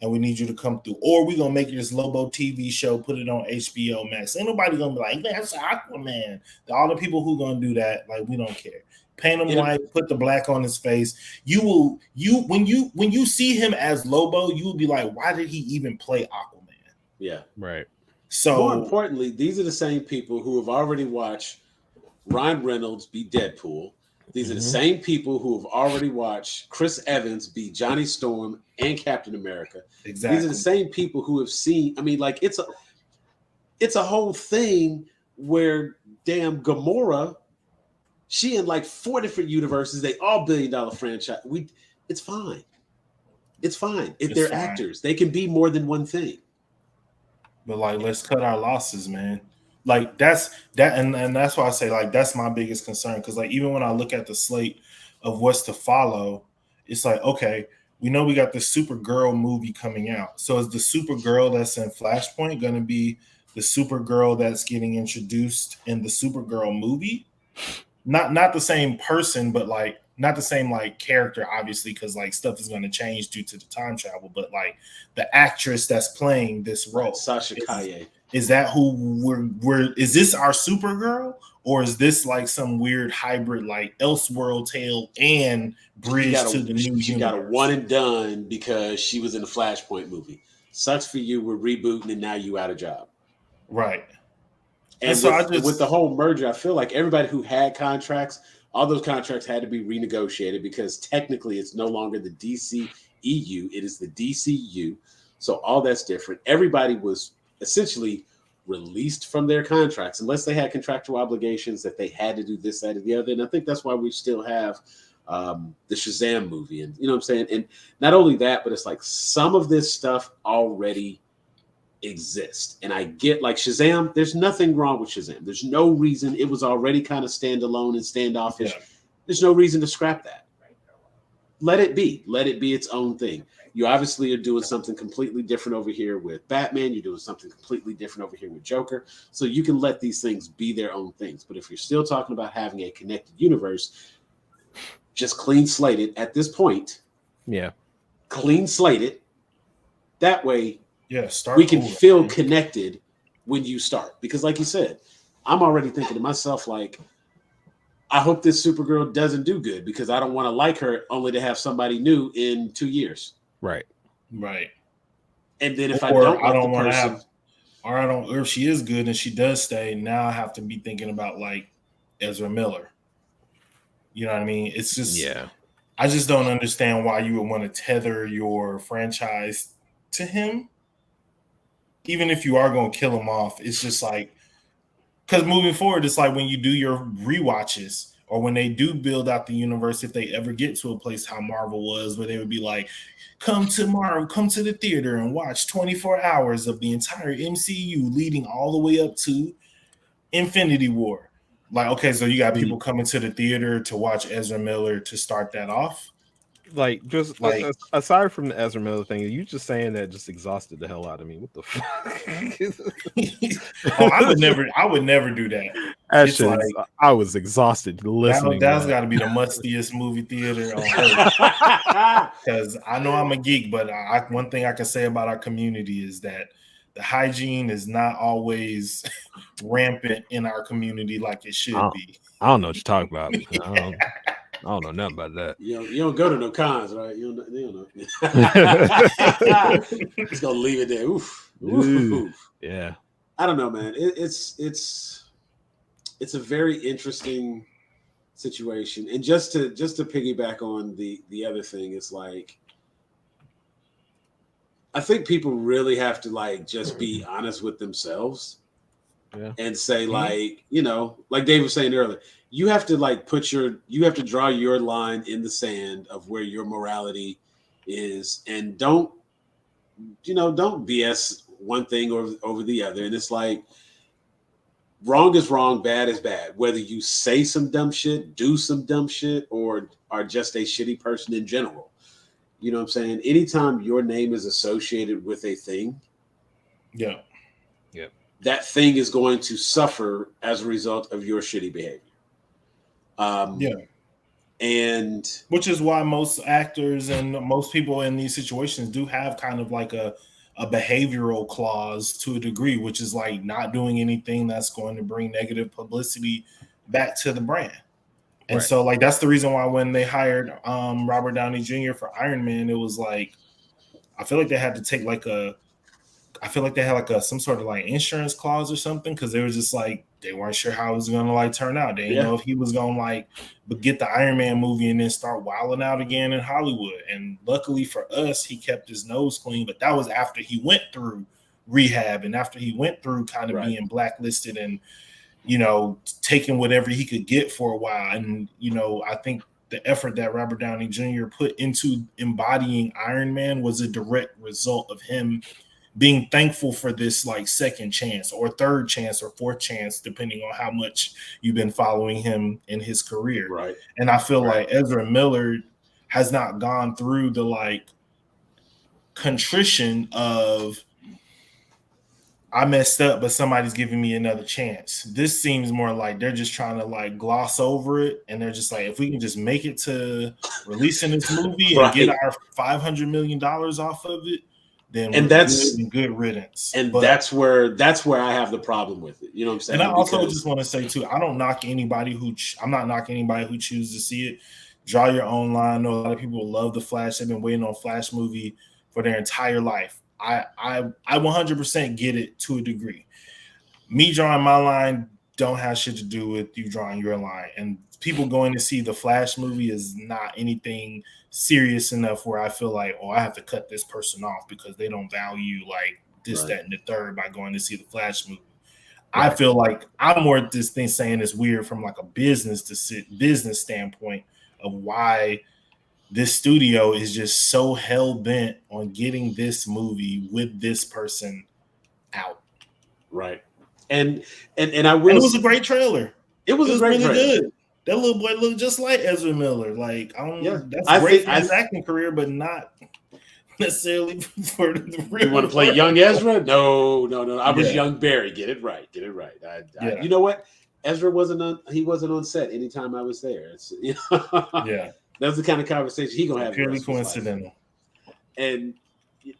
and we need you to come through. Or we're gonna make this Lobo TV show, put it on HBO Max. Ain't nobody gonna be like, that's Aquaman. All the people who gonna do that, like, we don't care. Paint him white, put the black on his face. When you see him as Lobo, you will be like, why did he even play Aquaman? Yeah, right. So more importantly, these are the same people who have already watched Ryan Reynolds be Deadpool. These are the same people who have already watched Chris Evans be Johnny Storm and Captain America. Exactly. These are the same people who have seen. I mean, like, it's a whole thing where damn Gamora, she in like 4 different universes. They all $1 billion franchise. It's fine. It's fine. If they're actors, they can be more than one thing. But, like, let's cut our losses, man. like that's that, and that's why I say like that's my biggest concern, because like even when I look at the slate of what's to follow, it's like, okay, we know we got the Supergirl movie coming out. So is the Supergirl that's in Flashpoint going to be the Supergirl that's getting introduced in the Supergirl movie? Not the same person, but like not the same like character, obviously, because like stuff is going to change due to the time travel. But like the actress that's playing this role, Sasha Calle. Is that who we're is this our Supergirl, or is this like some weird hybrid like Elseworld tale and bridge to the new universe? She got a one and done because she was in the Flashpoint movie. Sucks for you. We're rebooting and now you out of job. Right. And so with the whole merger, I feel like everybody who had contracts, all those contracts had to be renegotiated because technically it's no longer the DC EU, it is the DCU. So all that's different. Everybody was essentially released from their contracts unless they had contractual obligations that they had to do this, that, or the other. And I think that's why we still have the Shazam movie. And you know what I'm saying? And not only that, but it's like some of this stuff already exist. And I get like Shazam, there's nothing wrong with Shazam. There's no reason. It was already kind of standalone and standoffish. Yeah. There's no reason to scrap that. Let it be. Let it be its own thing. You obviously are doing something completely different over here with Batman. You're doing something completely different over here with Joker. So you can let these things be their own things. But if you're still talking about having a connected universe, just clean slate it at this point. Yeah. Clean slate it. That way, start we can feel connected when you start. Because like you said, I'm already thinking to myself, like, I hope this Supergirl doesn't do good because I don't want to like her only to have somebody new in 2 years. Right. And then if I don't want to have, or if she is good and she does stay, now I have to be thinking about like Ezra Miller. You know what I mean? It's just, I just don't understand why you would want to tether your franchise to him. Even if you are going to kill him off, it's just like, because moving forward, it's like when you do your rewatches or when they do build out the universe, if they ever get to a place how Marvel was, where they would be like, come tomorrow, come to the theater and watch 24 hours of the entire MCU leading all the way up to Infinity War. Like, okay, so you got people coming to the theater to watch Ezra Miller to start that off. Like, just like aside from the Ezra Miller thing, you just saying that just exhausted the hell out of me. What the fuck? I would never do that. Actually, like, I was exhausted listening. That's got to be the mustiest movie theater on earth. Because I know I'm a geek, but one thing I can say about our community is that the hygiene is not always rampant in our community like it should be. I don't know what you're talking about. I don't know nothing about that. You don't go to no cons, right? You don't know. Just gonna leave it there. Oof. Yeah. I don't know, man. It's a very interesting situation. And just to piggyback on the other thing, it's like I think people really have to like just be honest with themselves and say like, like Dave was saying earlier, you have to like you have to draw your line in the sand of where your morality is, and don't BS one thing over the other. And it's like wrong is wrong, bad is bad. Whether you say some dumb shit, do some dumb shit, or are just a shitty person in general. You know what I'm saying? Anytime your name is associated with a thing, that thing is going to suffer as a result of your shitty behavior. And which is why most actors and most people in these situations do have kind of like a behavioral clause to a degree, which is like not doing anything that's going to bring negative publicity back to the brand. And so like that's the reason why when they hired Robert Downey Jr. for Iron Man, it was like I feel like they had to take like some sort of like insurance clause or something, because they were just like they weren't sure how it was gonna like turn out. They didn't know if he was gonna like get the Iron Man movie and then start wilding out again in Hollywood. And luckily for us, he kept his nose clean. But that was after he went through rehab and after he went through kind of being blacklisted and taking whatever he could get for a while. And I think the effort that Robert Downey Jr. put into embodying Iron Man was a direct result of him being thankful for this like second chance or third chance or fourth chance, depending on how much you've been following him in his career. Right. And I feel like Ezra Miller has not gone through the like contrition of I messed up, but somebody's giving me another chance. This seems more like they're just trying to like gloss over it, and they're just like, if we can just make it to releasing this movie and get our $500 million off of it, then that's good riddance. And that's where I have the problem with it. You know what I'm saying? And I also just want to say too, I'm not knocking anybody who chooses to see it. Draw your own line. I know a lot of people love the Flash. They've been waiting on a Flash movie for their entire life. I 100% get it to a degree. Me drawing my line don't have shit to do with you drawing your line. And people going to see the Flash movie is not anything serious enough where I feel like, I have to cut this person off because they don't value like this, that, and the third by going to see the Flash movie. Right. I feel like I'm more at this thing saying it's weird from like a business standpoint of why this studio is just so hell bent on getting this movie with this person out. Right. And I will. And it was a great trailer. It was really good. That little boy looked just like Ezra Miller. Like, that's great for his acting career, but not necessarily for the real. You want to play young Ezra? No. I was young Barry. Get it right. You know what? Ezra wasn't on set anytime I was there. It's, that's the kind of conversation he gonna have. Purely coincidental. And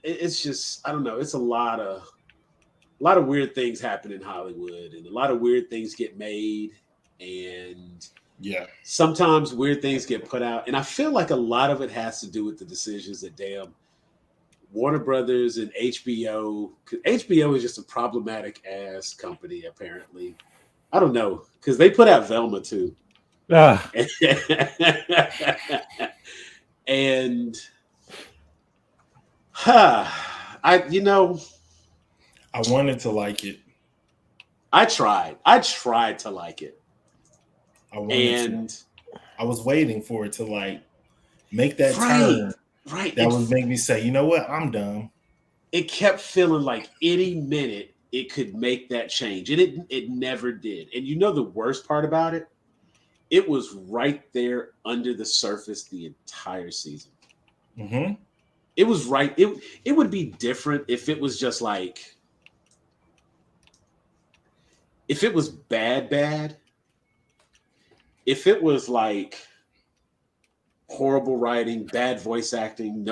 it's just, I don't know. It's a lot of weird things happen in Hollywood, and a lot of weird things get made, and sometimes weird things get put out. And I feel like a lot of it has to do with the decisions that Warner Brothers and HBO. HBO is just a problematic ass company, apparently. I don't know, because they put out Velma too. And I wanted to like it. I tried to like it. I was waiting for it to like make that turn. Right. That would make me say, you know what? I'm done. It kept feeling like any minute it could make that change. And it never did. And you know the worst part about it? It was right there under the surface the entire season. Mm-hmm. It was right. It would be different if it was just like, if it was bad. If it was like horrible writing, bad voice acting,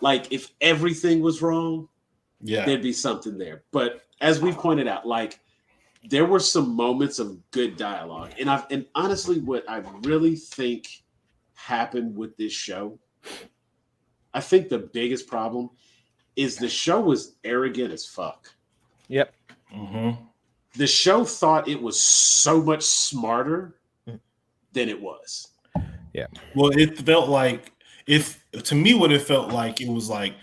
like if everything was wrong, there'd be something there. But as we pointed out, like there were some moments of good dialogue. And honestly, what I really think happened with this show, I think the biggest problem is the show was arrogant as fuck. Yep. Mm-hmm. The show thought it was so much smarter than it was. Yeah. Well, it felt like, what it felt like, it was like,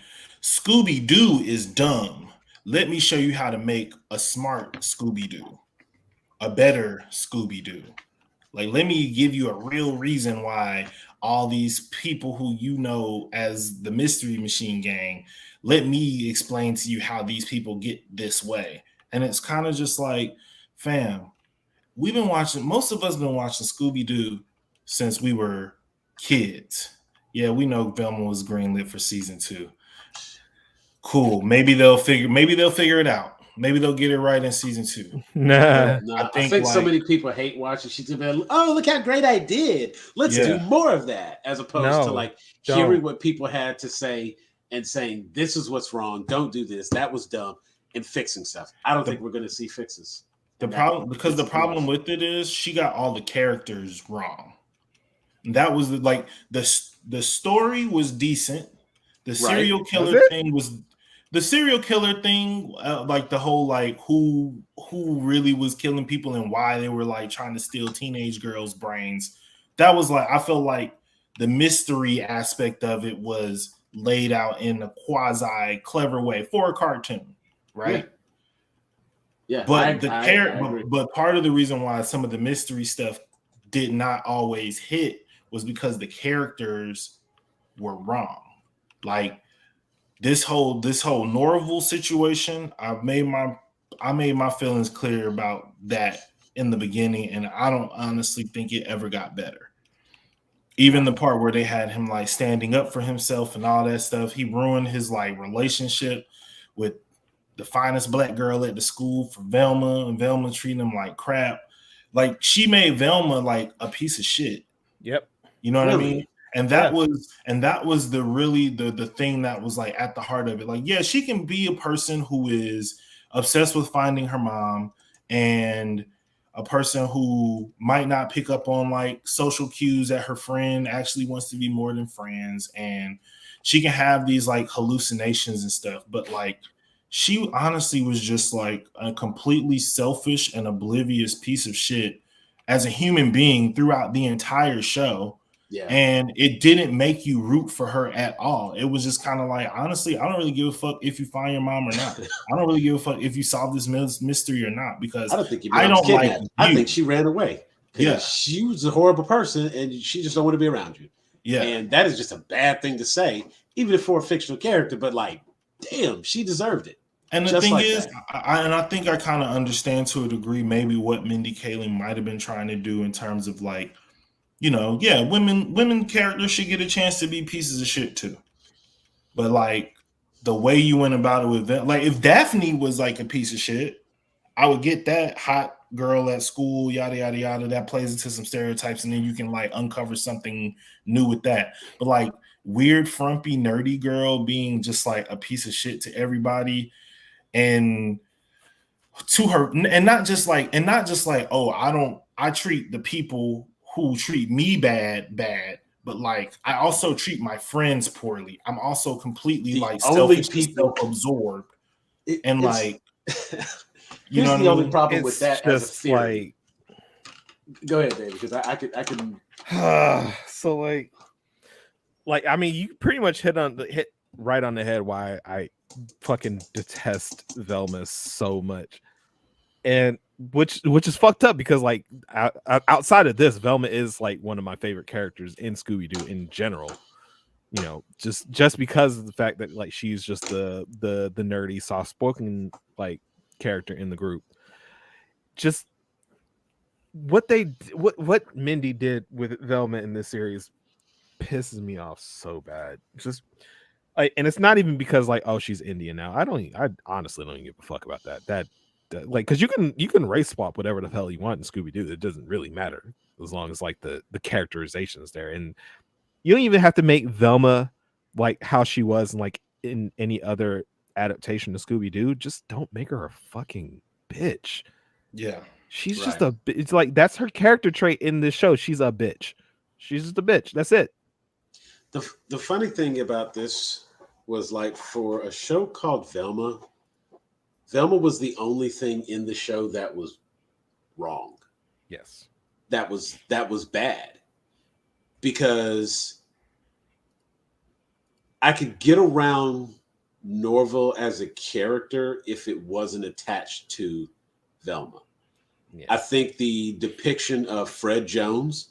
Scooby-Doo is dumb. Let me show you how to make a smart Scooby-Doo, a better Scooby-Doo. Like, let me give you a real reason why all these people who you know as the Mystery Machine Gang, let me explain to you how these people get this way. And it's kind of just like, fam, most of us been watching Scooby-Doo since we were kids. Yeah, we know Velma was greenlit for season 2. Cool. Maybe they'll figure it out. Maybe they'll get it right in season 2. Nah. I think so many people hate watching. She's gonna be like, oh, look how great I did. Let's do more of that, as opposed to like hearing what people had to say and saying, this is what's wrong. Don't do this. That was dumb. And fixing stuff. I don't think we're going to see fixes. The problem with it is she got all the characters wrong. That was the story was decent. The serial killer thing was like the whole like who really was killing people and why they were like trying to steal teenage girls' brains. That was like, I felt like the mystery aspect of it was laid out in a quasi clever way for a cartoon. Right. Yeah. But but part of the reason why some of the mystery stuff did not always hit was because the characters were wrong. Like this whole Norval situation, I made my feelings clear about that in the beginning, and I don't honestly think it ever got better. Even the part where they had him like standing up for himself and all that stuff, he ruined his like relationship with the finest black girl at the school for Velma, and Velma treating him like crap. Like she made Velma like a piece of shit. Yep. You know what I mean? And that was the thing that was like at the heart of it. Like, yeah, she can be a person who is obsessed with finding her mom and a person who might not pick up on like social cues that her friend actually wants to be more than friends, and she can have these like hallucinations and stuff, but like she honestly was just like a completely selfish and oblivious piece of shit as a human being throughout the entire show. Yeah. And it didn't make you root for her at all. It was just kind of like, honestly, I don't really give a fuck if you find your mom or not. I don't really give a fuck if you solve this mystery or not, because I don't think I don't like you. I think she ran away. Yeah. She was a horrible person and she just don't want to be around you. Yeah. And that is just a bad thing to say, even if for a fictional character, but like, damn, she deserved it. And the thing is, I think I kind of understand to a degree maybe what Mindy Kaling might have been trying to do in terms of like, you know, yeah, women characters should get a chance to be pieces of shit too. But like the way you went about it with like if Daphne was like a piece of shit, I would get that hot girl at school, yada yada yada. That plays into some stereotypes, and then you can like uncover something new with that. But like weird, frumpy, nerdy girl being just like a piece of shit to everybody, and to her, and not just like, oh, I treat the people who treat me bad, but like I also treat my friends poorly. I'm also completely like selfish, self-absorbed, and like you know, the only problem with that as a theory. Like, go ahead, David, because I can. So like I mean, you pretty much hit right on the head why I fucking detest Velma so much, and which is fucked up because like outside of this, Velma is like one of my favorite characters in Scooby-Doo in general. You know, just because of the fact that like she's just the nerdy, soft-spoken like character in the group. Just what Mindy did with Velma in this series pisses me off so bad. Just and it's not even because like, oh, she's Indian now. I honestly don't even give a fuck about that like, because you can race swap whatever the hell you want in Scooby-Doo. It doesn't really matter as long as like the characterization is there, and you don't even have to make Velma like how she was like in any other adaptation of Scooby-Doo. Just don't make her a fucking bitch. Yeah, she's just a. It's like that's her character trait in this show. She's a bitch. She's just a bitch. That's it. The funny thing about this was like for a show called Velma was the only thing in the show that was wrong. Yes. That was bad. Because I could get around Norval as a character if it wasn't attached to Velma. Yeah. I think the depiction of Fred Jones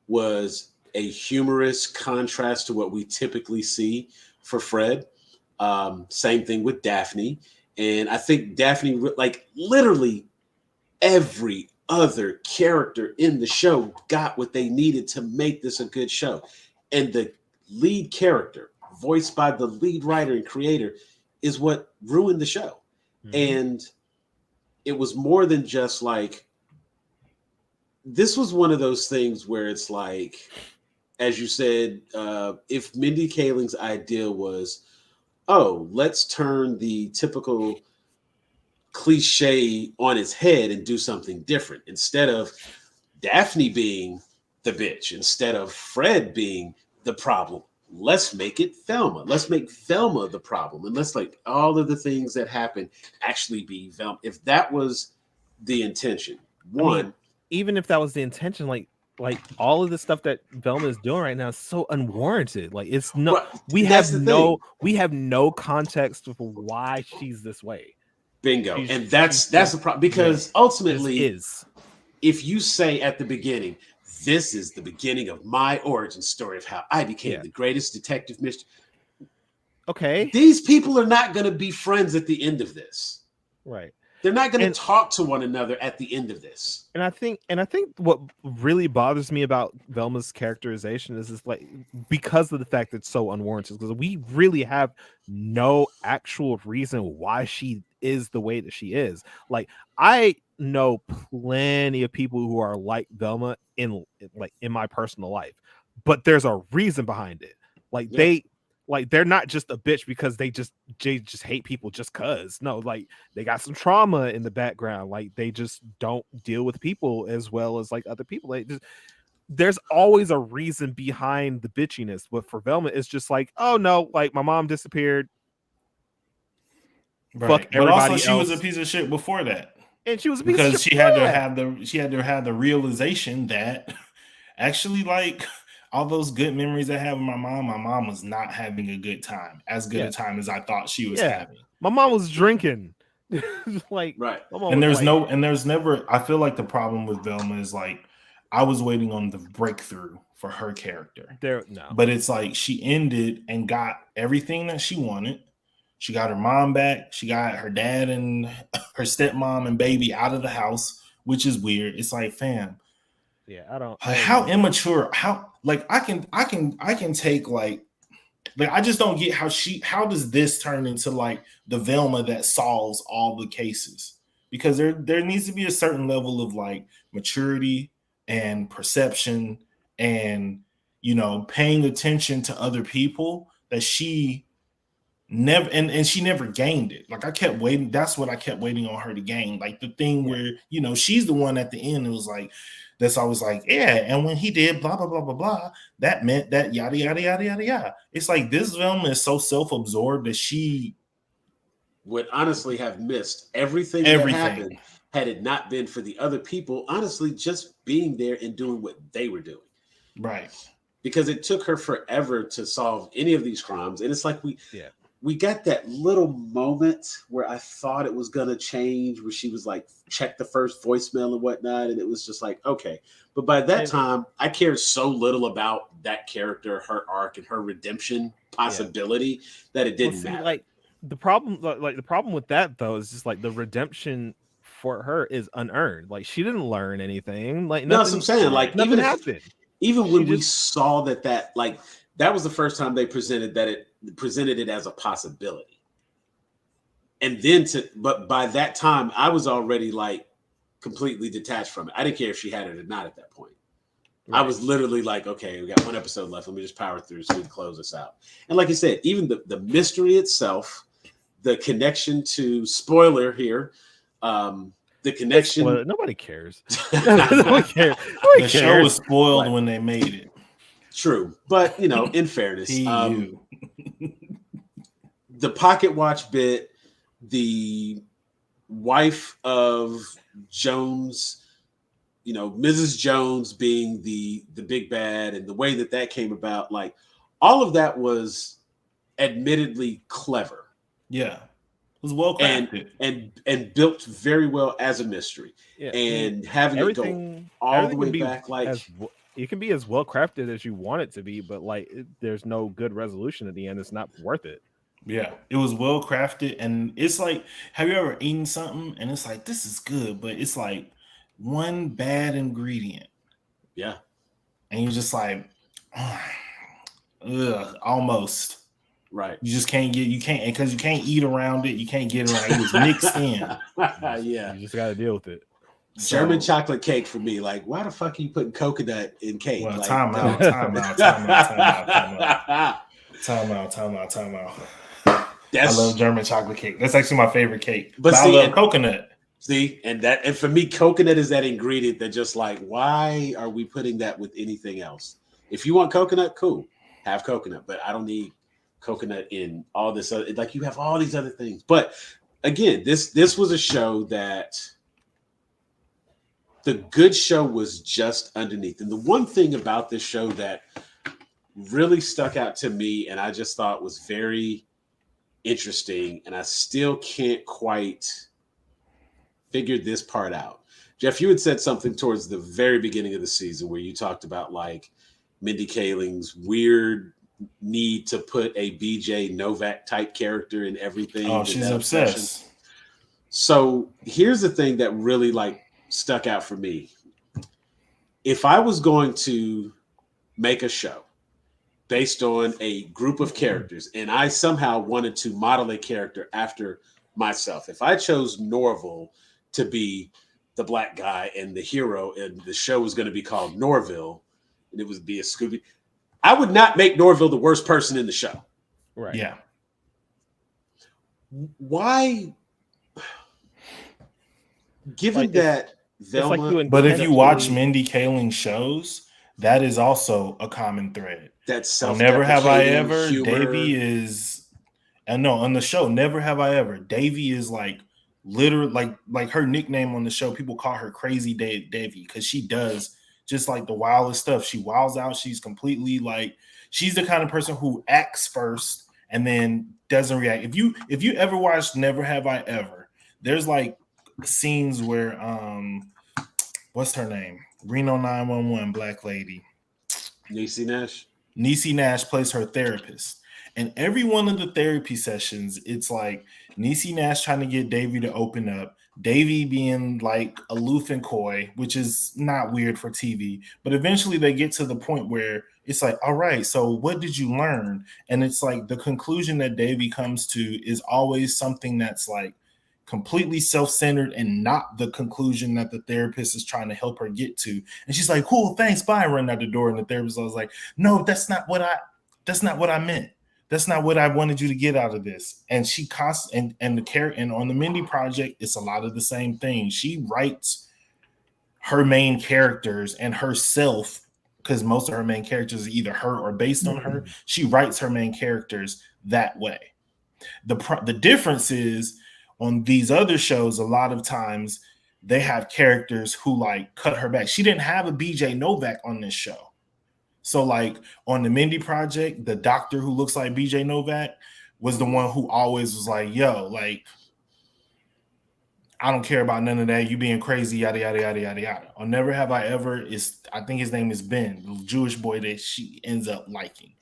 was a humorous contrast to what we typically see for Fred. Same thing with Daphne. And I think Daphne, like literally every other character in the show got what they needed to make this a good show. And the lead character, voiced by the lead writer and creator, is what ruined the show. Mm-hmm. And it was more than just like, this was one of those things where it's like, as you said, if Mindy Kaling's idea was, oh, let's turn the typical cliche on its head and do something different. Instead of Daphne being the bitch, instead of Fred being the problem, let's make it Velma. Let's make Velma the problem. And let's like all of the things that happen actually be Velma. If that was the intention, even if that was the intention, like all of the stuff that Velma is doing right now is so unwarranted. Like it's no, well, we have no context for why she's this way. Bingo. And that's the problem, because ultimately if you say at the beginning, this is the beginning of my origin story of how I became the greatest detective mystery. Okay. These people are not going to be friends at the end of this. Right. They're not going to talk to one another at the end of this. And I think what really bothers me about Velma's characterization is like, because of the fact that it's so unwarranted, because we really have no actual reason why she is the way that she is. Like, I know plenty of people who are like Velma in my personal life, but there's a reason behind it. Like, they're not just a bitch because they just hate people just cuz. No, like, they got some trauma in the background. Like, they just don't deal with people as well as like other people. Like, there's always a reason behind the bitchiness. But for Velma, it's just like, oh no, like, my mom disappeared. Right. Fuck but also everybody she else. was a piece of shit before that. And she was a piece because of shit she had before to that. have the realization that actually, like, all those good memories I have with my mom was not having a good time, as good a time as I thought she was having. My mom was drinking. Like, right. And there's never, I feel like the problem with Velma is like, I was waiting on the breakthrough for her character. But it's like she ended and got everything that she wanted. She got her mom back. She got her dad and her stepmom and baby out of the house, which is weird. It's like, fam. Yeah, I don't how immature, how, like, I can take, like I just don't get how does this turn into like the Velma that solves all the cases? Because there needs to be a certain level of like maturity and perception and, you know, paying attention to other people that she never, and she never gained it. Like, I kept waiting. That's what I kept waiting on her to gain. Like, the thing where, you know, she's the one at the end. It was like, that's always like, yeah. And when he did blah, blah, blah, blah, blah, that meant that yada, yada, yada, yada, yada. It's like this film is so self-absorbed that she would honestly have missed everything that happened had it not been for the other people, honestly, just being there and doing what they were doing. Right. Because it took her forever to solve any of these crimes. And it's like we got that little moment where I thought it was going to change, where she was like, check the first voicemail and whatnot. And it was just like, okay. But by that time, I cared so little about that character, her arc, and her redemption possibility that it didn't matter. Like, the problem with that, though, is just like the redemption for her is unearned. Like, she didn't learn anything. Like, nothing, that's what I'm saying. Like, nothing happened. Even when we saw that, like, that was the first time they presented it as a possibility. And then but by that time, I was already like completely detached from it. I didn't care if she had it or not at that point. Right. I was literally like, okay, we got one episode left. Let me just power through so we can close this out. And like I said, even the mystery itself, the connection to, spoiler here, the connection. Nobody cares. Nobody cares. The show was spoiled when they made it. True, but, you know, in fairness, the pocket watch bit, the wife of Jones, you know, Mrs. Jones being the big bad, and the way that came about, like, all of that was admittedly clever. Yeah, it was well crafted and built very well as a mystery. Yeah. And having it go all the way back, like, it can be as well crafted as you want it to be, but like, there's no good resolution at the end. It's not worth it. Yeah, it was well crafted, and it's like, have you ever eaten something and it's like, this is good, but it's like one bad ingredient? Yeah, and you're just like, ugh, almost. Right. You just can't because you can't eat around it. You can't get around it. It was mixed in. Yeah, you just got to deal with it. German chocolate cake for me. Like, why the fuck are you putting coconut in cake? Well, like, time out. I love German chocolate cake. That's actually my favorite cake. But see, I love coconut. See, and for me, coconut is that ingredient that just like, why are we putting that with anything else? If you want coconut, cool, have coconut. But I don't need coconut in all this other, like, you have all these other things. But again, this was a show that the good show was just underneath. And the one thing about this show that really stuck out to me, and I just thought was very interesting, and I still can't quite figure this part out. Jeff, you had said something towards the very beginning of the season where you talked about like Mindy Kaling's weird need to put a BJ Novak type character in everything. Oh, she's obsessed. So here's the thing that really like stuck out for me. If I was going to make a show based on a group of characters and I somehow wanted to model a character after myself, if I chose Norval to be the black guy and the hero, and the show was going to be called Norville, and it would be a Scooby, I would not make Norville the worst person in the show. Right. Yeah. Why? Given Like, that Velma, like but if you watch Mindy Kaling's shows, that is also a common thread. That's on Never Have I self-deprecating Ever, humor. Davy is, and no, on the show Never Have I Ever, Davy is like literally like her nickname on the show. People call her Crazy Davy because she does just like the wildest stuff. She wilds out. She's completely like, she's the kind of person who acts first and then doesn't react. If you ever watched Never Have I Ever, there's like scenes where what's her name? Reno 911 black lady. Niecy Nash. Niecy Nash plays her therapist. And every one of the therapy sessions, it's like Niecy Nash trying to get Davy to open up, Davy being like aloof and coy, which is not weird for TV. But eventually they get to the point where it's like, all right, so what did you learn? And it's like the conclusion that Davy comes to is always something that's like completely self-centered and not the conclusion that the therapist is trying to help her get to. And she's like, cool, thanks, bye, run out the door. And the therapist was like, no, that's not what I meant. That's not what I wanted you to get out of this. And she and on the Mindy Project, it's a lot of the same thing. She writes her main characters and herself, because most of her main characters are either her or based on her. She writes her main characters that way. The difference is, on these other shows, a lot of times they have characters who like cut her back. She didn't have a BJ Novak on this show. So like on the Mindy Project, the doctor who looks like BJ Novak was the one who always was like, yo, like, I don't care about none of that. You being crazy, yada, yada, yada, yada, yada. On Never Have I Ever, I think his name is Ben, the Jewish boy that she ends up liking.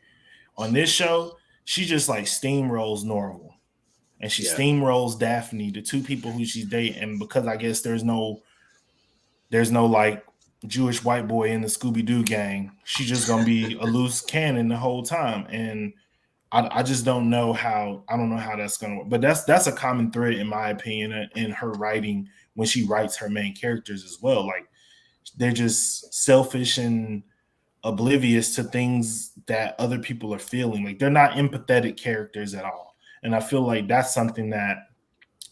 On this show, she just like steamrolls Norval. And she steamrolls Daphne, the two people who she's dating. And because I guess there's no like Jewish white boy in the Scooby-Doo gang, she's just gonna be a loose cannon the whole time. And I just don't know how that's gonna work. But that's a common thread in my opinion in her writing when she writes her main characters as well. Like they're just selfish and oblivious to things that other people are feeling. Like they're not empathetic characters at all. And I feel like that's something that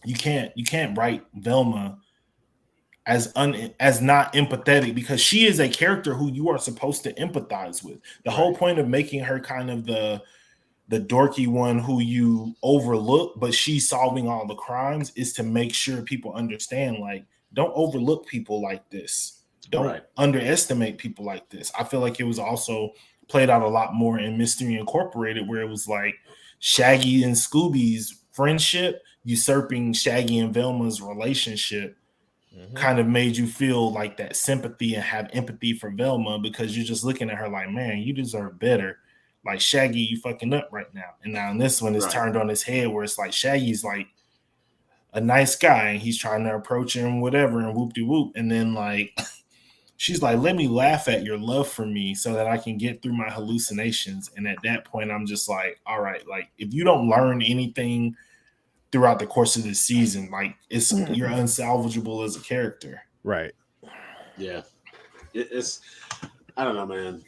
you can't write Velma as not empathetic, because she is a character who you are supposed to empathize with. The whole point of making her kind of the dorky one who you overlook, but she's solving all the crimes, is to make sure people understand, like, don't overlook people like this. Don't underestimate people like this. I feel like it was also played out a lot more in Mystery Incorporated, where it was like Shaggy and Scooby's friendship usurping Shaggy and Velma's relationship kind of made you feel like that sympathy and have empathy for Velma, because you're just looking at her like, man, you deserve better. Like, Shaggy, you fucking up right now. And now in this one, it's turned on his head, where it's like Shaggy's like a nice guy and he's trying to approach him, whatever, and whoop-de-whoop. And then like she's like, let me laugh at your love for me so that I can get through my hallucinations. And at that point, I'm just like, all right, like if you don't learn anything throughout the course of this season, like you're unsalvageable as a character. Right. Yeah. It's I don't know, man.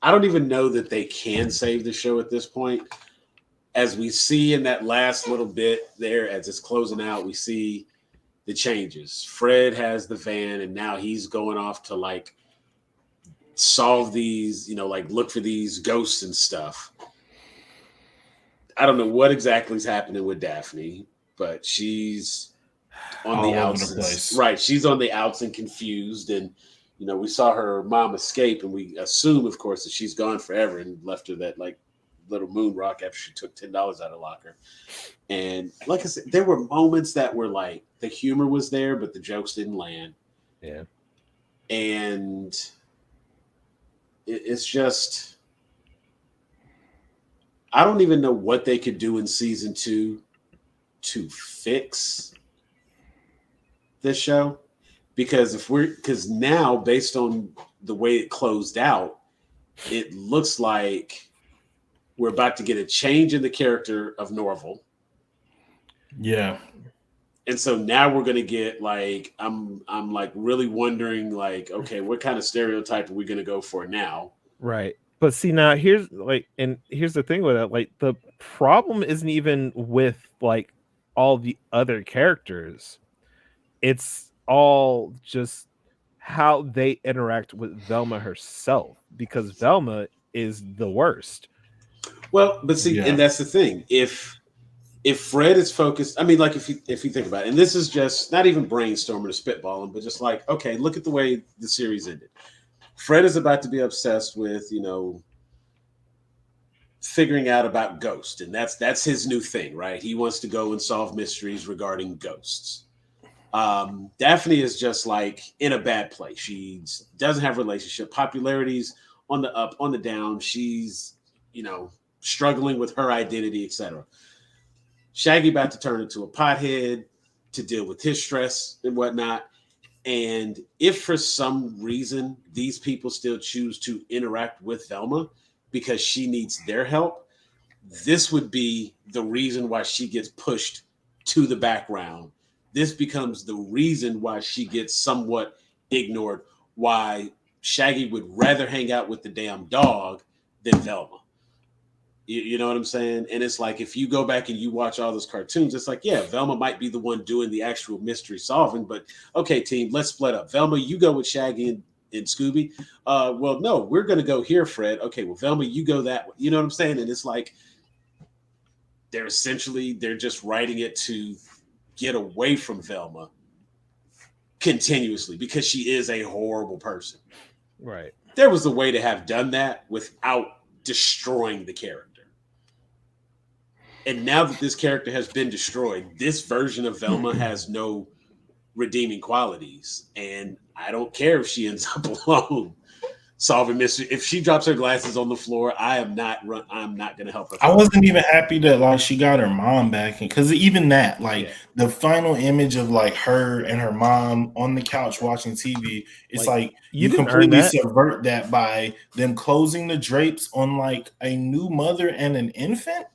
I don't even know that they can save the show at this point. As we see in that last little bit there, as it's closing out, we see the changes. Fred has the van, and now he's going off to like solve these, like look for these ghosts and stuff. I don't know what exactly is happening with Daphne, but she's on the outs. Right. She's on the outs and confused. And, we saw her mom escape, and we assume, of course, that she's gone forever and left her that like little moon rock after she took $10 out of the locker. And like I said, there were moments that were like the humor was there, but the jokes didn't land. Yeah. And it's just, I don't even know what they could do in season 2 to fix this show, because now, based on the way it closed out, it looks like we're about to get a change in the character of Norval. Yeah. And so now we're gonna get like, I'm like really wondering, like, okay, what kind of stereotype are we gonna go for now? Right. But see, now here's the thing with it. Like, the problem isn't even with like all the other characters. It's all just how they interact with Velma herself, because Velma is the worst. Well, but see, Yeah. and that's the thing. If Fred is focused, I mean, like if you think about it, and this is just not even brainstorming or spitballing, but just like, okay, look at the way the series ended. Fred is about to be obsessed with, figuring out about ghosts, and that's his new thing, right? He wants to go and solve mysteries regarding ghosts. Daphne is just like in a bad place. She doesn't have relationship, popularity's on the up, on the down. She's, struggling with her identity, etc. Shaggy about to turn into a pothead to deal with his stress and whatnot. And if for some reason these people still choose to interact with Velma because she needs their help, this would be the reason why she gets pushed to the background. This becomes the reason why she gets somewhat ignored, why Shaggy would rather hang out with the damn dog than Velma. You know what I'm saying? And it's like, if you go back and you watch all those cartoons, it's like, yeah, Velma might be the one doing the actual mystery solving, but okay, team, let's split up. Velma, you go with Shaggy and Scooby. Well, no, we're going to go here, Fred. Okay, well, Velma, you go that way. You know what I'm saying? And it's like, they're just writing it to get away from Velma continuously because she is a horrible person. Right. There was a way to have done that without destroying the character. And now that this character has been destroyed, this version of Velma has no redeeming qualities. And I don't care if she ends up alone solving mystery. If she drops her glasses on the floor, I'm not going to help her. I wasn't even happy that like she got her mom back, because even that, like the final image of like her and her mom on the couch watching TV, it's like you completely subvert that by them closing the drapes on like a new mother and an infant.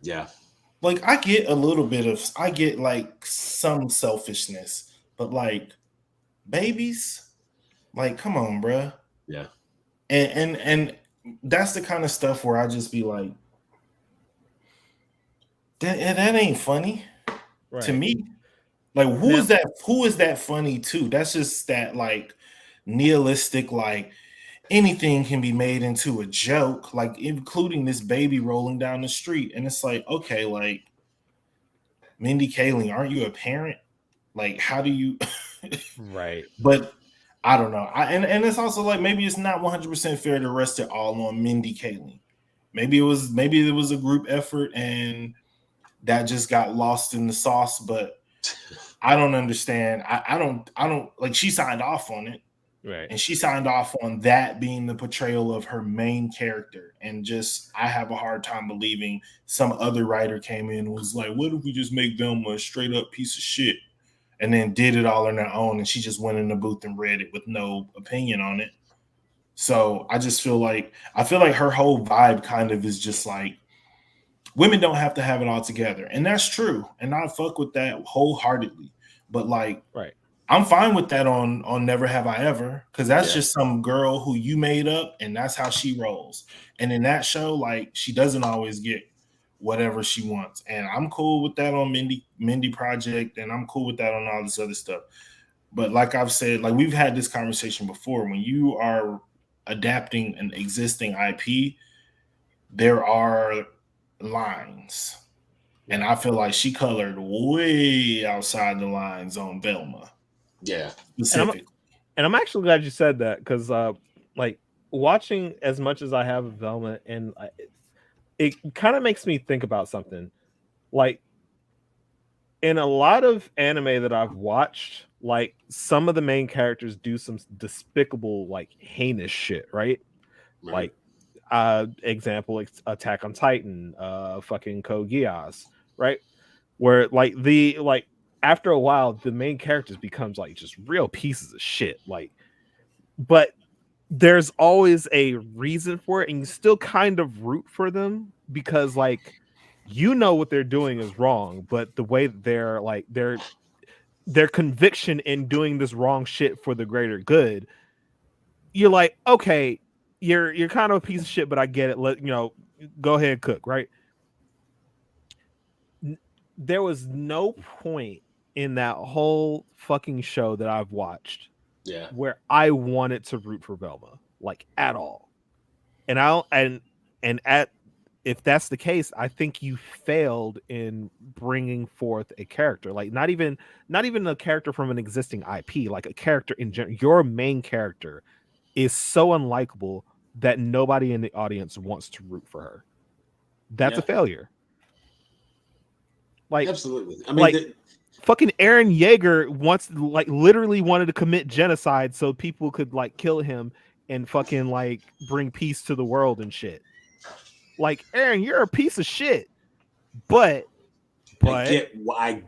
Yeah. Like I get like some selfishness, but like babies, like come on, bruh. Yeah. And that's the kind of stuff where I just be like, that ain't funny to me. Like who is that funny to? That's just that like nihilistic, like anything can be made into a joke, like including this baby rolling down the street. And it's like, okay, like Mindy Kaling, aren't you a parent? Like, how do you right? But I don't know. And it's also like maybe it's not 100% fair to rest it all on Mindy Kaling. Maybe it was a group effort and that just got lost in the sauce, but I don't understand. I don't like, she signed off on it. Right. And she signed off on that being the portrayal of her main character. And just, I have a hard time believing some other writer came in and was like, what if we just make them a straight up piece of shit? And then did it all on their own. And she just went in the booth and read it with no opinion on it. So I just feel like her whole vibe kind of is just like, women don't have to have it all together. And that's true. And I fuck with that wholeheartedly. But like, right. I'm fine with that on Never Have I Ever, because that's just some girl who you made up and that's how she rolls. And in that show, like, she doesn't always get whatever she wants. And I'm cool with that on Mindy Project, and I'm cool with that on all this other stuff. But like I've said, like we've had this conversation before, when you are adapting an existing IP, there are lines. And I feel like she colored way outside the lines on Velma. Yeah. And I'm actually glad you said that, because like watching as much as I have of Velma, and it kind of makes me think about something. Like in a lot of anime that I've watched, like some of the main characters do some despicable, like heinous shit, right? Right. Like example, Attack on Titan, fucking Code Geass, right? Where like after a while the main characters becomes like just real pieces of shit. Like, but there's always a reason for it, and you still kind of root for them because like you know what they're doing is wrong, but the way that they're like their conviction in doing this wrong shit for the greater good, you're like, okay, you're kind of a piece of shit, but I get it. Let go ahead and cook, right? There was no point in that whole fucking show that I've watched where I wanted to root for Velma, like at all. And if that's the case, I think you failed in bringing forth a character, like not even a character from an existing IP, like a character in general. Your main character is so unlikable that nobody in the audience wants to root for her. That's a failure. Like, absolutely. I mean, fucking Eren Yeager literally wanted to commit genocide so people could like kill him and fucking like bring peace to the world and shit. Like, Eren, you're a piece of shit. But I get why.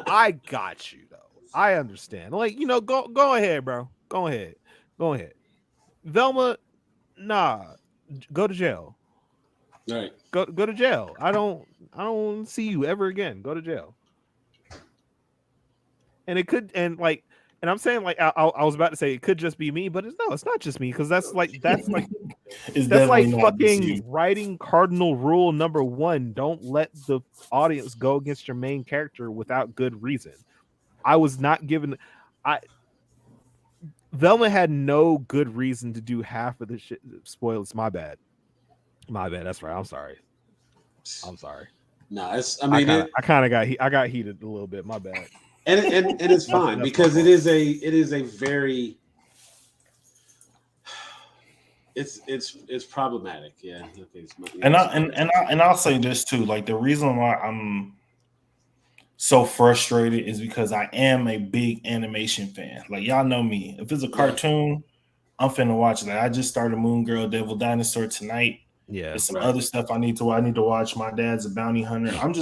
I got you though. I understand. Like, go ahead, bro. Go ahead. Velma, nah, go to jail. Right. Go to jail. I don't see you ever again. Go to jail. And it could, and I'm saying like I was about to say it could just be me, but it's not just me, because that's like fucking writing cardinal rule number 1. Don't let the audience go against your main character without good reason. I was not given. Velma had no good reason to do half of the shit. Spoilers. My bad. That's right. I'm sorry. No, it's. I mean, I kind of got heated a little bit. My bad. And it's fine because it is a very. It's problematic. Yeah. And I'll say this too. Like, the reason why I'm so frustrated is because I am a big animation fan. Like, y'all know me. If it's a cartoon, I'm finna watch it. Like, I just started Moon Girl Devil Dinosaur tonight. Yeah, there's some other stuff I need to watch. My dad's a bounty hunter. I'm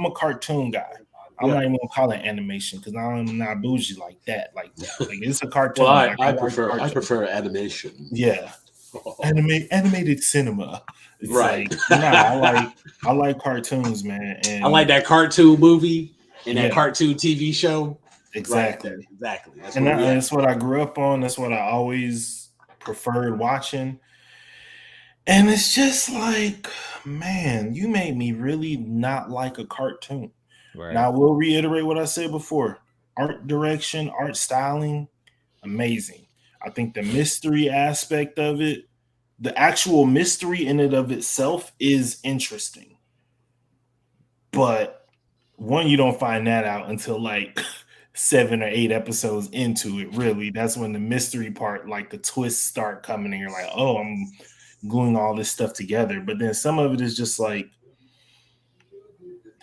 a cartoon guy. I'm not even gonna call it animation because I'm not bougie like that. Like it's a cartoon. Well, I prefer animation. Yeah, animated cinema. It's right. I like cartoons, man. And I like that cartoon movie and that cartoon TV show. Exactly. Right, exactly. That's what I grew up on. That's what I always preferred watching. And it's just like, man, you made me really not like a cartoon. Right. Now, I will reiterate what I said before. Art direction, art styling, amazing. I think the mystery aspect of it, the actual mystery in it of itself is interesting. But one, you don't find that out until like 7 or 8 episodes into it, really. That's when the mystery part, like the twists start coming and you're like, oh, I'm gluing all this stuff together. But then some of it is just like,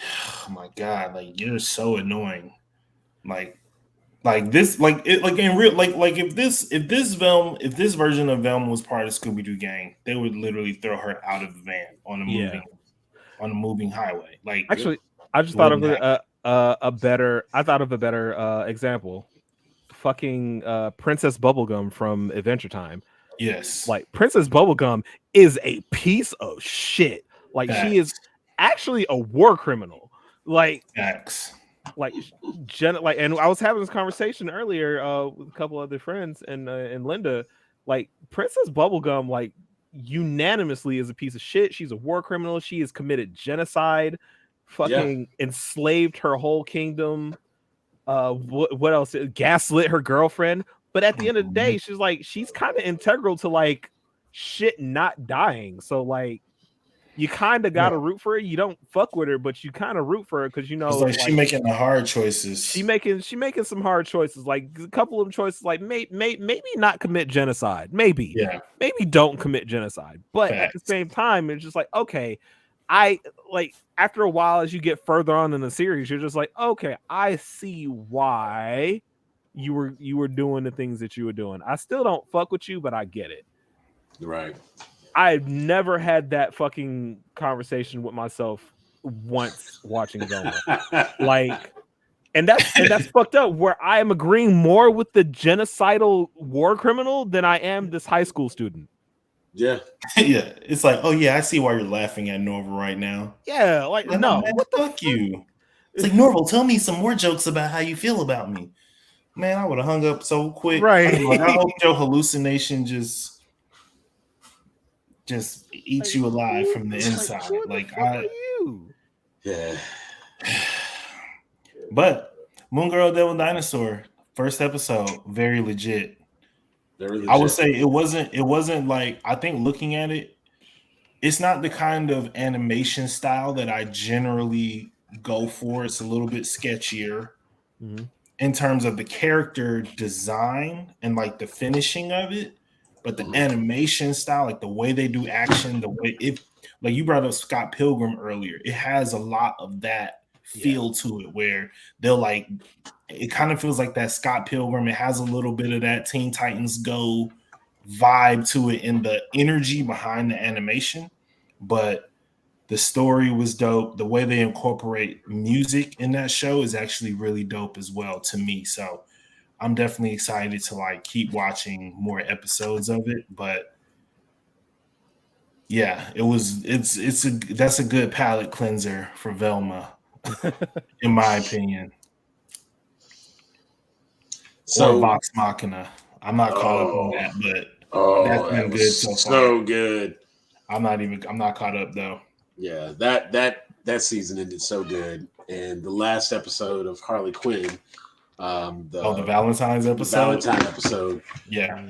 oh my God, like you're so annoying. Like this, in real, if this version of Velma was part of Scooby-Doo gang, they would literally throw her out of the van on a moving highway. Like, actually, I just thought of a better example. Fucking Princess Bubblegum from Adventure Time. Yes, like Princess Bubblegum is a piece of shit. Like, she is actually a war criminal. Like, and I was having this conversation earlier with a couple other friends and Linda. Like, Princess Bubblegum, like, unanimously is a piece of shit. She's a war criminal. She has committed genocide, fucking enslaved her whole kingdom. What else? Gaslit her girlfriend. But at the end of the day, she's kind of integral to like shit not dying. So like, you kind of gotta root for her. You don't fuck with her, but you kind of root for her because like she making the hard choices. She making some hard choices. Like a couple of choices, like maybe not commit genocide. Maybe don't commit genocide. But at the same time, it's just like, okay, I like after a while, as you get further on in the series, you're just like, okay, I see why you were doing the things that you were doing. I still don't fuck with you, but I get it. Right. I've never had that fucking conversation with myself once watching Velma. Like, and that's fucked up, where I am agreeing more with the genocidal war criminal than I am this high school student. Yeah. Yeah. It's like, oh yeah, I see why you're laughing at Norval right now. Yeah, like Like, no, man, what the fuck you. It's like, Norval, tell me some more jokes about how you feel about me. Man, I would have hung up so quick. Right. I hope your hallucination just eats you alive from the inside. Like are you? Yeah. But Moon Girl Devil Dinosaur, first episode, very legit. Very legit. I would say it wasn't like, I think looking at it, it's not the kind of animation style that I generally go for. It's a little bit sketchier in terms of the character design and like the finishing of it, but the animation style, like the way they do action, the way it, like you brought up Scott Pilgrim earlier, it has a lot of that feel to it, where they'll like, it kind of feels like that Scott Pilgrim. It has a little bit of that Teen Titans Go vibe to it in the energy behind the animation, but the story was dope. The way they incorporate music in that show is actually really dope as well to me. So I'm definitely excited to like keep watching more episodes of it. But yeah, that's a good palate cleanser for Velma, in my opinion. Or Vox Machina. I'm not caught up on that, but that's been good so far. So good. I'm not caught up though. Yeah, that season ended so good. And the last episode of Harley Quinn, the Valentine's episode. The Valentine episode. Yeah.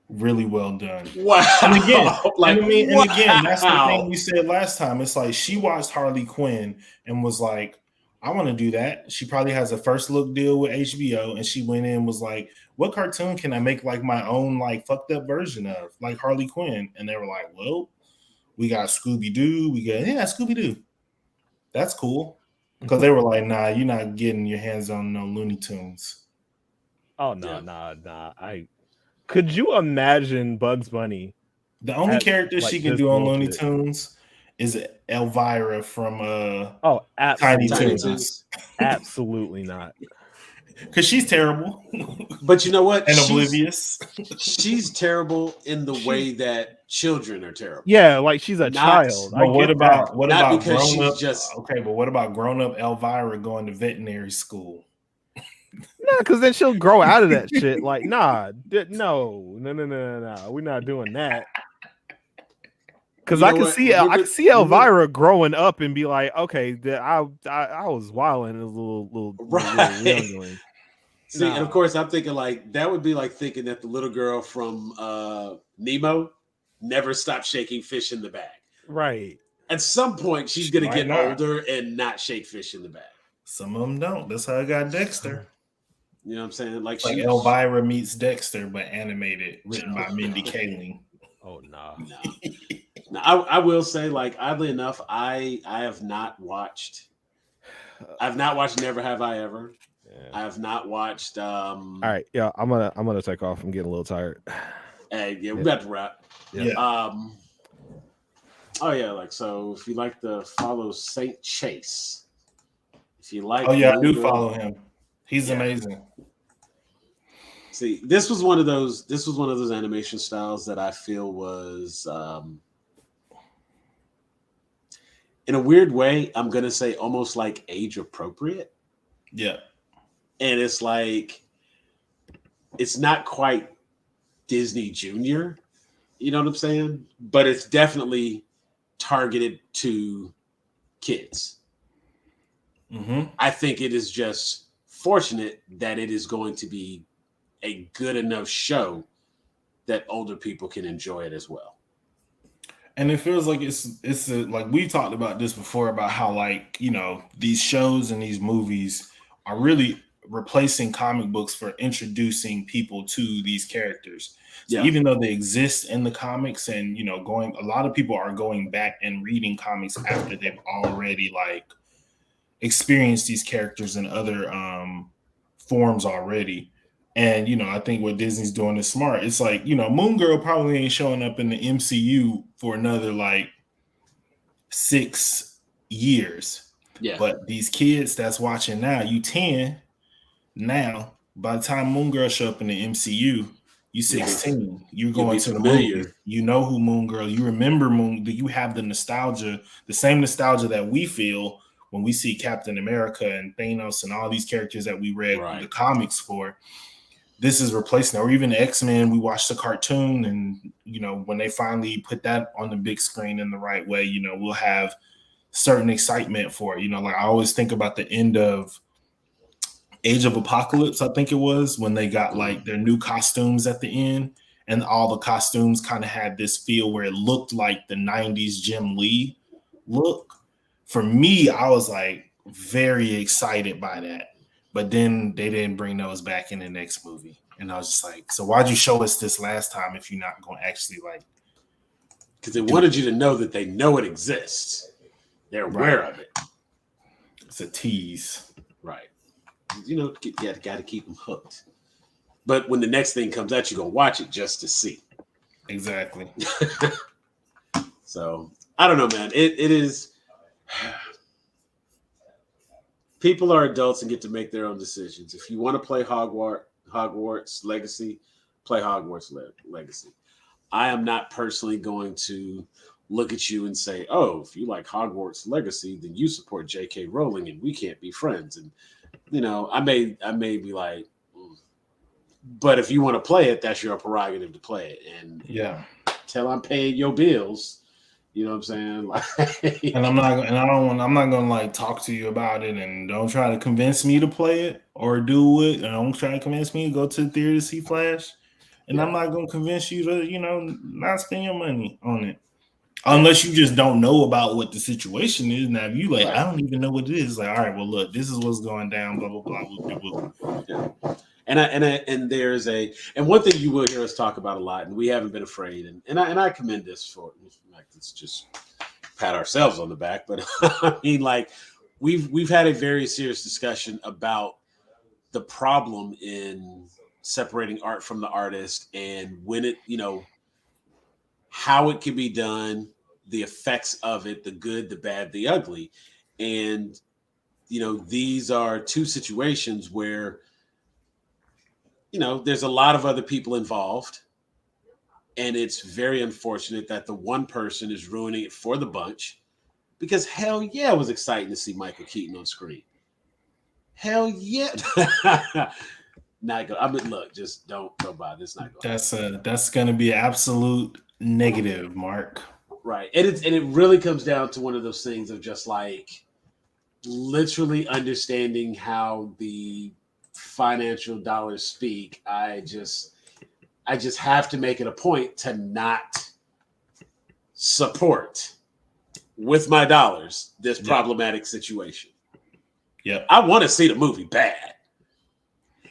Really well done. Wow. And again, and again, that's the thing we said last time. It's like she watched Harley Quinn and was like, I want to do that. She probably has a first look deal with HBO, and she went in and was like, what cartoon can I make like my own like fucked up version of, like Harley Quinn? And they were like, well, we got Scooby-Doo. We got Scooby-Doo. That's cool. Because they were like, nah, you're not getting your hands on no Looney Tunes. Oh no, nah. Could you imagine Bugs Bunny? The only character she can do on Looney Tunes is Elvira from Tiny Toons. Absolutely not. Because she's terrible. But you know what? And oblivious. She's terrible in the way that children are terrible. Yeah, like she's a child. But what about grown up? But what about grown up Elvira going to veterinary school? Nah, because then she'll grow out of that shit. Like, no. We're not doing that. Because I can see Elvira growing up and be like, okay, I was wilding as a little youngling. See, and of course, I'm thinking like that would be like thinking that the little girl from Nemo never stopped shaking fish in the bag. Right. At some point, she's gonna get older and not shake fish in the bag. Some of them don't. That's how I got Dexter. You know what I'm saying? Like Elvira meets Dexter, but animated, written by Mindy Kaling. Oh no. Now, I will say, like, oddly enough, I have not watched. I've not watched Never Have I Ever. Yeah. I have not watched. All right, yeah, I'm gonna take off. I'm getting a little tired. Hey, yeah, we got to wrap. Yeah. Oh yeah, like so. If you like to follow Saint Chase, if you like, I do follow him. He's amazing. See, this was one of those animation styles that I feel was, in a weird way, I'm gonna say almost like age appropriate. Yeah. And it's like, it's not quite Disney Junior, you know what I'm saying? But it's definitely targeted to kids. Mm-hmm. I think it is just fortunate that it is going to be a good enough show that older people can enjoy it as well. And it feels like it's like we talked about this before about how, like, you know, these shows and these movies are really replacing comic books for introducing people to these characters. So even though they exist in the comics, and, you know, a lot of people are going back and reading comics after they've already like experienced these characters in other forms already. And, you know, I think what Disney's doing is smart. It's like, you know, Moon Girl probably ain't showing up in the MCU for another like 6 years. Yeah. But these kids that's watching now, you 10 now, by the time Moon Girl show up in the MCU, you 16. You're going to the movie. You know who Moon Girl. You remember Moon. You have the nostalgia, the same nostalgia that we feel when we see Captain America and Thanos and all these characters that we read the comics for. This is replacing, or even X-Men. We watched the cartoon, and you know, when they finally put that on the big screen in the right way, you know, we'll have certain excitement for it. You know, like I always think about the end of Age of Apocalypse, I think it was, when they got like their new costumes at the end, and all the costumes kind of had this feel where it looked like the 90s Jim Lee look. For me, I was like very excited by that. But then they didn't bring those back in the next movie. And I was just like, so why'd you show us this last time if you're not going to actually like? Because they wanted you to know that they know it exists. They're aware of it. It's a tease. Right. You know, you got to keep them hooked. But when the next thing comes out, you're going to watch it just to see. Exactly. So, I don't know, man. It is... People are adults and get to make their own decisions. If you want to play Hogwarts Legacy, play Hogwarts Legacy. I am not personally going to look at you and say, oh, if you like Hogwarts Legacy, then you support J.K. Rowling and we can't be friends. And, you know, I may be like, but if you want to play it, that's your prerogative to play it. And till I'm paying your bills, you know what I'm saying? Like, and I'm not gonna like talk to you about it, and don't try to convince me to play it or do it. And don't try to convince me to go to the theater to see Flash. And I'm not gonna convince you to, you know, not spend your money on it. Unless you just don't know about what the situation is. Now, if you like, I don't even know what it is. Like, all right, well, look, this is what's going down, blah, blah, blah. Yeah. And there's and one thing you will hear us talk about a lot, and we haven't been afraid, and I commend this for, like, let's just pat ourselves on the back, but I mean, like, we've had a very serious discussion about the problem in separating art from the artist, and when it, you know, how it can be done, the effects of it, the good, the bad, the ugly. And, you know, these are two situations where, you know, there's a lot of other people involved. And it's very unfortunate that the one person is ruining it for the bunch, because hell yeah, it was exciting to see Michael Keaton on screen. Hell yeah. Not go. I mean, look, just don't buy this. Not going. That's going to be absolute negative, Mark. Right, and it really comes down to one of those things of just like literally understanding how the financial dollars speak. I just have to make it a point to not support with my dollars this problematic situation. Yeah, I want to see the movie bad.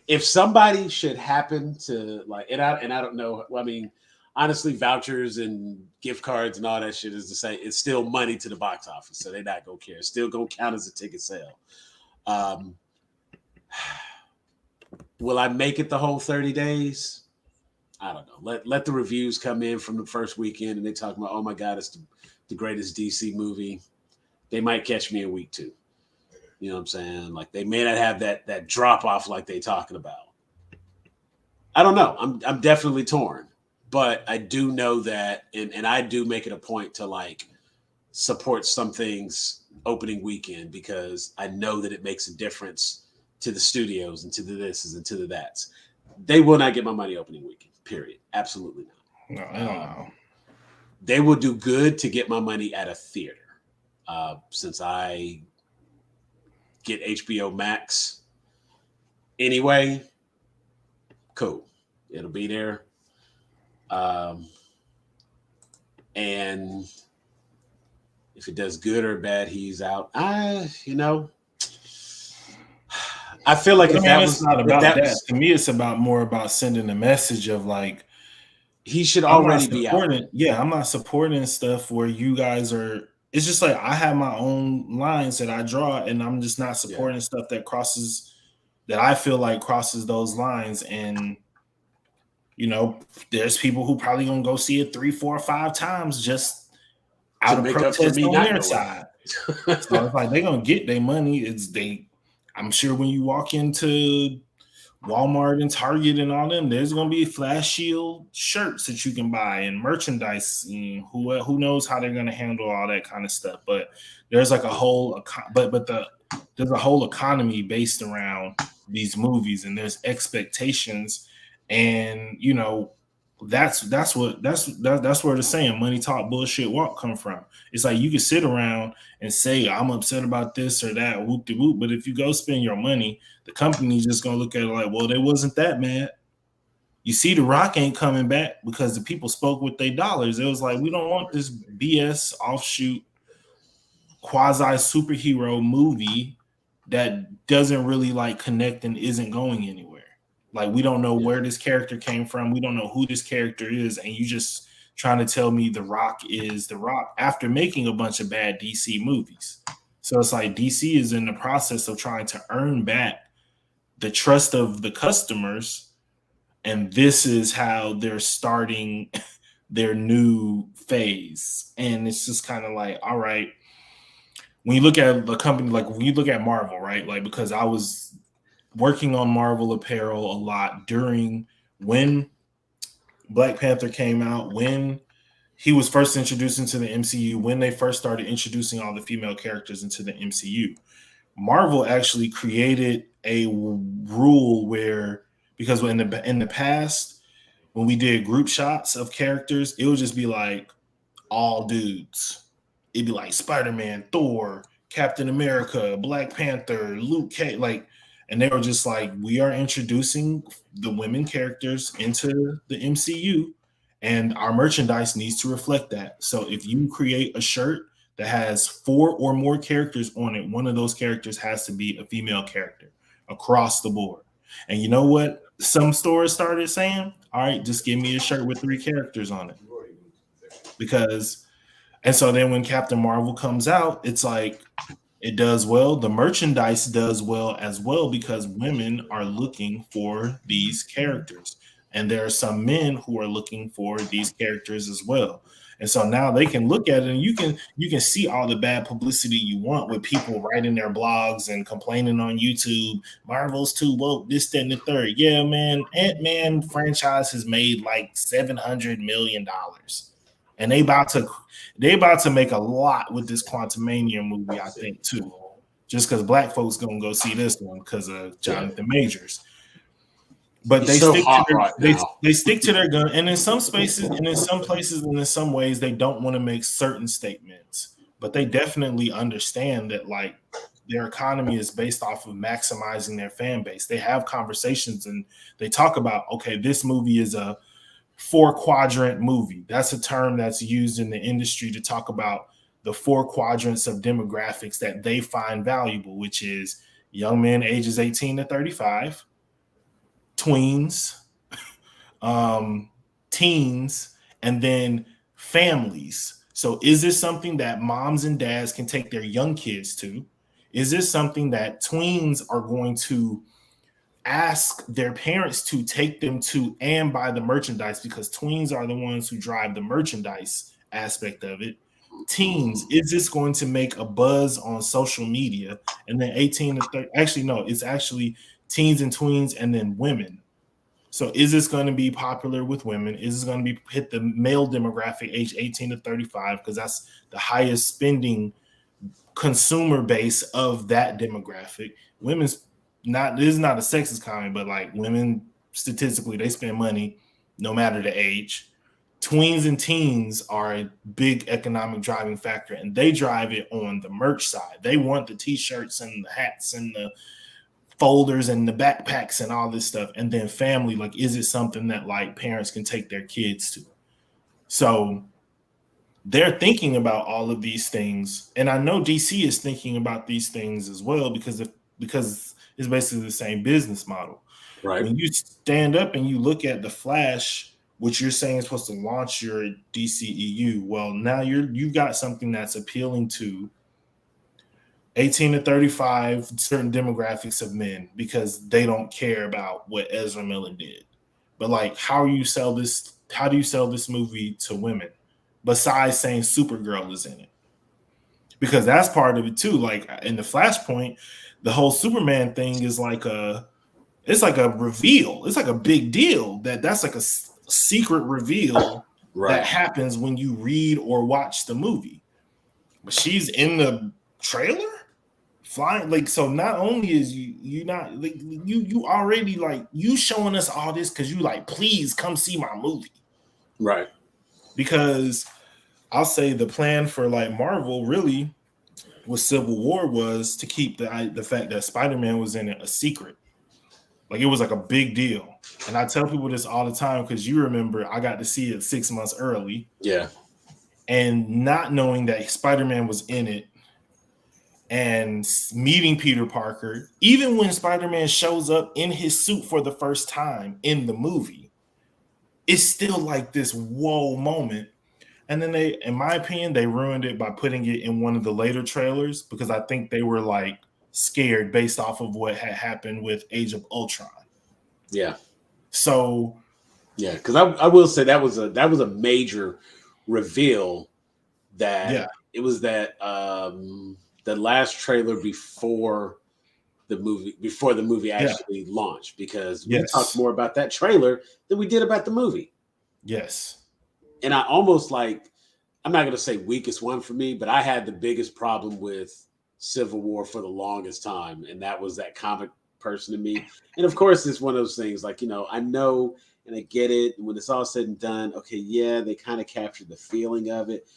If somebody should happen to like, and I don't know. I mean, honestly, vouchers and gift cards and all that shit is the same. It's still money to the box office, so they're not gonna care. It's still gonna count as a ticket sale. Will I make it the whole 30 days? I don't know. Let the reviews come in from the first weekend, and they talk about, oh my God, it's the greatest DC movie. They might catch me in week 2. You know what I'm saying? Like, they may not have that drop off like they talking about. I don't know. I'm definitely torn, but I do know that, and I do make it a point to like support some things opening weekend, because I know that it makes a difference to the studios and to the thises and to the that's. They will not get my money opening weekend. Period. Absolutely not. No, I don't know. They will do good to get my money at a theater. Since I get HBO Max anyway, cool. It'll be there. And if it does good or bad, he's out. You know, I feel like it's not about that. To me, it's more about sending a message of like, he should already be out. Yeah, I'm not supporting stuff where you guys are. It's just like I have my own lines that I draw, and I'm just not supporting stuff that crosses that I feel like crosses those lines. And you know, there's people who probably gonna go see it 3, 4, 5 times just out of make up for protest me on not their knowing. side. So it's like they're gonna get their money. I'm sure when you walk into Walmart and Target and all them, there's gonna be Flash Shield shirts that you can buy and merchandise. And who knows how they're gonna handle all that kind of stuff? But there's like a whole there's a whole economy based around these movies, and there's expectations, and you know that's where the saying "money talk, bullshit walk" come from. It's like you can sit around and say I'm upset about this or that, whoop de whoop, but if you go spend your money, the company's just gonna look at it like, well, they wasn't that mad. You see, The Rock ain't coming back because the people spoke with their dollars. It was like, we don't want this BS offshoot quasi superhero movie that doesn't really like connect and isn't going anywhere. Like, we don't know where this character came from. We don't know who this character is. And you just trying to tell me The Rock is The Rock after making a bunch of bad DC movies. So it's like DC is in the process of trying to earn back the trust of the customers. And this is how they're starting their new phase. And it's just kind of like, all right, when you look at the company, like when you look at Marvel, right? Like, because I was working on Marvel apparel a lot during when Black Panther came out, when he was first introduced into the MCU, when they first started introducing all the female characters into the MCU. Marvel actually created a rule where, because in the past, when we did group shots of characters, it would just be like all dudes. It'd be like Spider-Man, Thor, Captain America, Black Panther, Luke Cage, like, and they were just like, we are introducing the women characters into the MCU, and our merchandise needs to reflect that. So if you create a shirt that has 4 or more characters on it, one of those characters has to be a female character across the board. And you know what? Some stores started saying, all right, just give me a shirt with 3 characters on it. Because, and so then when Captain Marvel comes out, it's like, it does well. The merchandise does well as well because women are looking for these characters. And there are some men who are looking for these characters as well. And so now they can look at it, and you can see all the bad publicity you want with people writing their blogs and complaining on YouTube. Marvel's too woke, this, that, and the third. Yeah, man. Ant-Man franchise has made like $700 million. And they about to make a lot with this Quantumania movie, I think, too. Just because black folks gonna go see this one because of Jonathan Majors. But they stick to their gun, and in some spaces, and in some places, and in some ways, they don't want to make certain statements. But they definitely understand that, like, their economy is based off of maximizing their fan base. They have conversations and they talk about, okay, this movie is a 4-quadrant movie. That's a term that's used in the industry to talk about the 4 quadrants of demographics that they find valuable, which is young men ages 18 to 35, tweens, teens, and then families. So is this something that moms and dads can take their young kids to? Is this something that tweens are going to ask their parents to take them to and buy the merchandise, because tweens are the ones who drive the merchandise aspect of it? Teens, is this going to make a buzz on social media? And then 18 to 30, actually, no, it's actually teens and tweens and then women. So is this going to be popular with women? Is this going to be hit the male demographic age 18 to 35? Because that's the highest spending consumer base of that demographic. Women's not, this is not a sexist comment, but like women statistically, they spend money no matter the age. Tweens and teens are a big economic driving factor, and they drive it on the merch side. They want the t-shirts and the hats and the folders and the backpacks and all this stuff. And then family, like, is it something that like parents can take their kids to? So they're thinking about all of these things, and I know DC is thinking about these things as well because it's basically the same business model. Right. When you stand up and you look at the Flash, which you're saying is supposed to launch your DCEU, well, now you've got something that's appealing to 18 to 35, certain demographics of men, because they don't care about what Ezra Miller did. But like, how do you sell this movie to women besides saying Supergirl is in it? Because that's part of it too. Like in the Flashpoint, the whole Superman thing is like it's like a reveal. It's like a big deal that's like a secret reveal that happens when you read or watch the movie. But she's in the trailer flying, like, so not only is you not like you already like you showing us all this because you like, please come see my movie, right? Because I'll say the plan for like Marvel really with Civil War was to keep the fact that Spider-Man was in it a secret. Like it was like a big deal. And I tell people this all the time because you remember I got to see it 6 months early. Yeah. And not knowing that Spider-Man was in it and meeting Peter Parker, even when Spider-Man shows up in his suit for the first time in the movie, it's still like this whoa moment. And then they, in my opinion, they ruined it by putting it in one of the later trailers because I think they were like scared based off of what had happened with Age of Ultron. Yeah. So yeah, because I will say that was a major reveal that it was that the last trailer before the movie actually launched, because we talked more about that trailer than we did about the movie. Yes. And I almost like, I'm not going to say weakest one for me, but I had the biggest problem with Civil War for the longest time. And that was that comic person to me. And of course, it's one of those things like, I know and I get it. And when it's all said and done, okay, yeah, they kind of captured the feeling of it,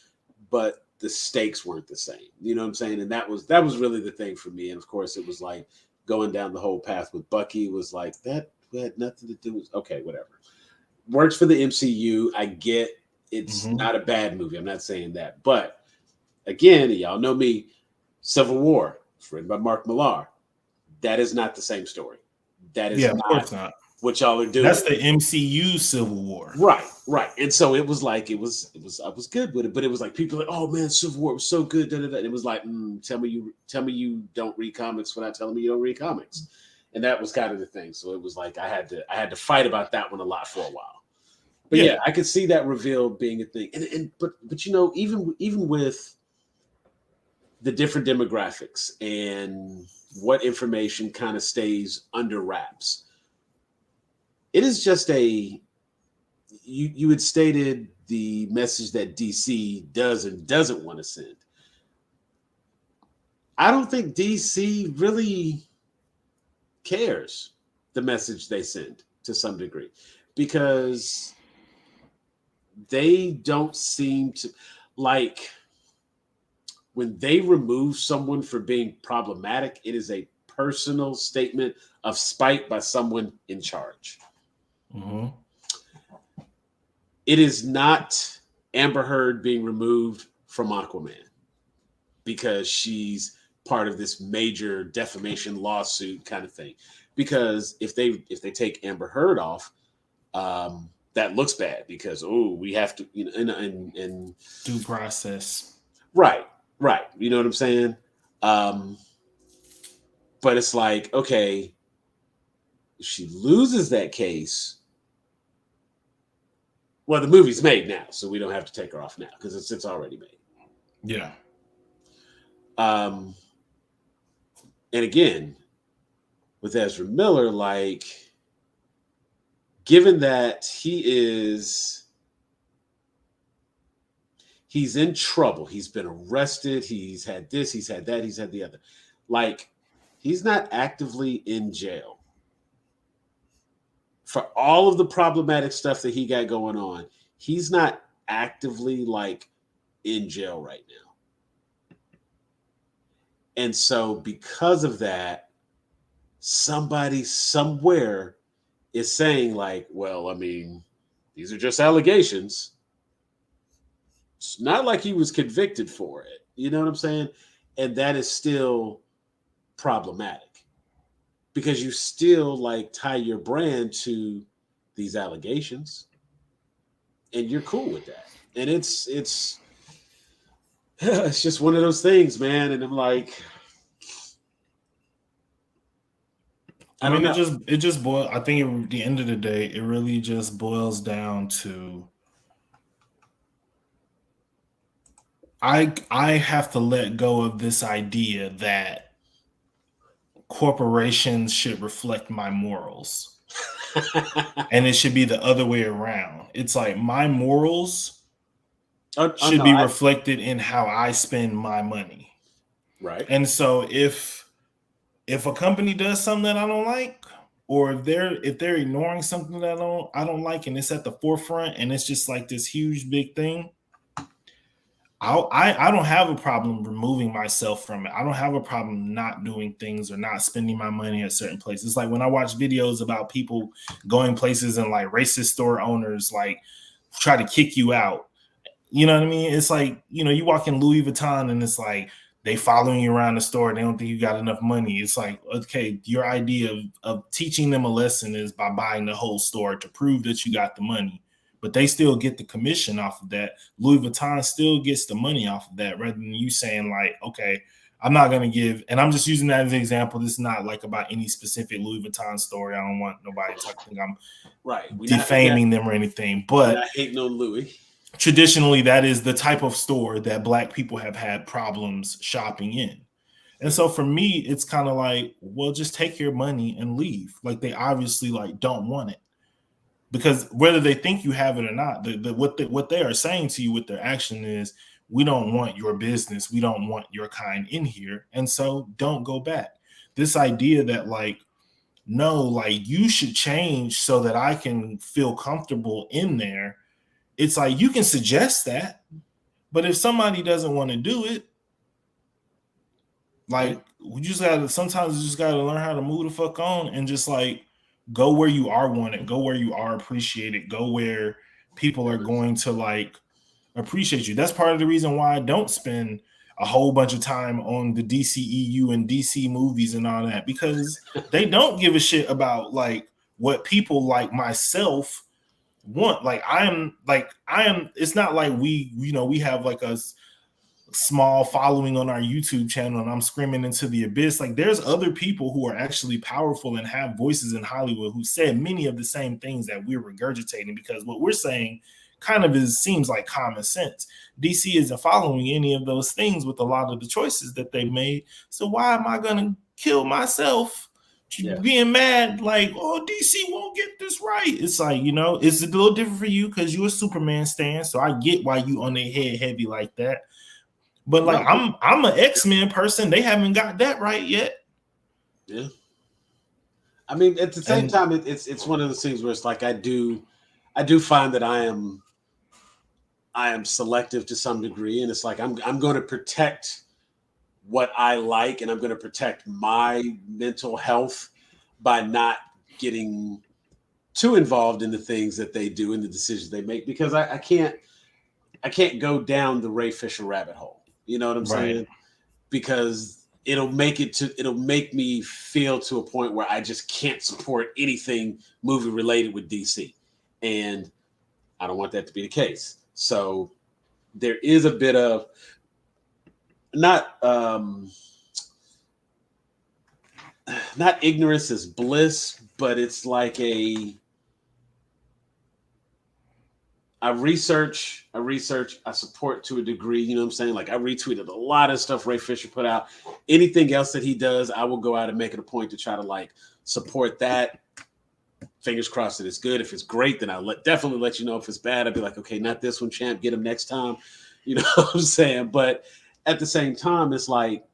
but the stakes weren't the same. You know what I'm saying? And that was really the thing for me. And of course, it was like going down the whole path with Bucky was like, that had nothing to do with, okay, whatever. Works for the MCU. I get it's not a bad movie. I'm not saying that. But again, y'all know me, Civil War, written by Mark Millar. That is not the same story. That is of course not what y'all are doing. That's the MCU Civil War. Right. And so it was like, I was good with it, but it was like people like, oh man, Civil War was so good. And it was like, tell me you don't read comics without telling me you don't read comics. And that was kind of the thing. So it was like I had to fight about that one a lot for a while. But yeah, I could see that reveal being a thing. But even with the different demographics and what information kind of stays under wraps, it is just you had stated the message that DC does and doesn't want to send. I don't think DC really cares the message they send to some degree, because they don't seem to like when they remove someone for being problematic, it is a personal statement of spite by someone in charge. Mm-hmm. It is not Amber Heard being removed from Aquaman because she's part of this major defamation lawsuit kind of thing. Because if they take Amber Heard off, that looks bad because we have to, and due process. Right. You know what I'm saying? But it's like, okay, if she loses that case, well, the movie's made now, so we don't have to take her off now because it's already made. Yeah. And again, with Ezra Miller, like, given that he's in trouble, he's been arrested, he's had this, he's had that, he's had the other. Like, he's not actively in jail. For all of the problematic stuff that he got going on, he's not actively like in jail right now. And so because of that, somebody somewhere is saying like, well, I mean, these are just allegations. It's not like he was convicted for it. You know what I'm saying? And that is still problematic because you still like tie your brand to these allegations and you're cool with that. And it's just one of those things, man. And I'm like, I mean, it just boils. I think at the end of the day, it really just boils down to I have to let go of this idea that corporations should reflect my morals. And it should be the other way around. It's like my morals should be reflected in how I spend my money. Right. And so if a company does something that I don't like, or if they're ignoring something that I don't like, and it's at the forefront, and it's just like this huge big thing, I don't have a problem removing myself from it. I don't have a problem not doing things or not spending my money at certain places. It's like when I watch videos about people going places and like racist store owners like try to kick you out. You know what I mean? It's like, you know, you walk in Louis Vuitton and it's like they following you around the store. They don't think you got enough money. It's like, okay, your idea of teaching them a lesson is by buying the whole store to prove that you got the money. But they still get the commission off of that. Louis Vuitton still gets the money off of that, rather than you saying like, okay, I'm not going to give, and I'm just using that as an example. This is not like about any specific Louis Vuitton story. I don't want nobody to think I'm defaming them or anything. But not hating on Louis. Traditionally, that is the type of store that Black people have had problems shopping in. And so for me, it's kind of like, well, just take your money and leave. Like they obviously like don't want it. Because whether they think you have it or not, what they are saying to you with their action is, we don't want your business. We don't want your kind in here. And so don't go back. This idea that like, no, like you should change so that I can feel comfortable in there. It's like you can suggest that, but if somebody doesn't want to do it, like we just gotta sometimes you just gotta learn how to move the fuck on and just like go where you are wanted, go where you are appreciated, go where people are going to like appreciate you. That's part of the reason why I don't spend a whole bunch of time on the DCEU and DC movies and all that, because they don't give a shit about like what people like myself want. Like I am, it's not like we have like a small following on our YouTube channel and I'm screaming into the abyss. Like there's other people who are actually powerful and have voices in Hollywood who said many of the same things that we're regurgitating, because what we're saying kind of seems like common sense. DC isn't following any of those things with a lot of the choices that they made. So why am I going to kill myself being mad like, oh, DC won't get this right? It's like, it's a little different for you because you're a Superman stan. So I get why you on their head heavy like that. But like I'm an X-Men person. They haven't got that right yet. Yeah. I mean, at the same time, it's one of those things where it's like I do find that I am selective to some degree, and it's like I'm going to protect what I like, and I'm going to protect my mental health by not getting too involved in the things that they do and the decisions they make, because I can't go down the Ray Fisher rabbit hole. You know what I'm saying? Because it'll make me feel to a point where I just can't support anything movie related with DC, and I don't want that to be the case. So there is a bit of not ignorance is bliss, but it's like I research, I support to a degree, you know what I'm saying? Like I retweeted a lot of stuff Ray Fisher put out. Anything else that he does, I will go out and make it a point to try to like support that. Fingers crossed that it's good. If it's great, then I'll definitely let you know. If it's bad, I'd be like, okay, not this one, champ, get him next time. You know what I'm saying? But at the same time, it's like,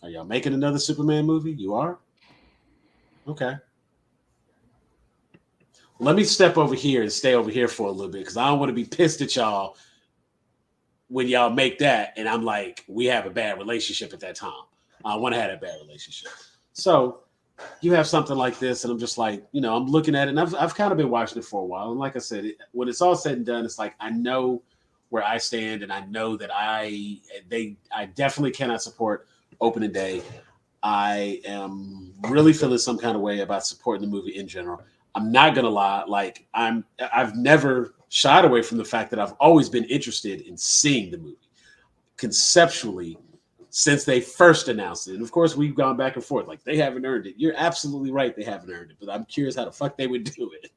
are y'all making another Superman movie? You are? Okay. Let me step over here and stay over here for a little bit, because I don't want to be pissed at y'all when y'all make that. And I'm like, we have a bad relationship at that time. I want to have that bad relationship. So you have something like this, and I'm just like, I'm looking at it, and I've kind of been watching it for a while. And like I said, when it's all said and done, it's like I know where I stand, and I know that I definitely cannot support opening day. I am really feeling some kind of way about supporting the movie in general. I'm not gonna lie, like I've never shied away from the fact that I've always been interested in seeing the movie. Conceptually, since they first announced it. And of course, we've gone back and forth. Like, they haven't earned it. You're absolutely right. They haven't earned it. But I'm curious how the fuck they would do it.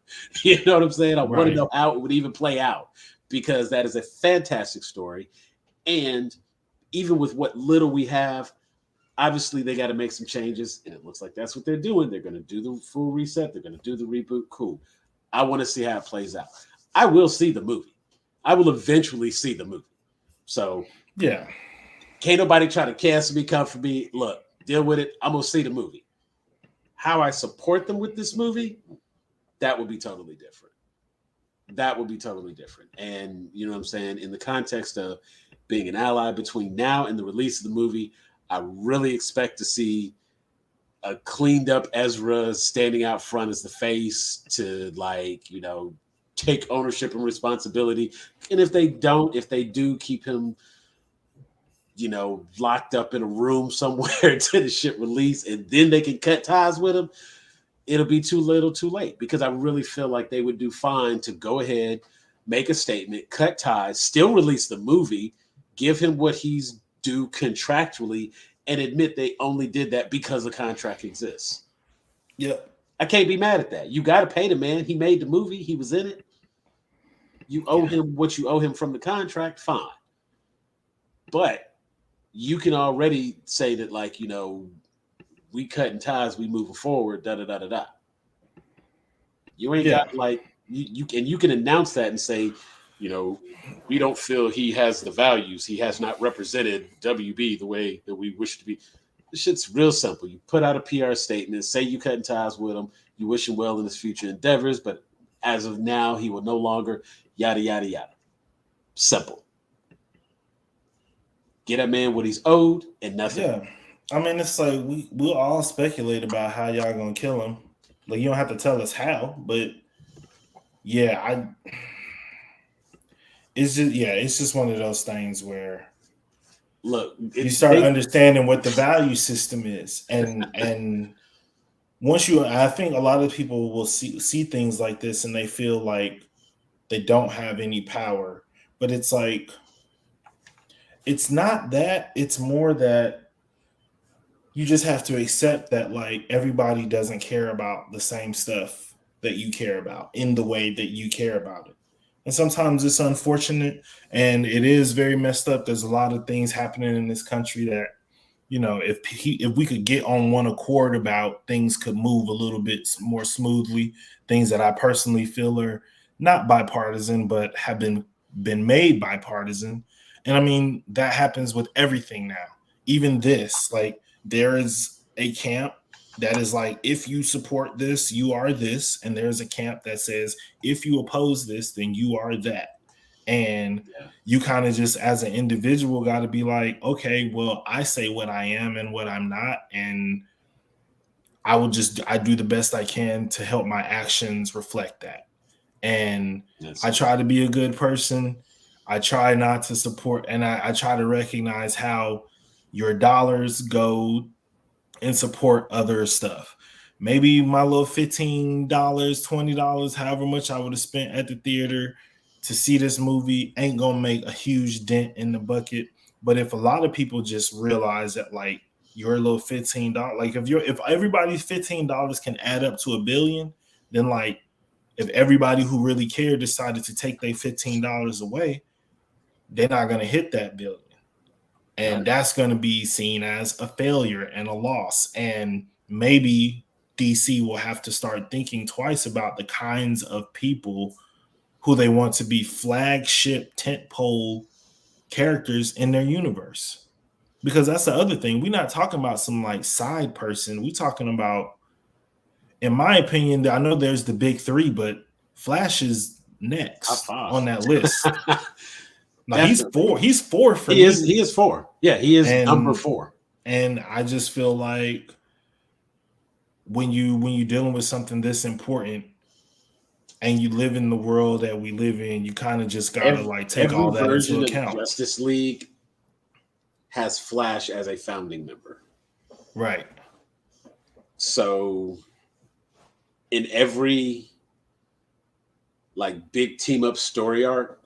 You know what I'm saying? I want to know how it would even play out, because that is a fantastic story. And even with what little we have, obviously they got to make some changes. And it looks like that's what they're doing. They're going to do the full reset. They're going to do the reboot. Cool. I want to see how it plays out. I will see the movie. I will eventually see the movie. So, yeah. Can't nobody try to cancel me, come for me. Look, deal with it. I'm going to see the movie. How I support them with this movie, that would be totally different. That would be totally different. And you know what I'm saying? In the context of being an ally between now and the release of the movie, I really expect to see a cleaned up Ezra standing out front as the face to, like, you know, take ownership and responsibility. And if they do keep him, you know, locked up in a room somewhere until the shit release, and then they can cut ties with him, it'll be too little too late, because I really feel like they would do fine to go ahead, make a statement, cut ties, still release the movie, give him what he's due contractually, and admit they only did that because the contract exists. Yep. I can't be mad at that. You got to pay the man. He made the movie. He was in it. You owe him what you owe him from the contract. Fine. But you can already say that, like, you know, we cutting ties, we moving forward, da da da da da. You ain't got, like, you can announce that and say, you know, we don't feel he has the values. He has not represented WB the way that we wish to be. This shit's real simple. You put out a PR statement, say you cutting ties with him, you wish him well in his future endeavors, but as of now, he will no longer yada yada yada. Simple. Get that man what he's owed and nothing. Yeah. I mean, it's like we'll all speculate about how y'all gonna kill him. Like, you don't have to tell us how, but yeah, it's just one of those things where, look, you start understanding what the value system is, and once I think a lot of people will see things like this and they feel like they don't have any power, but it's like, it's not that. It's more that you just have to accept that, like, everybody doesn't care about the same stuff that you care about in the way that you care about it. And sometimes it's unfortunate and it is very messed up. There's a lot of things happening in this country that, you know, if we could get on one accord about, things could move a little bit more smoothly. Things that I personally feel are not bipartisan, but have been made bipartisan. And I mean, that happens with everything now. Even this, like, there is a camp that is like, if you support this, you are this. And there's a camp that says, if you oppose this, then you are that. And you kind of just, as an individual, got to be like, okay, well, I say what I am and what I'm not. And I do the best I can to help my actions reflect that. And I try to be a good person. I try not to support, and I try to recognize how your dollars go and support other stuff. Maybe my little $15, $20, however much I would have spent at the theater to see this movie ain't gonna make a huge dent in the bucket. But if a lot of people just realize that, like, your little $15, like, if everybody's $15 can add up to $1 billion, then, like, if everybody who really cared decided to take their $15 away, they're not gonna hit that $1 billion. And that's going to be seen as a failure and a loss. And maybe DC will have to start thinking twice about the kinds of people who they want to be flagship tentpole characters in their universe. Because that's the other thing. We're not talking about some, like, side person. We're talking about, in my opinion, I know there's the big three, but Flash is next on that list. Now, he's four for me. He is four. Yeah, he is number 4. And I just feel like when you're dealing with something this important and you live in the world that we live in, you kind of just gotta take all that into account. Justice League has Flash as a founding member. Right. So in every, like, big team up story arc,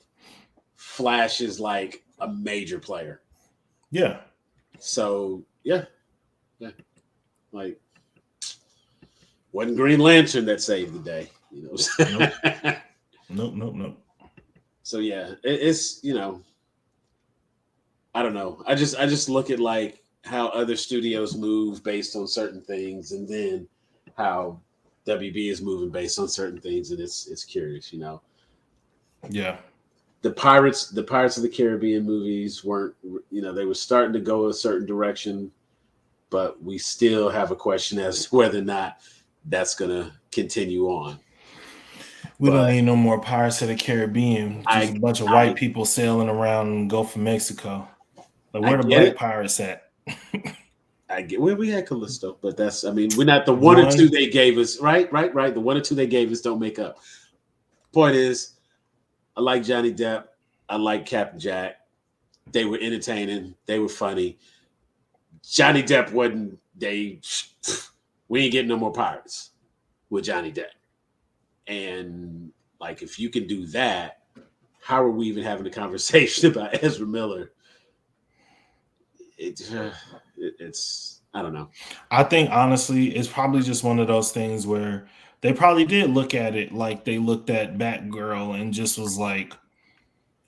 Flash is like a major player. Yeah. So yeah, like wasn't Green Lantern that saved the day, you know. Nope. So yeah, it's I don't know. I just look at like how other studios move based on certain things, and then how WB is moving based on certain things, and it's curious, Yeah. The Pirates of the Caribbean movies weren't, they were starting to go a certain direction, but we still have a question as to whether or not that's gonna continue on. We don't need no more Pirates of the Caribbean. Just a bunch of white people sailing around in the Gulf of Mexico. Like, where the black pirates at? I get where we had Callisto, but we're not the one or two they gave us, right? The one or two they gave us don't make up. Point is, I like Johnny Depp. I like Captain Jack. They were entertaining. They were funny. Johnny Depp wasn't. We ain't getting no more pirates with Johnny Depp. And like, if you can do that, how are we even having a conversation about Ezra Miller? It's I don't know. I think honestly, it's probably just one of those things where they probably did look at it like they looked at Batgirl and just was like,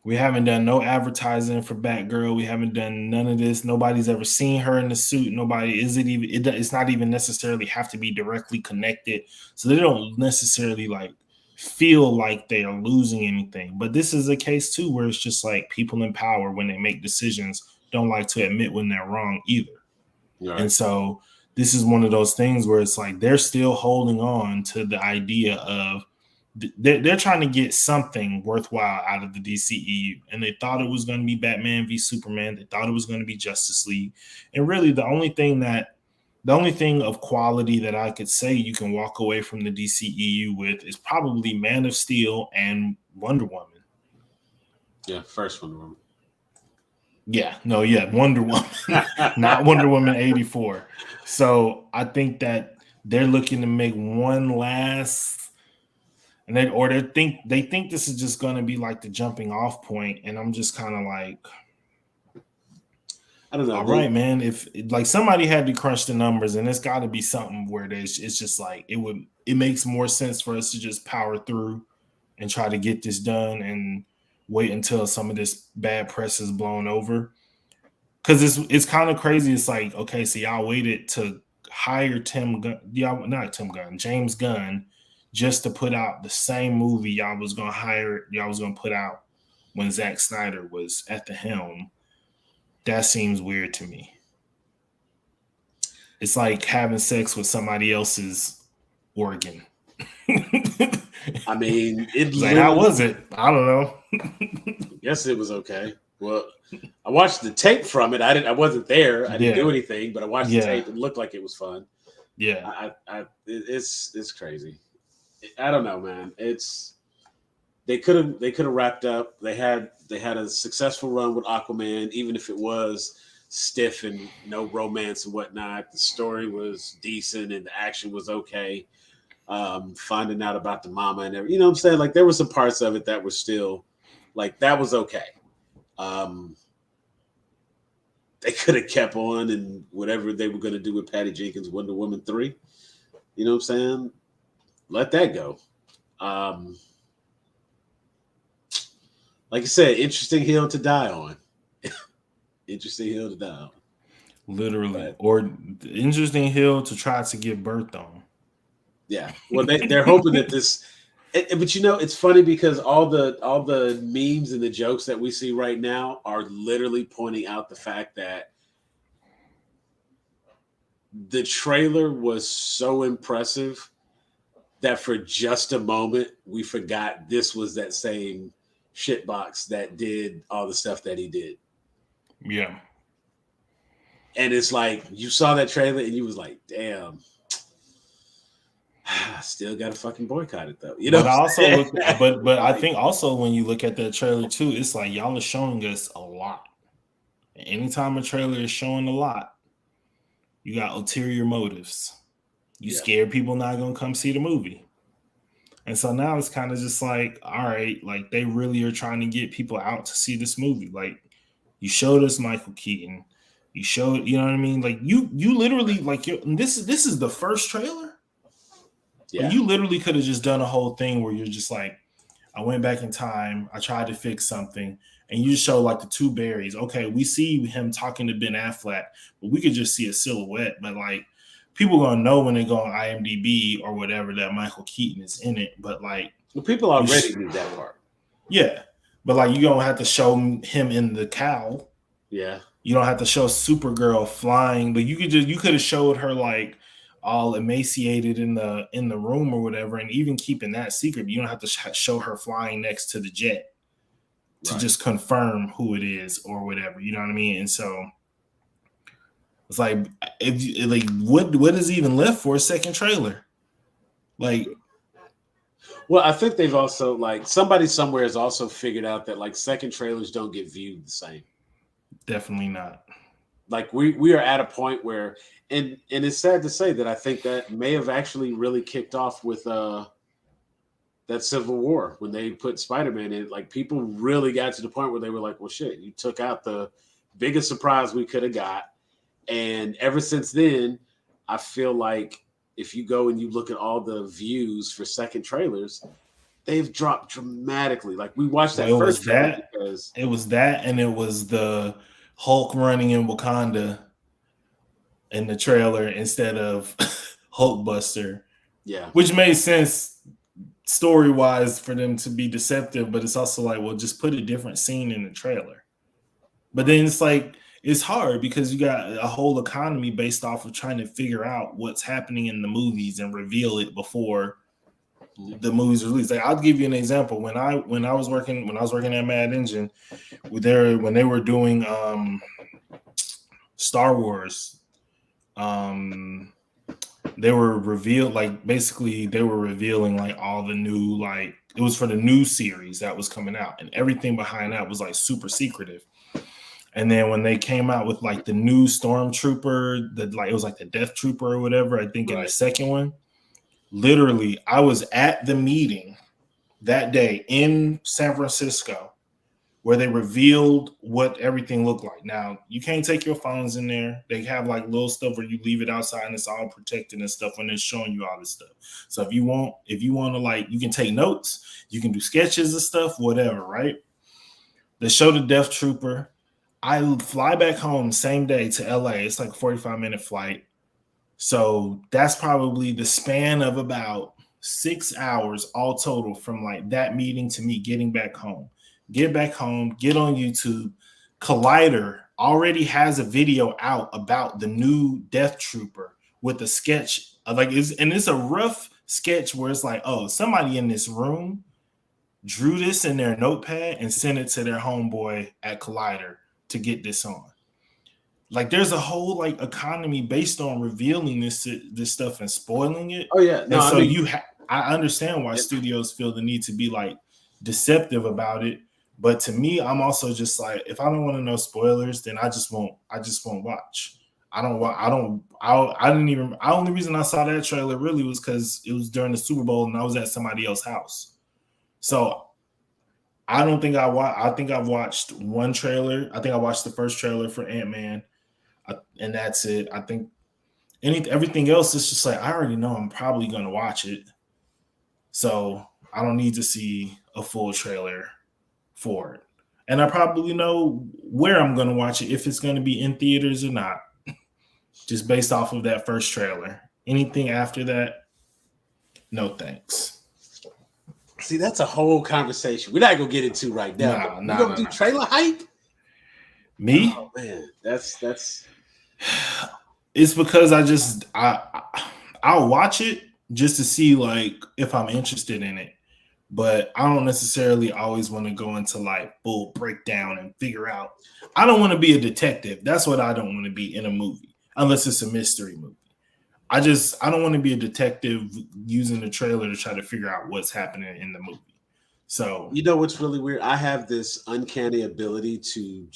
we haven't done no advertising for Batgirl. We haven't done none of this. Nobody's ever seen her in the suit. It's not even necessarily have to be directly connected. So they don't necessarily like feel like they are losing anything. But this is a case too, where it's just like people in power, when they make decisions, don't like to admit when they're wrong either. Right. And so this is one of those things where it's like they're still holding on to the idea of they're trying to get something worthwhile out of the DCEU, and they thought it was going to be Batman v Superman. They thought it was going to be Justice League, and really the only thing of quality that I could say you can walk away from the DCEU with is probably Man of Steel and Wonder Woman. Yeah, first Wonder Woman. Wonder Woman, not Wonder Woman 84. So I think that they're looking to make one last. And they think this is just going to be like the jumping off point, and I'm just kind of like, I don't know. All right, man. If like somebody had to crunch the numbers, and it's got to be something where it's just like it makes more sense for us to just power through and try to get this done and wait until some of this bad press is blown over. Because it's kind of crazy. It's like, okay, so y'all waited to hire James Gunn, just to put out the same movie y'all was going to put out when Zack Snyder was at the helm. That seems weird to me. It's like having sex with somebody else's organ. I mean, how was it? I don't know. I guess it was okay. Well, I watched the tape from it. I wasn't there. I didn't do anything, but I watched the tape. It looked like it was fun. Yeah. It's crazy. I don't know, man. They could have wrapped up. They had a successful run with Aquaman, even if it was stiff and no romance and whatnot. The story was decent and the action was okay. Finding out about the mama and everything, you know what I'm saying? Like, there were some parts of it that were still like, that was okay. They could have kept on and whatever they were going to do with Patty Jenkins' Wonder Woman 3. You know what I'm saying? Let that go. Like I said, interesting hill to die on. Interesting hill to die on. Literally. Or interesting hill to try to give birth on. Yeah. Well, they're hoping that this... But it's funny because all the memes and the jokes that we see right now are literally pointing out the fact that the trailer was so impressive that for just a moment we forgot this was that same shitbox that did all the stuff that he did. Yeah. And it's like, you saw that trailer and you was like, damn, I still got to fucking boycott it though. But I think also when you look at that trailer too, it's like y'all are showing us a lot. Anytime a trailer is showing a lot, you got ulterior motives. You scared people not gonna come see the movie. And so now it's kind of just like, all right, like they really are trying to get people out to see this movie. Like, you showed us Michael Keaton. You showed, you know what I mean? Like you literally like this is the first trailer. Yeah. Like, you literally could have just done a whole thing where you're just like, I went back in time, I tried to fix something, and you show like the two berries. Okay, we see him talking to Ben Affleck, but we could just see a silhouette. But like, people gonna know when they go on IMDb or whatever that Michael Keaton is in it. But like, well, people already knew that part. Yeah, but like, you don't have to show him in the cowl. Yeah. You don't have to show Supergirl flying, but you could have showed her like all emaciated in the room or whatever, and even keeping that secret. You don't have to show her flying next to the jet to just confirm who it is or whatever. You know what I mean? And so it's like, what is even left for a second trailer? Like, well, I think they've also, like, somebody somewhere has also figured out that like second trailers don't get viewed the same. Definitely not. Like we are at a point where, and it's sad to say that I think that may have actually really kicked off with that Civil War when they put Spider-Man in. Like, people really got to the point where they were like, well, shit, you took out the biggest surprise we could have got. And ever since then, I feel like if you go and you look at all the views for second trailers, they've dropped dramatically. Like, we watched that first trailer because it was that, and it was the Hulk running in Wakanda in the trailer instead of Hulkbuster. Yeah. Which made sense story-wise for them to be deceptive, but it's also like, well, just put a different scene in the trailer. But then it's like, it's hard because you got a whole economy based off of trying to figure out what's happening in the movies and reveal it before the movies release. Like, I'll give you an example. When I was working at Mad Engine, when they were doing Star Wars, they were revealed, like, basically they were revealing like all the new, like, it was for the new series that was coming out, and everything behind that was like super secretive. And then when they came out with like the new Stormtrooper, it was like the Death Trooper or whatever, I think in the second one, literally, I was at the meeting that day in San Francisco where they revealed what everything looked like. Now, you can't take your phones in there. They have like little stuff where you leave it outside and it's all protected and stuff when they're showing you all this stuff. So if you want to, like, you can take notes, you can do sketches of stuff, whatever, right? They show the Death Trooper. I fly back home same day to LA. It's like a 45-minute flight. So that's probably the span of about 6 hours all total from like that meeting to me getting back home. Get back home, get on YouTube. Collider already has a video out about the new Death Trooper with a sketch. It's a rough sketch where it's like, oh, somebody in this room drew this in their notepad and sent it to their homeboy at Collider to get this on. Like, there's a whole like economy based on revealing this stuff and spoiling it. Oh yeah, no. And so I understand why studios feel the need to be like deceptive about it. But to me, I'm also just like, if I don't want to know spoilers, then I just won't watch. The only reason I saw that trailer really was because it was during the Super Bowl and I was at somebody else's house. So I think I've watched one trailer. I think I watched the first trailer for Ant-Man, and that's it. I think everything else is just like, I already know I'm probably going to watch it. So I don't need to see a full trailer for it. And I probably know where I'm going to watch it, if it's going to be in theaters or not, just based off of that first trailer. Anything after that, no thanks. See, that's a whole conversation we're not going to get into right now. We're going to do trailer hype? Me? Oh, man. That's... It's because I'll watch it just to see like if I'm interested in it. But I don't necessarily always want to go into like full breakdown and figure out. I don't want to be a detective. That's what I don't want to be in a movie, unless it's a mystery movie. I don't want to be a detective using the trailer to try to figure out what's happening in the movie. So, you know what's really weird? I have this uncanny ability to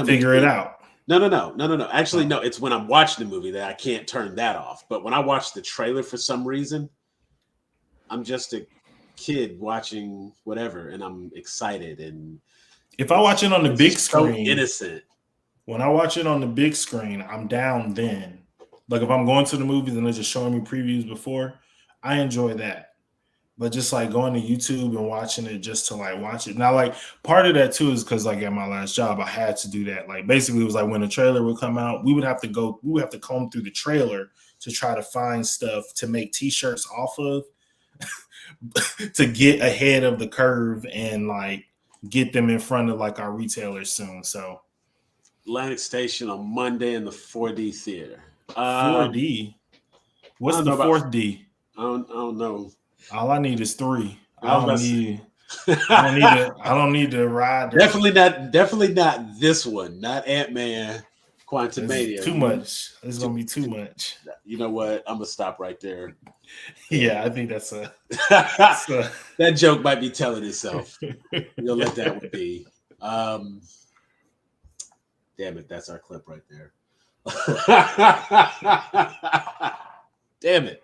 figure it out. No. Actually, no. It's when I'm watching the movie that I can't turn that off. But when I watch the trailer for some reason, I'm just a kid watching whatever, and I'm excited. And If I watch it on the big screen, so innocent. When I watch it on the big screen, I'm down then. Like if I'm going to the movies and they're just showing me previews before, I enjoy that. But just like going to YouTube and watching it just to like watch it. Now, like part of that too is because like at my last job, I had to do that. Like basically it was like when the trailer would come out, we would have to comb through the trailer to try to find stuff to make t-shirts off of to get ahead of the curve and like get them in front of like our retailers soon. So Atlantic Station on Monday in the 4D theater. 4D. What's the fourth D? I don't know. All I need is 3. I I don't need to ride. Definitely not this one. Not Ant-Man, Quantumania. Too much. It's gonna be too much. You know what? I'm gonna stop right there. Yeah, I think that's that joke might be telling itself. You'll let that one be. Damn it, that's our clip right there. Damn it.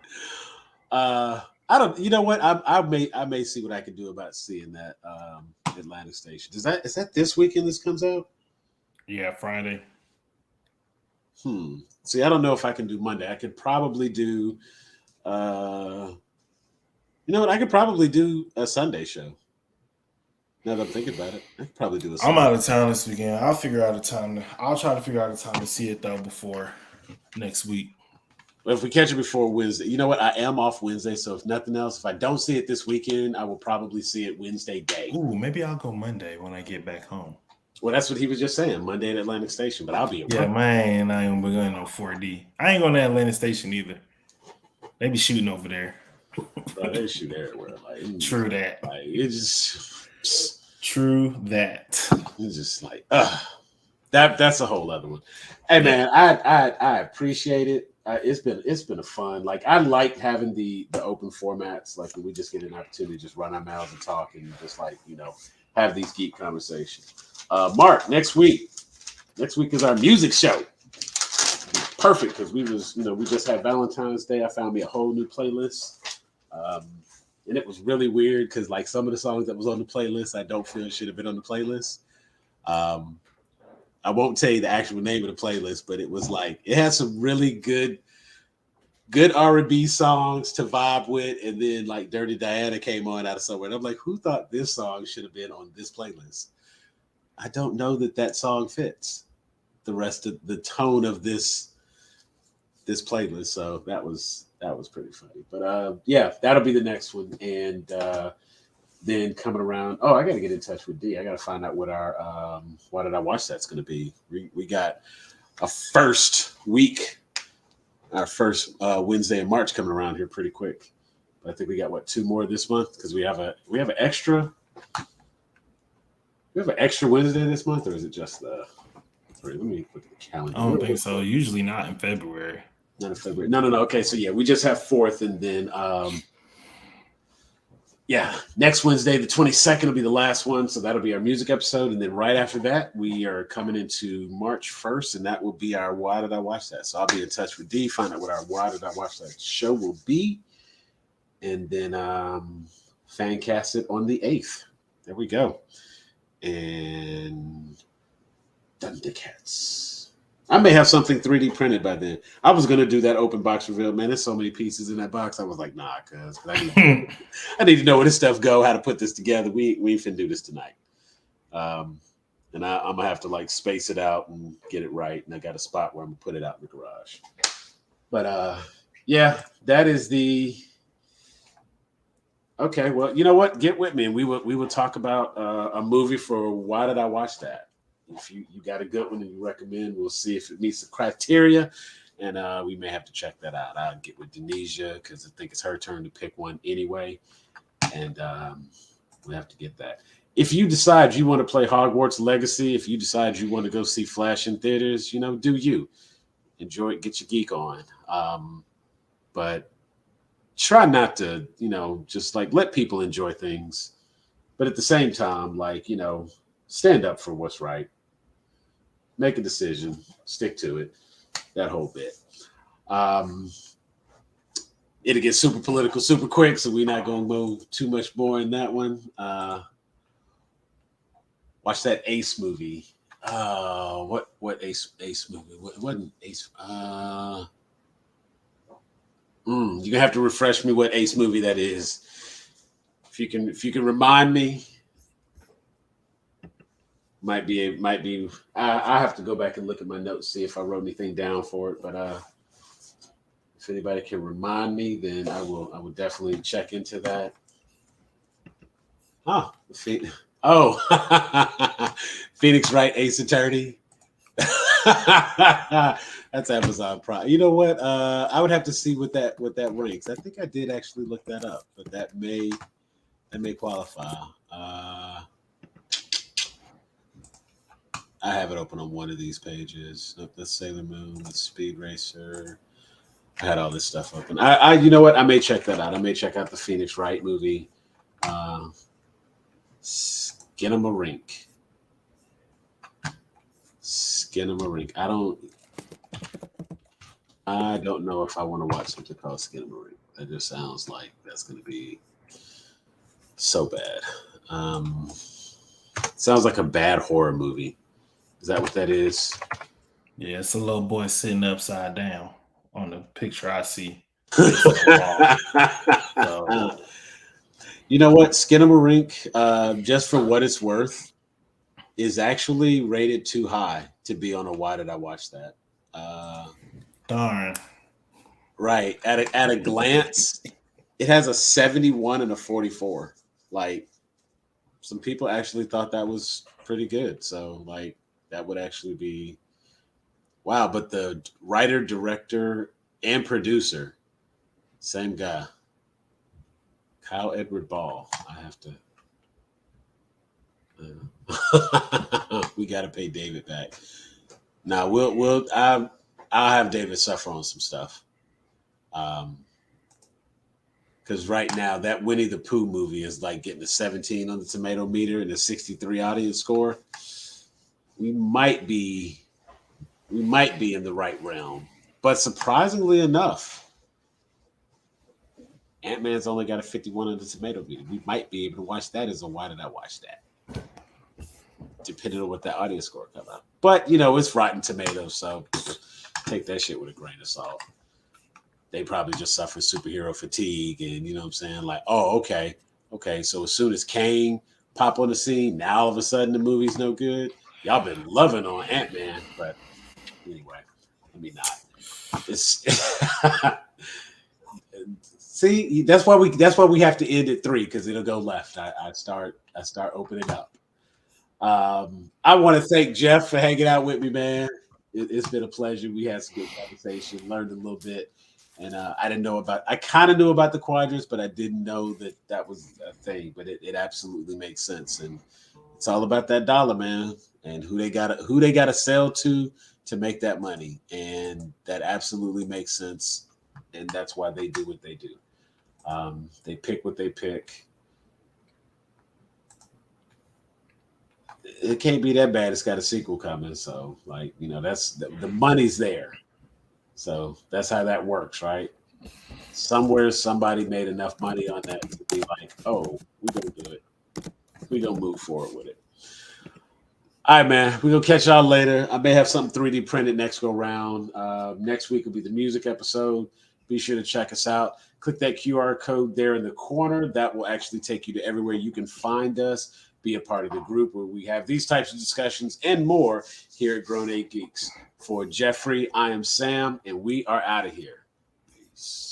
I don't. You know what? I may see what I can do about seeing that Atlantic Station. Is that this weekend? This comes out. Yeah, Friday. See, I don't know if I can do Monday. I could probably do. You know what? I could probably do a Sunday show. Now that I'm thinking about it, I could probably do a Sunday. I'm out of town this weekend. I'll try to figure out a time to see it though before next week. But if we catch it before Wednesday, you know what? I am off Wednesday, so if nothing else, if I don't see it this weekend, I will probably see it Wednesday day. Ooh, maybe I'll go Monday when I get back home. Well, that's what he was just saying, Monday at Atlantic Station, but I'll be at work. Yeah, man, I ain't going to no 4D. I ain't going to Atlantic Station either. They be shooting over there. Bro, they shoot everywhere. Like, true that. Like, it's just true that. It's just like, that's a whole other one. Hey, man, I appreciate it. It's been a fun. Like I like having the open formats. Like when we just get an opportunity to just run our mouths and talk and just like have these geek conversations. Mark, next week is our music show. Perfect because we just had Valentine's Day. I found me a whole new playlist, and it was really weird because like some of the songs that was on the playlist I don't feel should have been on the playlist. I won't tell you the actual name of the playlist, but it was like it had some really good R&B songs to vibe with, and then like Dirty Diana came on out of somewhere. And I'm like, who thought this song should have been on this playlist? I don't know that song fits the rest of the tone of this playlist. So that was pretty funny. But yeah, that'll be the next one. And then coming around, I got to get in touch with D. I got to find out what our Why Did I Watch That's going to be. We got our first Wednesday in March coming around here pretty quick. But I think we got 2 more this month because we have an extra Wednesday this month, or is it just the? Let me look at the calendar. I don't think so. Usually not in February. Not in February. No. Okay, so yeah, we just have 4th, and then next Wednesday, the 22nd, will be the last one. So that'll be our music episode. And then right after that, we are coming into March 1st, and that will be our Why Did I Watch That? So I'll be in touch with D, find out what our Why Did I Watch That show will be. And then fan cast it on the 8th. There we go. And Thundercats. I may have something 3D printed by then. I was gonna do that open box reveal. Man, there's so many pieces in that box. I was like, nah, cuz I need to know where this stuff go, how to put this together. We finna do this tonight. And I'm gonna have to like space it out and get it right. And I got a spot where I'm gonna put it out in the garage. But yeah, that is the. Okay, well, you know what? Get with me, and we will talk about a movie for Why Did I Watch That? If you got a good one and you recommend, we'll see if it meets the criteria, and we may have to check that out. I'll get with Denisha because I think it's her turn to pick one anyway, and we'll have to get that. If you decide you want to play Hogwarts Legacy, if you decide you want to go see Flash in theaters, do you. Enjoy it, get your geek on. But try not to, just like let people enjoy things. But at the same time, like, stand up for what's right. Make a decision, stick to it, that whole bit. It'll get super political super quick, so we're not going to go too much more in that one. Watch that Ace movie. What Ace movie? What wasn't Ace? You're gonna have to refresh me what Ace movie that is. If you can remind me, might be. I have to go back and look at my notes, see if I wrote anything down for it. But if anybody can remind me, then I will definitely check into that. Oh, Phoenix Wright Ace Attorney. That's Amazon Prime. You know what? I would have to see what that ranks. I think I did actually look that up, but that may qualify. I have it open on one of these pages. The Sailor Moon, the Speed Racer. I had all this stuff open. I you know what? I may check that out. I may check out the Phoenix Wright movie. Skinamarink. Skinamarink. I don't know if I want to watch something called Skinamarink. That just sounds like that's going to be so bad. Sounds like a bad horror movie. Is that what that is? Yeah, it's a little boy sitting upside down on the picture I see. You know what? Skinamarink, just for what it's worth, is actually rated too high to be on a Why Did I Watch That? Darn. Right. At a glance, it has a 71 and a 44. Like, some people actually thought that was pretty good. So, like, that would actually be wow. But the writer, director, and producer, same guy. Kyle Edward Ball. I have to. We got to pay David back. Now I'll have David suffer on some stuff. Because right now that Winnie the Pooh movie is like getting a 17 on the tomato meter and a 63 audience score. We might be in the right realm, but surprisingly enough, Ant-Man's only got a 51 on the tomato meter. We might be able to watch that as a Why Did I Watch That? Depending on what that audience score comes out. But, you know, it's Rotten Tomatoes, so take that shit with a grain of salt. They probably just suffer superhero fatigue and, you know what I'm saying? Like, oh, okay. So as soon as Kang pop on the scene, now all of a sudden the movie's no good. Y'all been loving on Ant-Man, but anyway, let me not. It's see, that's why we have to end at 3 because it'll go left. I start opening up. I want to thank Jeff for hanging out with me, man. It's been a pleasure. We had some good conversation, learned a little bit, and I kind of knew about the quadrants, but I didn't know that was a thing. But it absolutely makes sense, and it's all about that dollar, man, and who they got to sell to make that money, and that absolutely makes sense, and that's why they do what they do. They pick what they pick. It can't be that bad. It's got a sequel coming, so like, you know, that's the money's there. So that's how that works, right? Somewhere somebody made enough money on that to be like, oh, we're gonna do it. We're gonna move forward with it. All right, man. We're gonna catch y'all later. I may have something 3D printed next go round. Next week will be the music episode. Be sure to check us out. Click that QR code there in the corner. That will actually take you to everywhere you can find us. Be a part of the group where we have these types of discussions and more here at Grown 8 Geeks. For Jeffrey, I am Sam, and we are out of here. Peace.